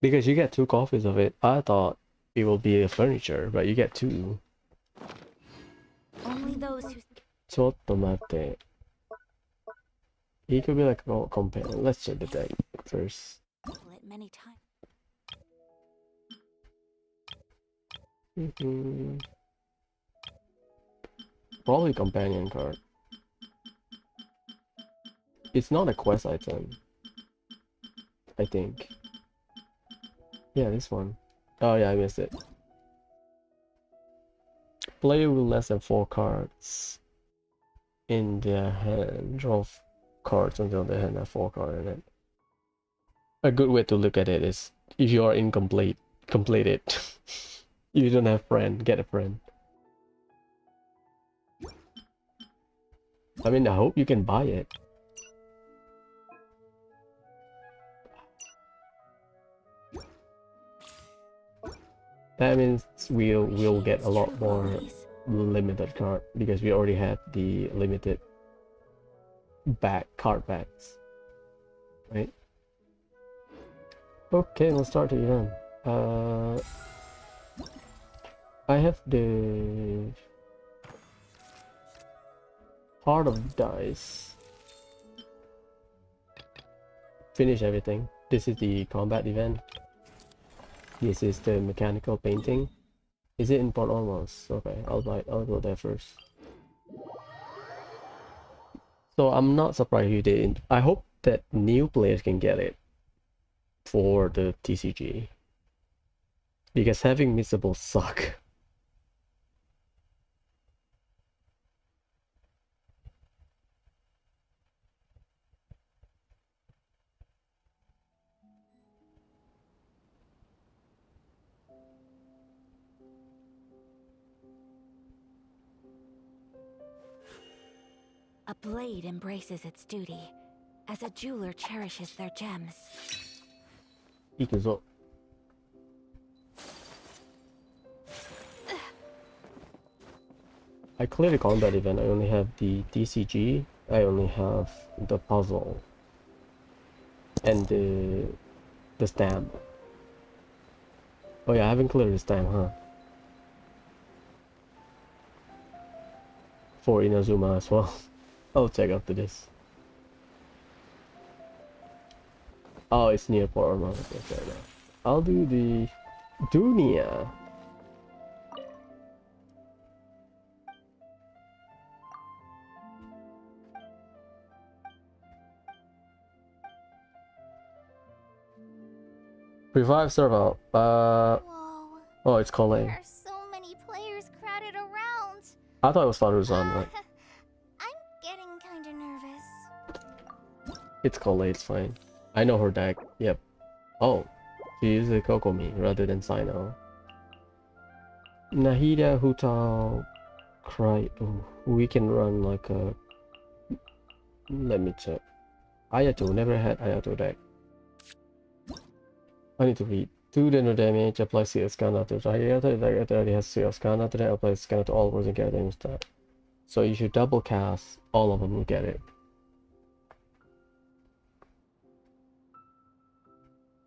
Because you get 2 copies of it. I thought it will be a furniture, but you get 2. Only those who... ちょっと待って. It could be like a companion. Let's check the deck first. it many times. Probably companion card. It's not a quest item, I think. Yeah, this one. Oh yeah, I missed it. Player with less than 4 cards in their hand. Draw cards until their hand have 4 cards in it. A good way to look at it is if you are incomplete, complete it. If you don't have friend, get a friend. I mean, I hope you can buy it. That means we'll get a lot more limited card because we already had the limited card backs, right? Okay, let's start the event. I have the Heart of Dice. Finish everything. This is the combat event. This is the mechanical painting. Is it in Port Almost? Okay, I'll go there first. So I'm not surprised you didn't. I hope that new players can get it for the TCG. Because having missables suck. A blade embraces its duty, as a jeweler cherishes their gems. いくぞ. I cleared the combat event. I only have the TCG. I only have the puzzle and the stamp. Oh yeah, I haven't cleared the stamp, huh? For Inazuma as well. I'll check after this. Oh, it's near Port Ormond. Okay, fair enough. I'll do the Dunia. Revive server. Whoa. Oh, it's Colleen. There are so many players crowded around. I thought it was Faruzan, but I'm getting kinda nervous. it's Colleen, it's fine. I know her deck. Yep. Oh, she uses a Kokomi rather than Sino. Nahida, Hutao, Cry. Ooh, we can run like a. Let me check. Ayato, never had Ayato deck. I need to read. 2 general damage, apply CL scanner to Ayato, it already has CL scanner, then apply scanner to all words get damage that. So you should double cast all of them to get it.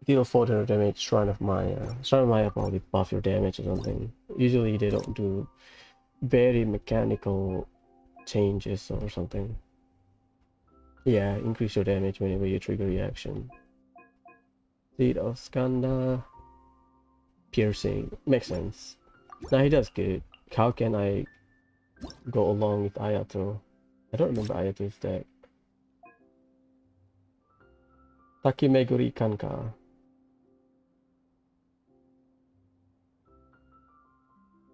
Deal 4 general damage, Shrine of Maya. Shrine of Maya probably buff your damage or something. Usually they don't do very mechanical changes or something. Yeah, increase your damage whenever you trigger reaction. Seed of Skanda. Piercing. Makes sense. Now he does good. How can I go along with Ayato? I don't remember Ayato's deck. Takimeguri Kanka.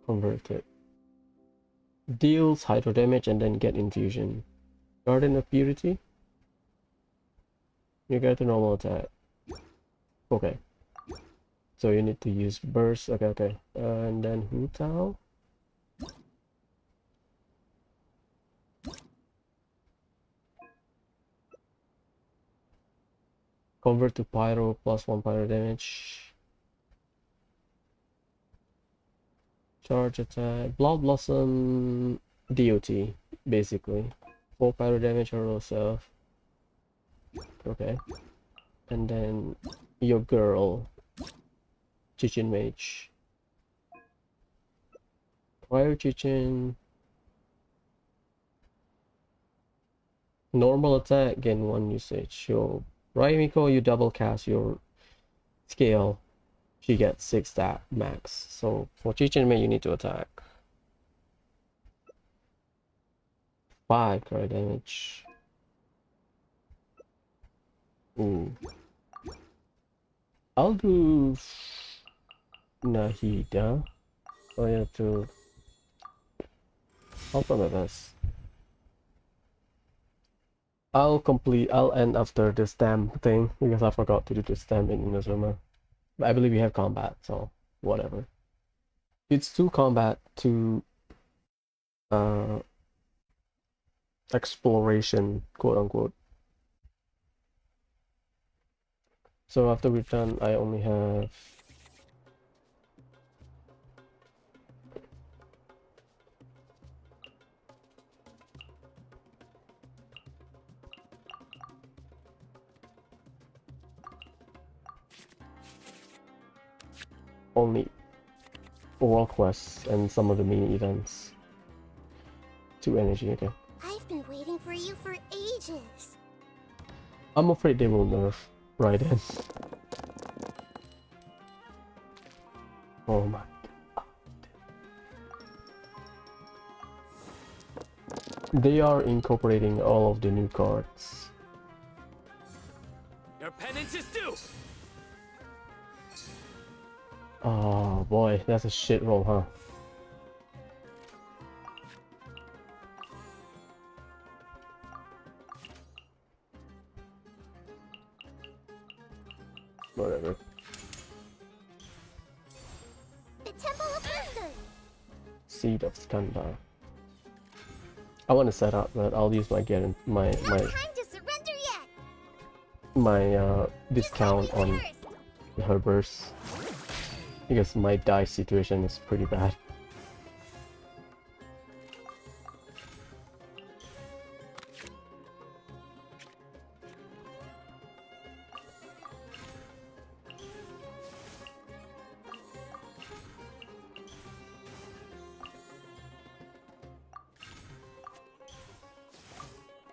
Converted. Deals hydro damage and then get infusion. Garden of Purity. You get a normal attack. Okay. So you need to use burst. Okay. And then Hutao. Convert to Pyro, +1 Pyro damage. Charge attack. Blood Blossom DOT, basically. 4 Pyro damage or yourself. Okay. And then your girl. Chichin Mage. Fire Chichin. Normal attack, gain 1 usage. Your Raimiko, you double cast your scale. She gets 6 stat max. So for Chichin Mage, you need to attack. 5 card damage. Ooh. I'll do Nahida. Oh yeah, to I'll try my best. I'll end after the stamp thing because I forgot to do the stamp in Inazuma. But I believe we have combat, so whatever. It's 2 combat, 2 exploration, quote unquote. So after we're done, I only have only world quests and some of the mini events. 2 energy, okay. I've been waiting for you for ages. I'm afraid they will nerf Raiden. Oh my god. They are incorporating all of the new cards. Your penance is due! Oh boy, that's a shit roll, huh? Whatever. The Temple of Wisdom. Seed of Skanda. I want to set up, but I'll use my No time to surrender yet. my discount on her burst because my dice situation is pretty bad.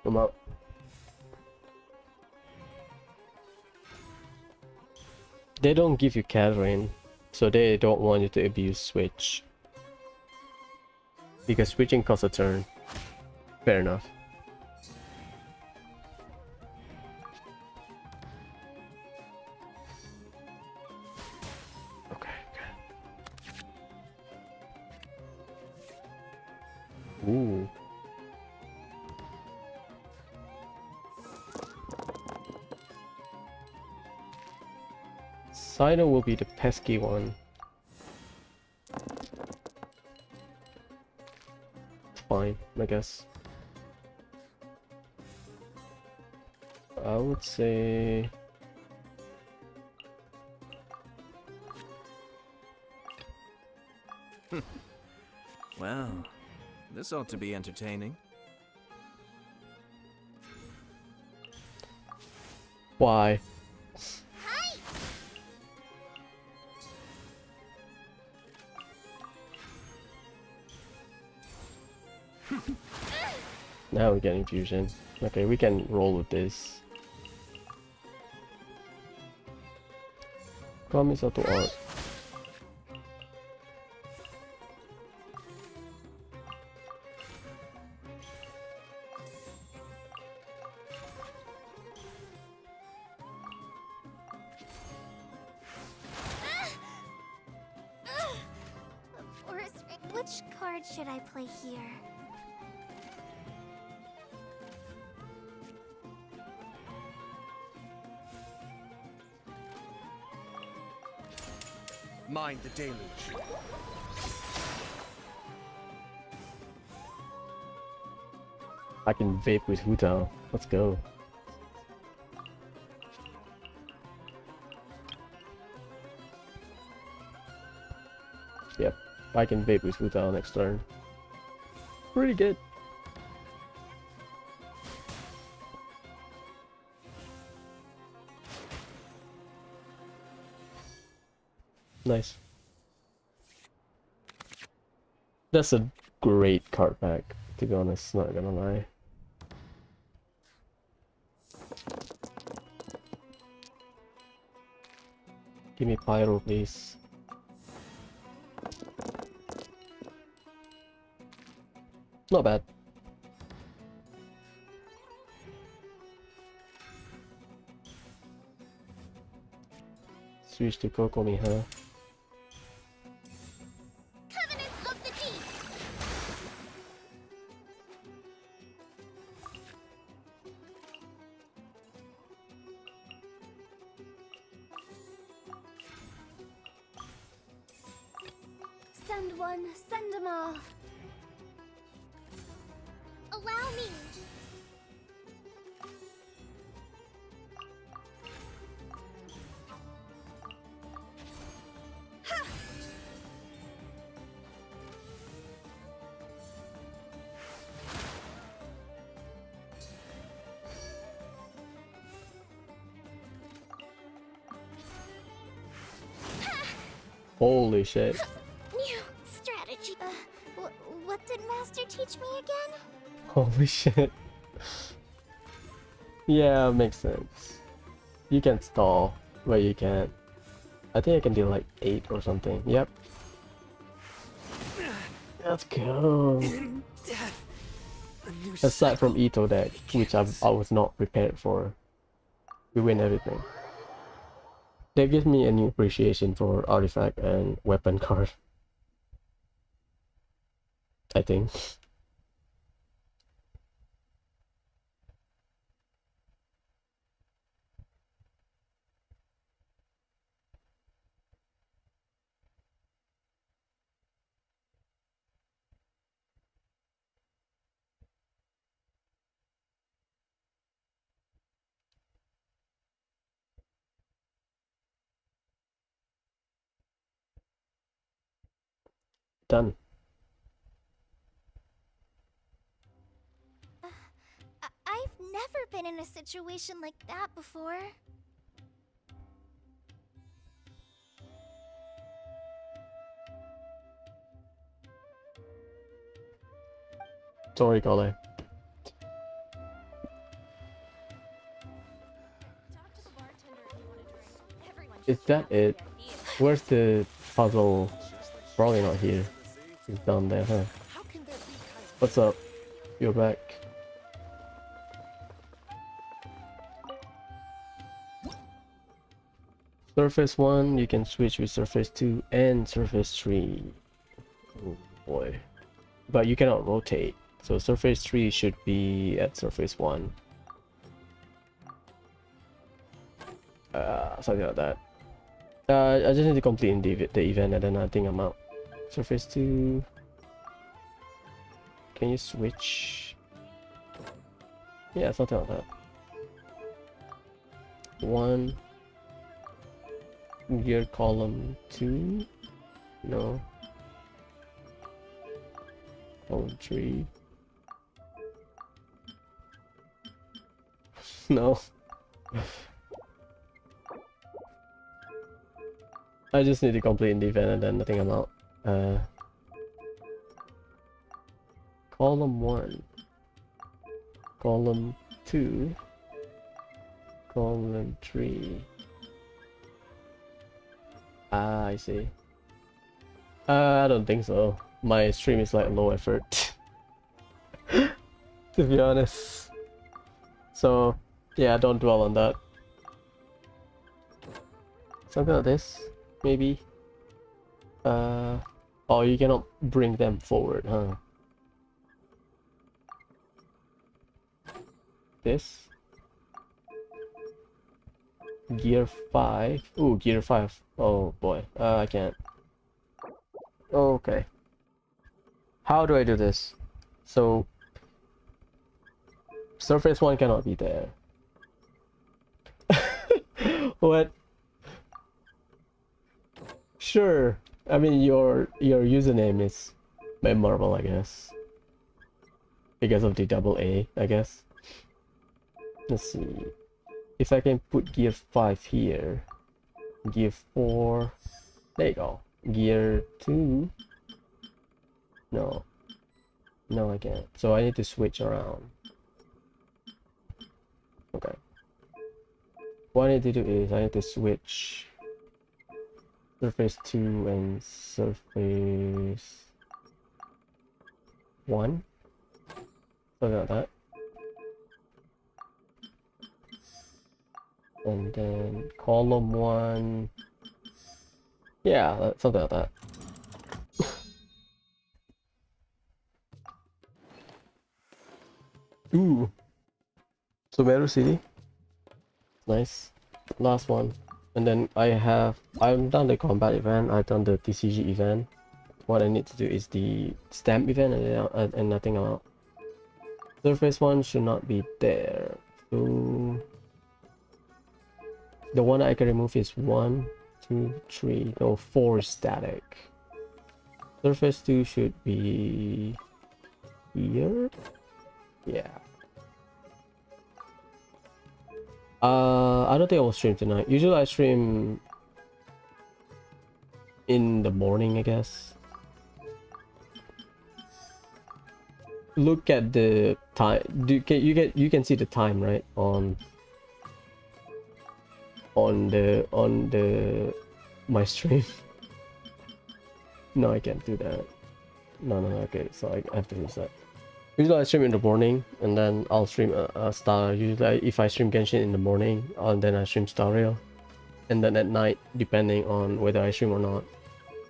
Come up. They don't give you Catherine So they don't want you to abuse switch. Because switching costs a turn. Fair enough. Okay. Ooh. Sino will be the pesky one. Fine, I guess. I would say... Well, this ought to be entertaining. Why? Now we get infusion. Okay, we can roll with this. Kami satu art. Which card should I play here? Mind the dailies. I can vape with Huta. Let's go. Yep, I can vape with Huta next turn. Pretty good. Nice. That's a great card pack, to be honest, not gonna lie. Give me Pyro, please. Not bad. Switch to Kokomi, huh? Covenants of the Deep! Send one, send them all. Allow me! Holy shit. New strategy. What did Master teach me again? Holy shit. Yeah, makes sense. You can stall, but you can't. I think I can deal like 8 or something. Yep. Let's go. Aside from Ito deck, which I was not prepared for, we win everything. That gives me a new appreciation for artifact and weapon card. I think. Done. I've never been in a situation like that before. Sorry, Kale. Talk to the bartender if you want a drink. Everyone Is that it? Where's the puzzle? Probably not here. It's down there, huh? What's up? You're back. Surface 1, you can switch with Surface 2 and Surface 3. Oh boy. But you cannot rotate. So Surface 3 should be at Surface 1. Something like that. I just need to complete the event and then I think I'm out. Surface 2. Can you switch? Yeah, something like that. 1. Gear column 2. No. Column 3. No. I just need to complete the event and then I think I'm out. Column 1. Column 2. Column 3. Ah, I see. I don't think so. My stream is like low effort. To be honest. So, yeah, don't dwell on that. Something like this, maybe. Oh, you cannot bring them forward, huh? This. Gear 5. Ooh, gear 5. Oh boy, I can't. Okay. How do I do this? So, Surface 1 cannot be there. What? Sure. I mean, your username is memorable, I guess. Because of the double A, I guess. Let's see. If I can put gear 5 here. Gear 4. There you go. Gear 2. No. No, I can't. So I need to switch around. Okay. What I need to do is I need to switch Surface 2 and Surface 1. Something like that. And then column 1. Yeah, something like that. Ooh. Sumeru City. Nice. Last one. And then I'm done the combat event, I've done the TCG event. What I need to do is the stamp event and nothing else. Surface 1 should not be there. So the one I can remove is 1, 2, 3, no, 4 static. Surface 2 should be here. Yeah. I don't think I will stream tonight. Usually I stream in the morning, I guess. Look at the time. You can see the time, right? On the my stream. No, I can't do that. No, okay, so I have to reset. Usually I stream in the morning and then I'll stream a Star. Usually if I stream Genshin in the morning and then I stream Star Rail. And then at night, depending on whether I stream or not.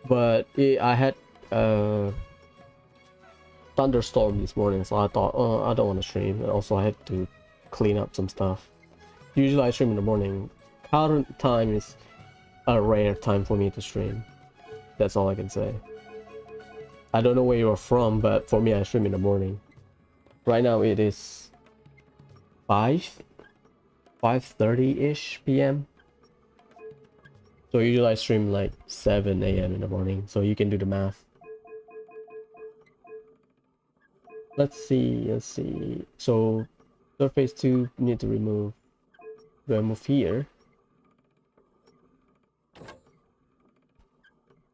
But I had a thunderstorm this morning, so I thought, oh, I don't want to stream. And also I had to clean up some stuff. Usually I stream in the morning. Current time is a rare time for me to stream. That's all I can say. I don't know where you're from, but for me I stream in the morning. Right now it is 5:30-ish p.m. So usually I stream like 7 a.m. in the morning, so you can do the math. Let's see. So Surface 2 need to remove. Do I move here?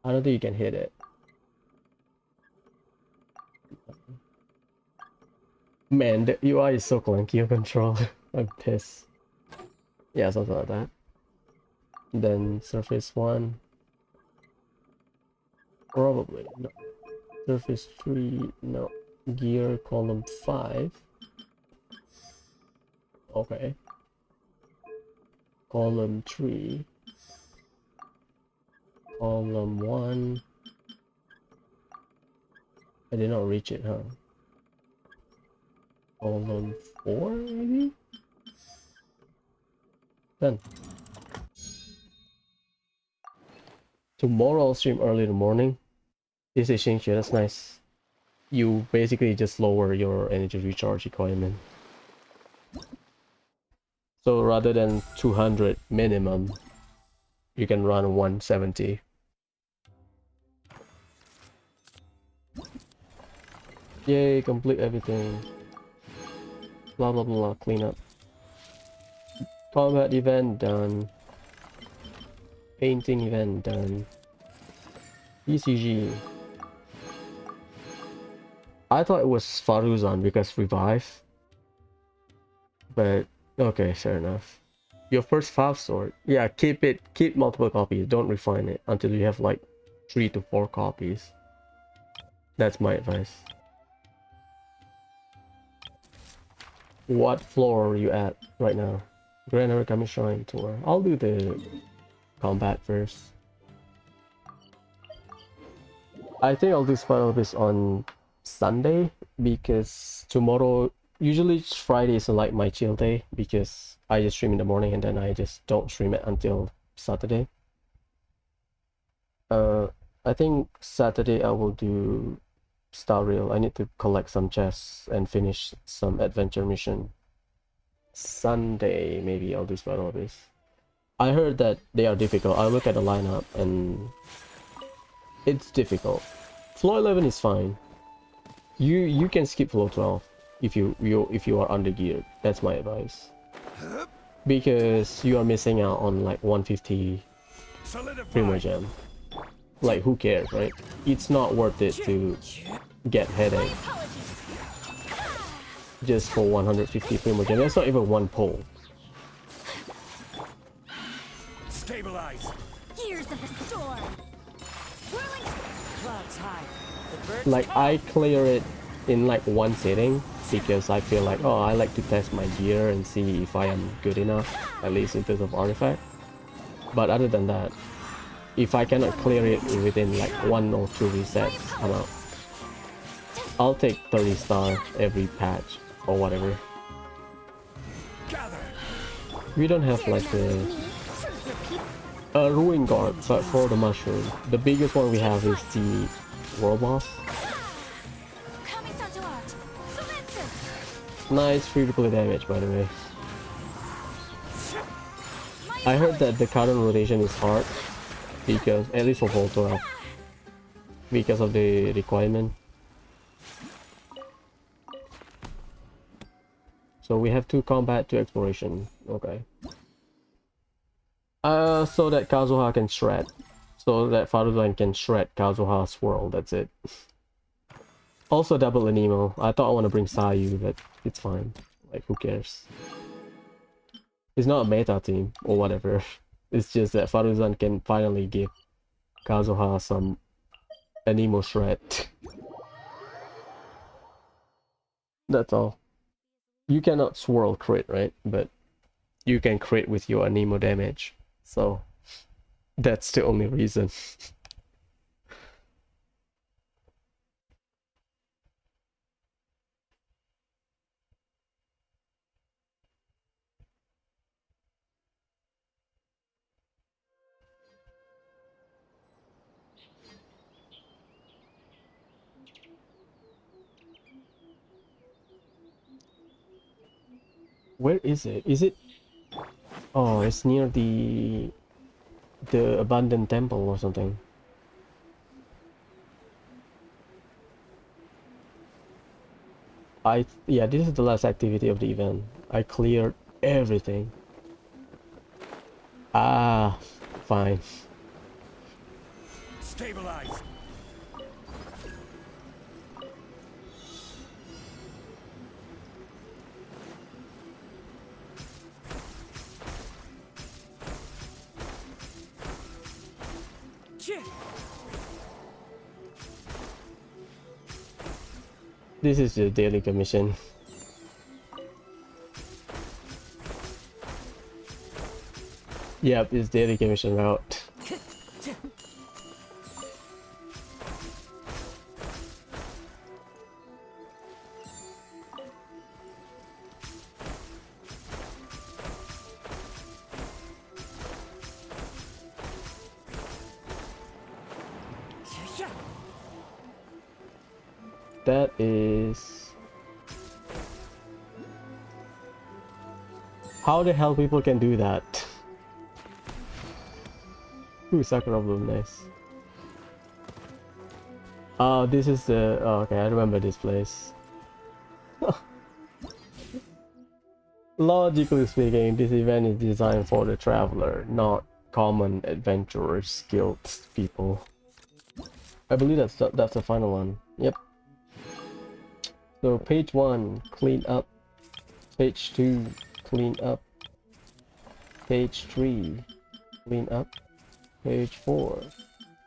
I don't think you can hit it. Man, the UI is so clunky on control. I'm pissed. Yeah, something like that. Then surface 1. Probably no. Surface 3, no. Gear column 5. Okay. Column 3. Column 1. I did not reach it, huh? Column 4, maybe? Done. Tomorrow I'll stream early in the morning. This is Xingxue, that's nice. You basically just lower your energy recharge requirement. So rather than 200 minimum, you can run 170. Yay, complete everything. Blah blah blah, clean up. Combat event done. Painting event done. ECG. I thought it was Faruzan because revive. But okay, fair enough. Your first 5 sword. Yeah, keep multiple copies. Don't refine it until you have like 3 to 4 copies. That's my advice. What floor are you at right now? Grand Origami Shrine tour. I'll do the combat first. I think I'll do Spiral Abyss on Sunday because tomorrow, usually Friday is like my chill day because I just stream in the morning and then I just don't stream it until Saturday. I think Saturday I will do Star Rail. I need to collect some chests and finish some adventure mission. Sunday maybe I'll do Spiral Abyss. I heard that they are difficult. I look at the lineup and it's difficult. Floor 11 is fine. You can skip floor 12 if you are under geared. That's my advice. Because you are missing out on like 150 Primo Gem. Like who cares, right? It's not worth it to get headache just for 150 Primo Gem. That's not even one pull. Stabilize. Gears of the storm. Clouds high. Like I clear it in like one sitting because I feel like, oh, I like to test my gear and see if I am good enough, at least in terms of artifact. But other than that, if I cannot clear it within like 1 or 2 resets, I'm out. I'll take 30 star every patch or whatever. We don't have like a Ruin Guard, but for the mushroom, the biggest one we have is the World Boss. Nice free replay damage, by the way. I heard that the current rotation is hard because, at least for Vol 12, because of the requirement. So we have 2 combat, 2 exploration. Okay. So that Kazuha can shred. So that Faruzan can shred Kazuha's world, that's it. Also double Anemo. I thought I want to bring Sayu, but it's fine. Like, who cares? It's not a meta team, or whatever. It's just that Faruzan can finally give Kazuha some Anemo shred. That's all. You cannot swirl crit, right? But you can crit with your Anemo damage. So that's the only reason. Where is it? Is it? Oh, it's near the abandoned temple or something. Yeah, this is the last activity of the event. I cleared everything. Ah, fine. Stabilize. This is the daily commission. Yep, it's daily commission route. That is... How the hell people can do that? Ooh, Sakura Bloom, nice. Oh, this is the... Oh, okay, I remember this place. Logically speaking, this event is designed for the traveler, not common adventurers, skilled people. I believe that's the final one. Yep. So page 1, clean up. Page 2, clean up. Page 3, clean up. Page 4,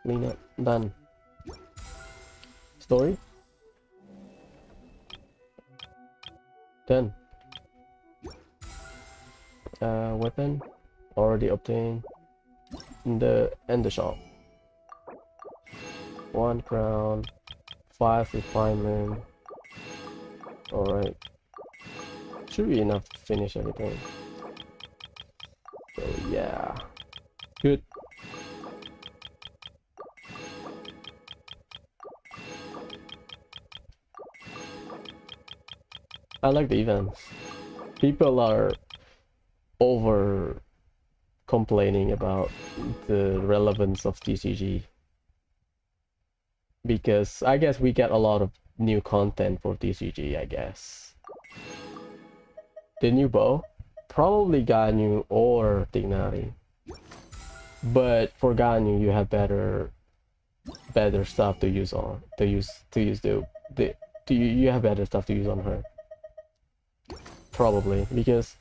clean up. Done. Story? Done. Weapon? Already obtained. In the shop. 1 crown. 5 refinement. Alright. Should be enough to finish everything. So yeah. Good. I like the events. People are over complaining about the relevance of TCG. Because I guess we get a lot of new content for TCG, I guess. The new bow? Probably Ganyu or Tignari. But for Ganyu you have better stuff to use on you have better stuff to use on her. Probably because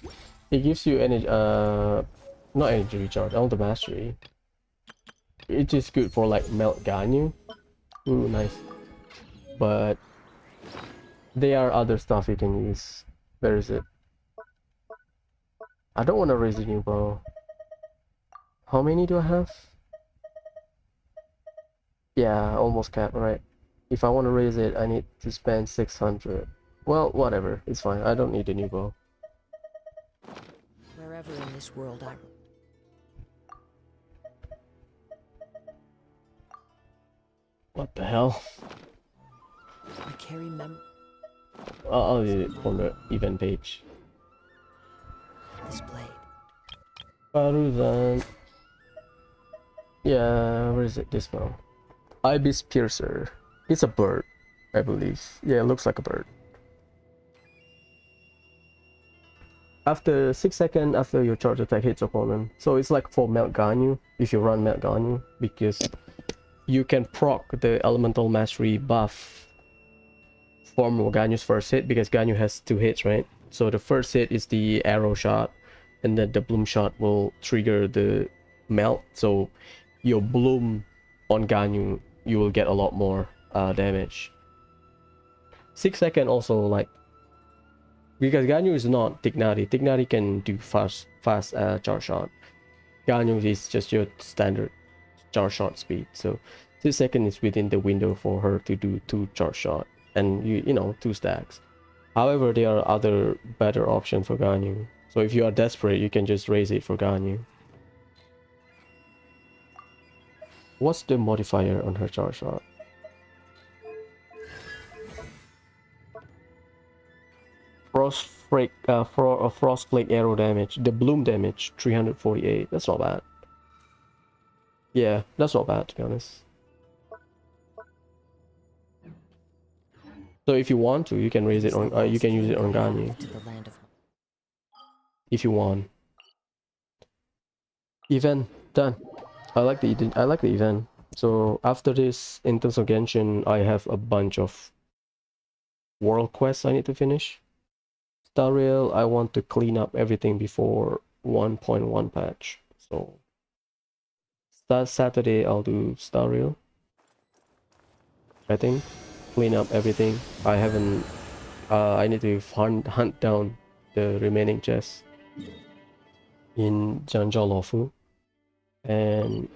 it gives you energy not energy recharge, all the mastery. It's just good for like melt Ganyu. Ooh, nice. But there are other stuff you can use. Where is it? I don't want to raise a new bow. How many do I have? Yeah, almost capped, right? If I want to raise it, I need to spend 600. Well, whatever. It's fine. I don't need a new bow. Wherever in this world I... What the hell? I carry mem... I'll leave it on the event page. This blade. Baruzan. Yeah, where is it? This one. Ibis Piercer. It's a bird, I believe. Yeah, it looks like a bird. After 6 seconds after your charge attack hits opponent. So it's like for Melt Ganyu, if you run Melt Ganyu, because you can proc the elemental mastery buff from Ganyu's first hit, because Ganyu has 2 hits, right? So the first hit is the arrow shot, and then the bloom shot will trigger the melt. So your bloom on Ganyu, you will get a lot more damage. 6 seconds also, like, because Ganyu is not Tignari. Tignari can do fast charge shot. Ganyu is just your standard charge shot speed. So 6 seconds is within the window for her to do 2 charge shot, and you know 2 stacks. However, there are other better options for Ganyu. So if you are desperate, you can just raise it for Ganyu. What's the modifier on her charge shot? Frost flake arrow damage. The bloom damage 348. That's not bad. Yeah, that's not bad, to be honest. So if you want to, you can raise it on. You can use it on Ganyu. If you want. Event done. I like the event. So after this, in terms of Genshin, I have a bunch of world quests I need to finish. Star Rail, I want to clean up everything before 1.1 patch. So Saturday I'll do Star Rail. I think clean up everything. I haven't. I need to hunt down the remaining chests in Janjalofu and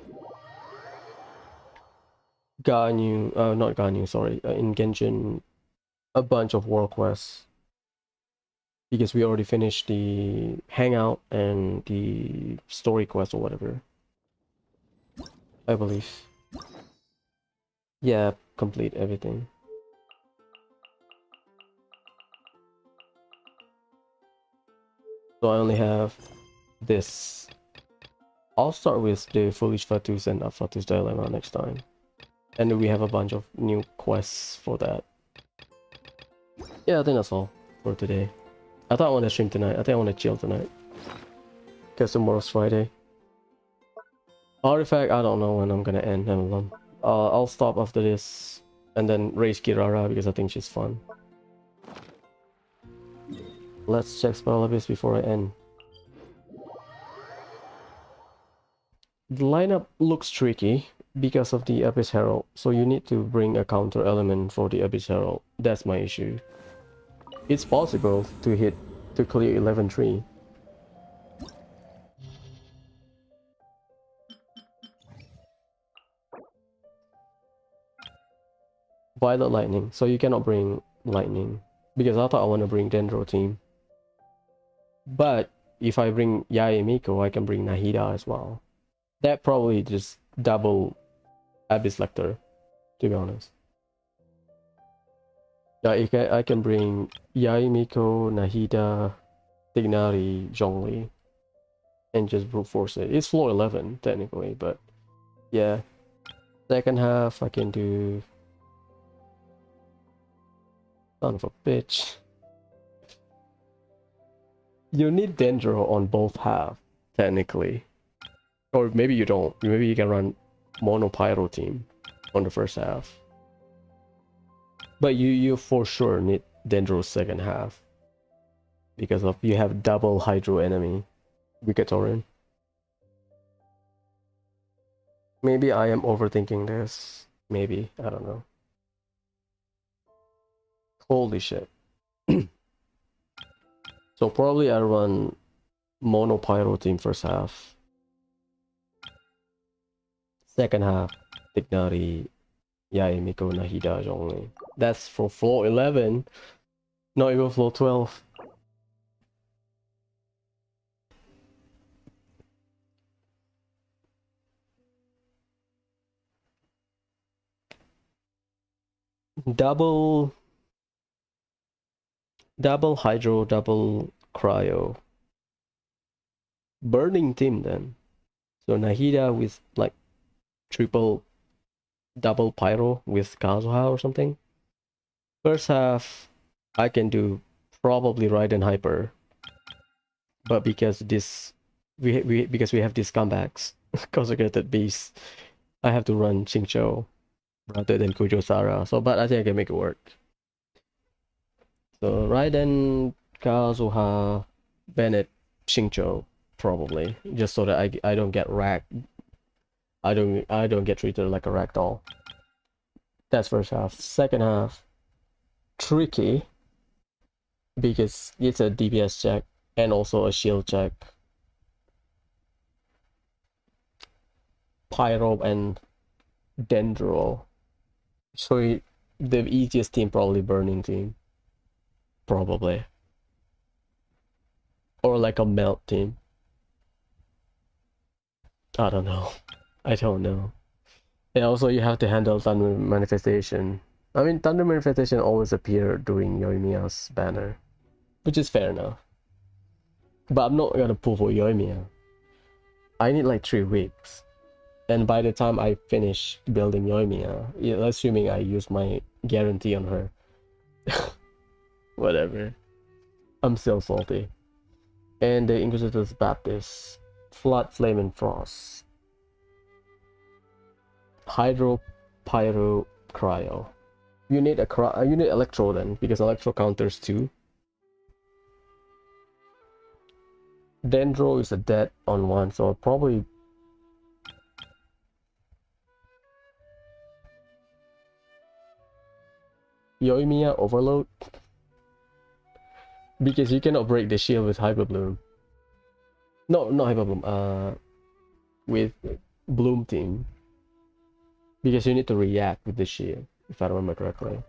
Ganyu. Not Ganyu. Sorry. In Genshin, a bunch of world quests because we already finished the hangout and the story quest or whatever. I believe. Yeah, complete everything. So I only have this. I'll start with the Foolish Fatus and Fatus Dilemma next time. And then we have a bunch of new quests for that. Yeah, I think that's all for today. I thought I want to stream tonight. I think I want to chill tonight. Because tomorrow's Friday. Artifact, I don't know when I'm gonna end MLM. I'll stop after this and then raise Kirara because I think she's fun. Let's check Spell Abyss before I end. The lineup looks tricky because of the Abyss Herald, so you need to bring a counter element for the Abyss Herald. That's my issue. It's possible to clear 11-3. Violet Lightning, so you cannot bring Lightning because I thought I want to bring Dendro team. But if I bring Yae Miko, I can bring Nahida as well. That probably just double Abyss Lecter, to be honest. Yeah, I can bring Yae Miko, Nahida, Tignari, Zhongli, and just brute force it. It's floor 11 technically, but yeah. Second half I can do. Son of a bitch. You need Dendro on both halves, technically. Or maybe you don't. Maybe you can run Mono Pyro team on the first half. But you for sure need Dendro's second half. Because of you have double Hydro enemy. Wikatorin. Maybe I am overthinking this. Maybe. I don't know. Holy shit. So probably I run Mono Pyro team first half. Second half, Tignari, Yae Miko, Nahida, Zhongli. That's for floor 11. Not even floor 12. Double Hydro, double Cryo. Burning team then. So Nahida with like triple double Pyro with Kazuha or something. First half I can do probably Raiden Hyper. But because this because we have these comebacks, consecrated beasts, I have to run Xingqiu rather than Kujo Sara. So but I think I can make it work. So Raiden, Kazuha, Bennett, Xingqiu probably, just so that I don't get racked. I don't get treated like a ragdoll. That's first half. Second half, tricky because it's a DPS check and also a shield check. Pyro and Dendro. So the easiest team probably Burning team. Probably. Or like a melt team. I don't know. I don't know. And also you have to handle Thunder Manifestation. I mean, Thunder Manifestation always appear during Yoimiya's banner. Which is fair enough. But I'm not gonna pull for Yoimiya. I need like 3 weeks. And by the time I finish building Yoimiya, assuming I use my guarantee on her. Whatever. I'm still salty. And the Inquisitor's Baptist. Flood, Flame, and Frost. Hydro, Pyro, Cryo. You need you need Electro then, because Electro counters 2. Dendro is a dead on 1, so probably Yoimiya Overload? Because you cannot break the shield with Hyper Bloom. No, not Hyper Bloom. With Bloom Team. Because you need to react with the shield, if I remember correctly.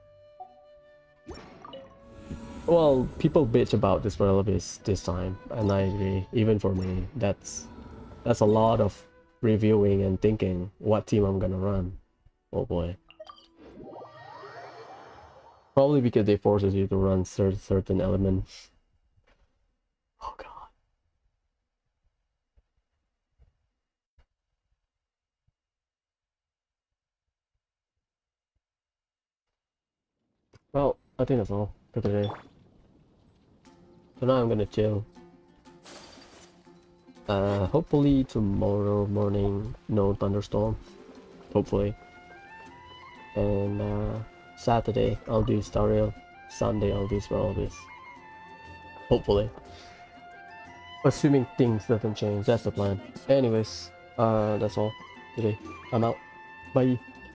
Well, people bitch about this Relivis this time, and I agree. Even for me, that's a lot of reviewing and thinking what team I'm gonna run. Oh boy. Probably because they forces you to run certain elements. Oh god. Well, I think that's all for today. So now I'm gonna chill. Hopefully tomorrow morning, no thunderstorm. Hopefully. And Saturday I'll do Star Rail. Sunday I'll do Spiralvis. Hopefully. Assuming things doesn't change, that's the plan. Anyways, that's all today. I'm out. Bye.